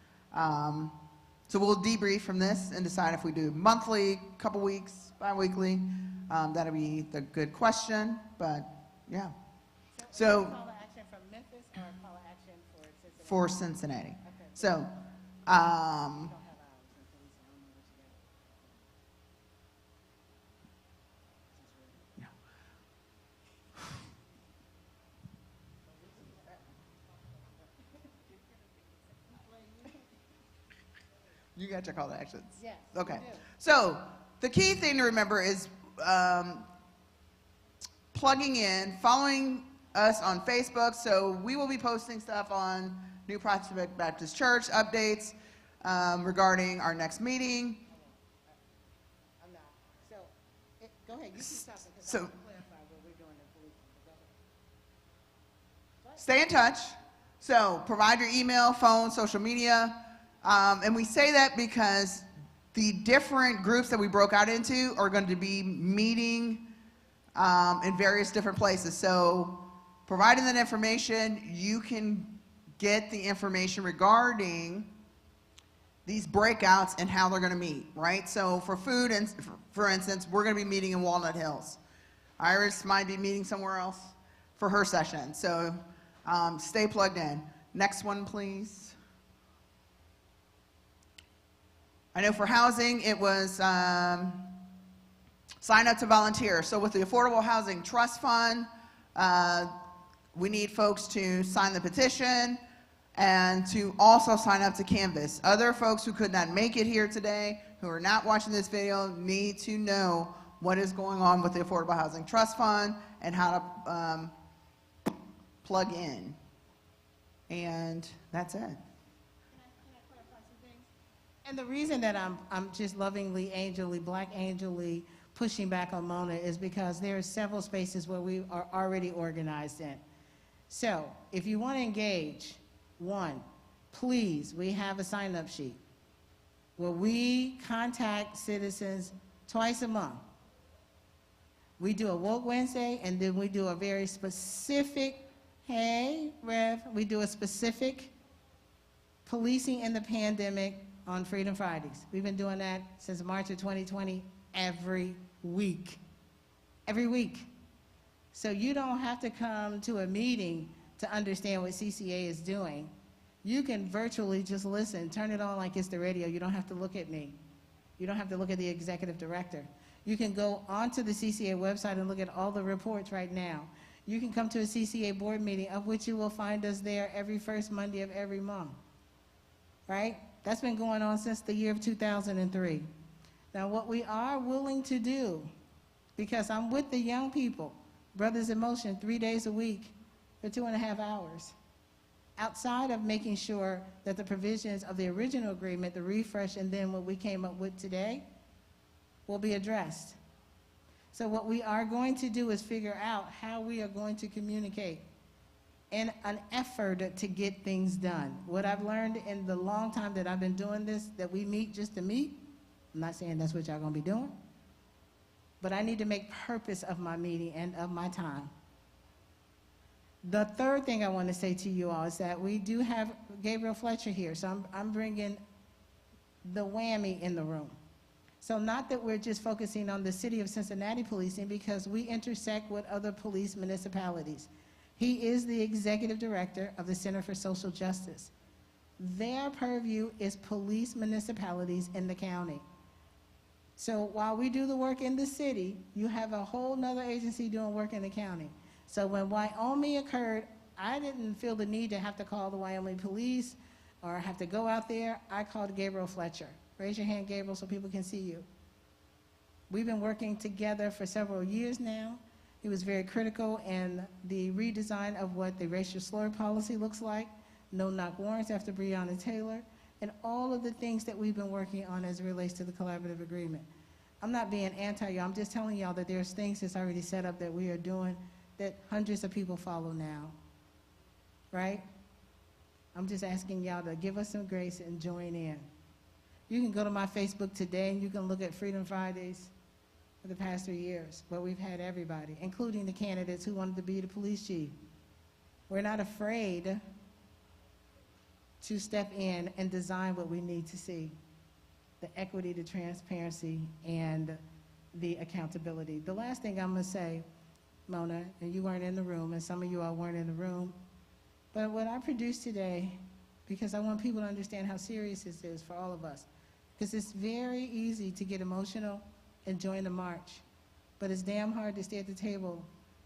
[SPEAKER 7] So we'll debrief from this and decide if we do monthly, couple weeks, bi-weekly. That'll be the good question, but yeah. So
[SPEAKER 2] Call to action from Memphis or a call to action for Cincinnati?
[SPEAKER 7] for Cincinnati.
[SPEAKER 2] Okay.
[SPEAKER 7] So, you got your call to actions?
[SPEAKER 2] Yes.
[SPEAKER 7] Okay.
[SPEAKER 2] we do.
[SPEAKER 7] So the key thing to remember is plugging in, following us on Facebook. So we will be posting stuff on New Prospect Baptist Church, updates regarding our next meeting.
[SPEAKER 2] I'm not. So, go ahead, you keep talking, because
[SPEAKER 7] So-
[SPEAKER 2] I want to clarify what we're doing in police. Go ahead.
[SPEAKER 7] Stay in touch. So provide your email, phone, social media. And we say that because the different groups that we broke out into are going to be meeting in various different places. So providing that information, you can get the information regarding these breakouts and how they're going to meet, right? So for food, and for instance, we're going to be meeting in Walnut Hills. Iris might be meeting somewhere else for her session. So stay plugged in. Next one, please. I know for housing, it was sign up to volunteer. So with the Affordable Housing Trust Fund, we need folks to sign the petition and to also sign up to Canvas. Other folks who could not make it here today, who are not watching this video, need to know what is going on with the Affordable Housing Trust Fund and how to plug in. And that's it.
[SPEAKER 2] And the reason that I'm just lovingly, angelly, black angelly pushing back on Mona is because there are several spaces where we are already organized in. So if you want to engage, one, please, we have a sign-up sheet where we contact citizens twice a month. We do a Woke Wednesday, and then we do a very specific, hey, Rev, we do a specific policing in the pandemic on Freedom Fridays. We've been doing that since March of 2020 every week. Every week. So you don't have to come to a meeting to understand what CCA is doing. You can virtually just listen, turn it on like it's the radio. You don't have to look at me. You don't have to look at the executive director. You can go onto the CCA website and look at all the reports right now. You can come to a CCA board meeting, of which you will find us there every first Monday of every month. Right? That's been going on since the year of 2003. Now, what we are willing to do, because I'm with the young people, Brothers in Motion, 3 days a week for 2.5 hours, outside of making sure that the provisions of the original agreement, the refresh, and then what we came up with today, will be addressed. So what we are going to do is figure out how we are going to communicate in an effort to get things done. What I've learned in the long time that I've been doing this, that we meet just to meet, I'm not saying that's what y'all gonna be doing, but I need to make purpose of my meeting and of my time. The third thing I want to say to you all is that we do have Gabriel Fletcher here, so I'm bringing the whammy in the room. So not that we're just focusing on the city of Cincinnati policing, because we intersect with other police municipalities. He is the executive director of the Center for Social Justice. Their purview is police municipalities in the county. So while we do the work in the city, you have a whole nother agency doing work in the county. So when Wyoming occurred, I didn't feel the need to have to call the Wyoming police or have to go out there. I called Gabriel Fletcher. Raise your hand, Gabriel, so people can see you. We've been working together for several years now. He was very critical in the redesign of what the racial slur policy looks like, no-knock warrants after Breonna Taylor, and all of the things that we've been working on as it relates to the collaborative agreement. I'm not being anti-you. I'm just telling y'all that there's things that's already set up that we are doing that hundreds of people follow now, right? I'm just asking y'all to give us some grace and join in. You can go to my Facebook today and you can look at Freedom Fridays for the past 3 years, where we've had everybody, including the candidates who wanted to be the police chief. We're not afraid to step in and design what we need to see. The equity, the transparency, and the accountability. The last thing I'm gonna say, Mona, and you weren't in the room, and some of you all weren't in the room, but what I produced today, because I want people to understand how serious this is for all of us, because it's very easy to get emotional and join the march, but it's damn hard to stay at the table,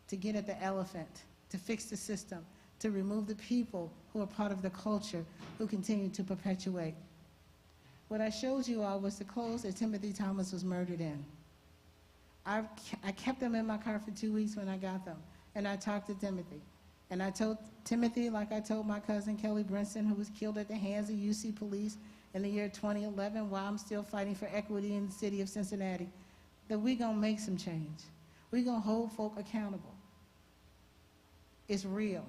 [SPEAKER 2] to get at the elephant, to fix the system, to remove the people who are part of the culture who continue to perpetuate. What I showed you all was the clothes that Timothy Thomas was murdered in. I kept them in my car for 2 weeks when I got them, and I talked to Timothy. And I told Timothy, like I told my cousin Kelly Brinson, who was killed at the hands of UC police in the year 2011, while I'm still fighting for equity in the city of Cincinnati, that we gonna make some change. We gonna hold folk accountable. It's real.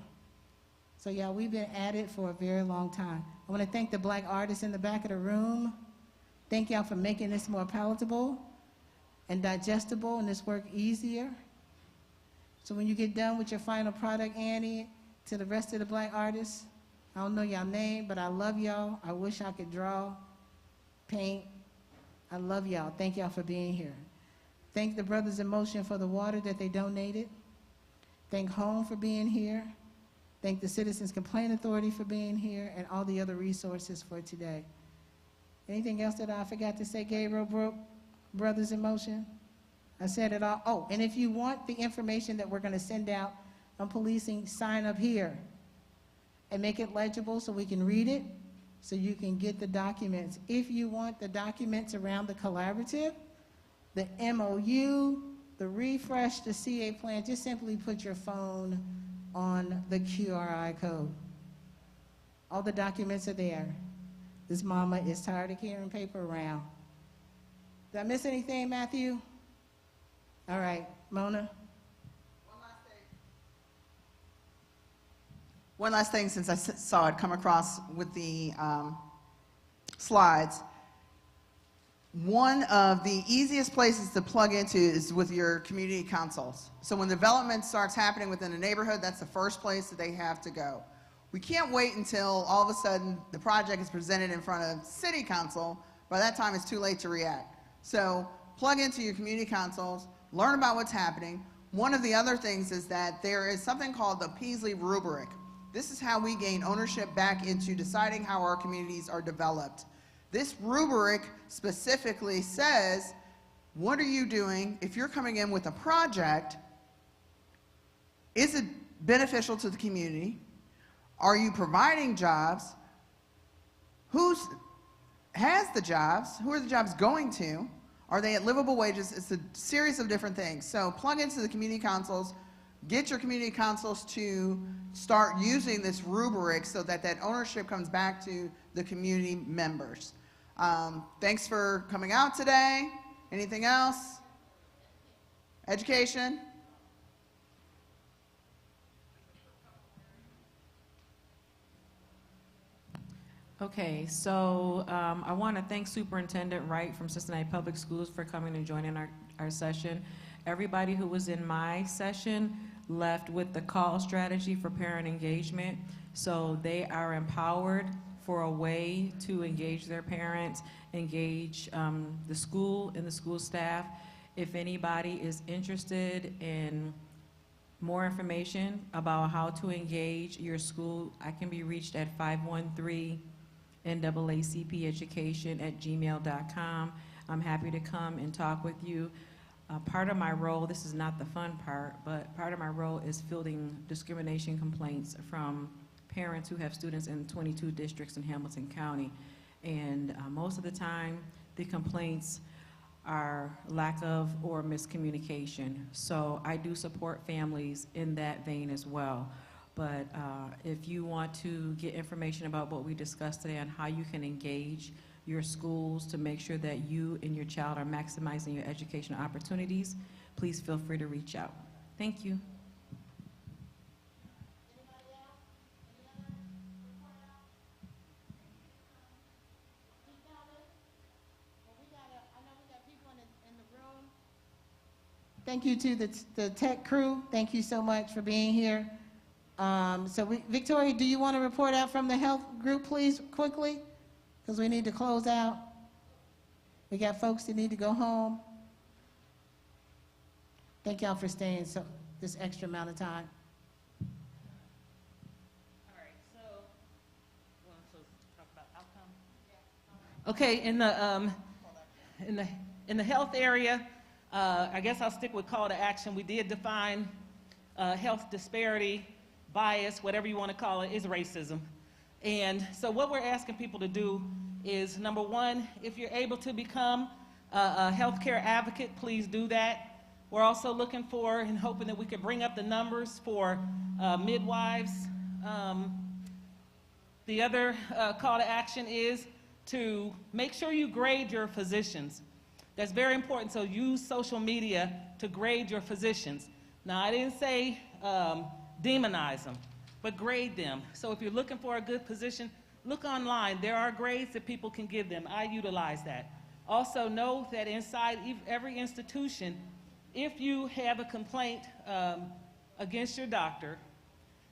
[SPEAKER 2] So y'all, we've been at it for a very long time. I wanna thank the black artists in the back of the room. Thank y'all for making this more palatable and digestible and this work easier. So when you get done with your final product, Annie, to the rest of the black artists, I don't know y'all name, but I love y'all. I wish I could draw, paint. I love y'all. Thank y'all for being here. Thank the Brothers in Motion for the water that they donated. Thank Home for being here. Thank the Citizens Complaint Authority for being here, and all the other resources for today. Anything else that I forgot to say, Gabriel Brook, Brothers in Motion? I said it all. Oh, and if you want the information that we're going to send out on policing, sign up here and make it legible so we can read it, so you can get the documents. If you want the documents around the collaborative, the MOU, the refresh, the CA plan, just simply put your phone on the QRI code. All the documents are there. This mama is tired of carrying paper around. Did I miss anything, Matthew? All right, Mona?
[SPEAKER 7] One last thing, since I saw it come across with the slides. One of the easiest places to plug into is with your community councils. So when development starts happening within a neighborhood, that's the first place that they have to go. We can't wait until all of a sudden the project is presented in front of city council. By that time, it's too late to react. So plug into your community councils, learn about what's happening. One of the other things is that there is something called the Peasley rubric. This is how we gain ownership back into deciding how our communities are developed. This rubric specifically says, what are you doing if you're coming in with a project? Is it beneficial to the community? Are you providing jobs? Who has the jobs? Who are the jobs going to? Are they at livable wages? It's a series of different things. So plug into the community councils, get your community councils to start using this rubric so that that ownership comes back to the community members. Thanks for coming out today. Anything else? Education?
[SPEAKER 9] Okay, so I want to thank Superintendent Wright from Cincinnati Public Schools for coming and joining our session. Everybody who was in my session left with the call strategy for parent engagement, so they are empowered for a way to engage their parents, engage the school and the school staff. If anybody is interested in more information about how to engage your school, I can be reached at 513-NAACPeducation@gmail.com. I'm happy to come and talk with you. Part of my role, this is not the fun part, but part of my role is fielding discrimination complaints from parents who have students in 22 districts in Hamilton County. And most of the time, the complaints are lack of or miscommunication. So I do support families in that vein as well. But if you want to get information about what we discussed today on how you can engage your schools to make sure that you and your child are maximizing your educational opportunities, please feel free to reach out. Thank you.
[SPEAKER 2] Thank you to the tech crew. Thank you so much for being here. Victoria, do you want to report out from the health group, please, quickly? Because we need to close out. We got folks that need to go home. Thank y'all for staying this extra amount of time.
[SPEAKER 16] All right, so you want to talk about outcome? Okay, in the health area, I guess I'll stick with call to action. We did define health disparity, bias, whatever you want to call it, is racism. And so what we're asking people to do is, number one, if you're able to become a healthcare advocate, please do that. We're also looking for and hoping that we could bring up the numbers for midwives. The other call to action is to make sure you grade your physicians. That's very important, so use social media to grade your physicians. Now, I didn't say demonize them, but grade them. So if you're looking for a good position, look online. There are grades that people can give them. I utilize that. Also know that inside every institution, if you have a complaint against your doctor,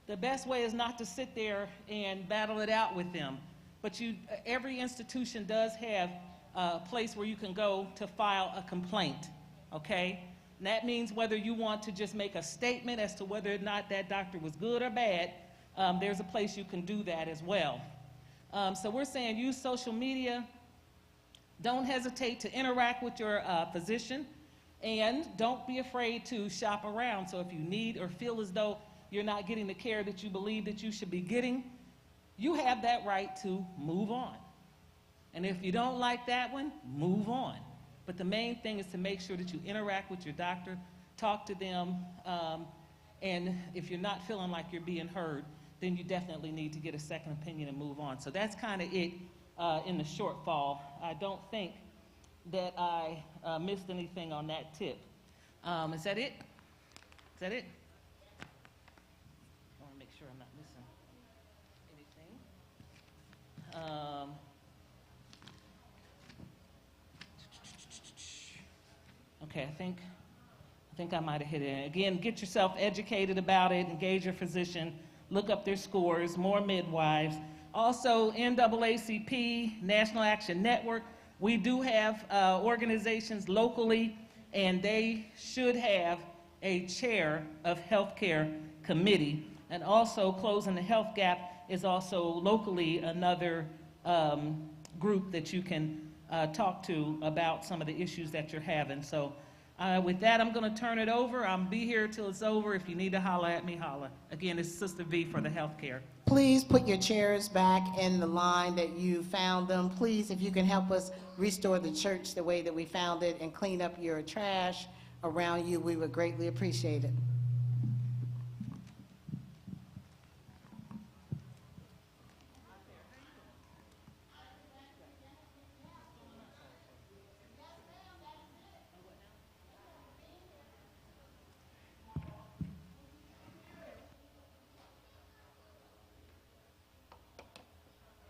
[SPEAKER 16] the best way is not to sit there and battle it out with them. But every institution does have a place where you can go to file a complaint, okay? And that means whether you want to just make a statement as to whether or not that doctor was good or bad, there's a place you can do that as well. So we're saying use social media. Don't hesitate to interact with your physician, and don't be afraid to shop around. So if you need or feel as though you're not getting the care that you believe that you should be getting, you have that right to move on. And if you don't like that one, move on. But the main thing is to make sure that you interact with your doctor, talk to them, and if you're not feeling like you're being heard, then you definitely need to get a second opinion and move on. So that's kind of it in the shortfall. I don't think that I missed anything on that tip. Is that it? Is that it? I want to make sure I'm not missing anything. Okay, I think I might have hit it. Again, get yourself educated about it, engage your physician, look up their scores, more midwives. Also, NAACP, National Action Network, we do have organizations locally, and they should have a chair of healthcare committee. And also, Closing the Health Gap is also locally another group that you can talk to about some of the issues that you're having. So with that, I'm going to turn it over. I'll be here till it's over. If you need to holler at me, holler. Again, it's Sister V for the healthcare.
[SPEAKER 2] Please put your chairs back in the line that you found them. Please, if you can help us restore the church the way that we found it and clean up your trash around you, we would greatly appreciate it.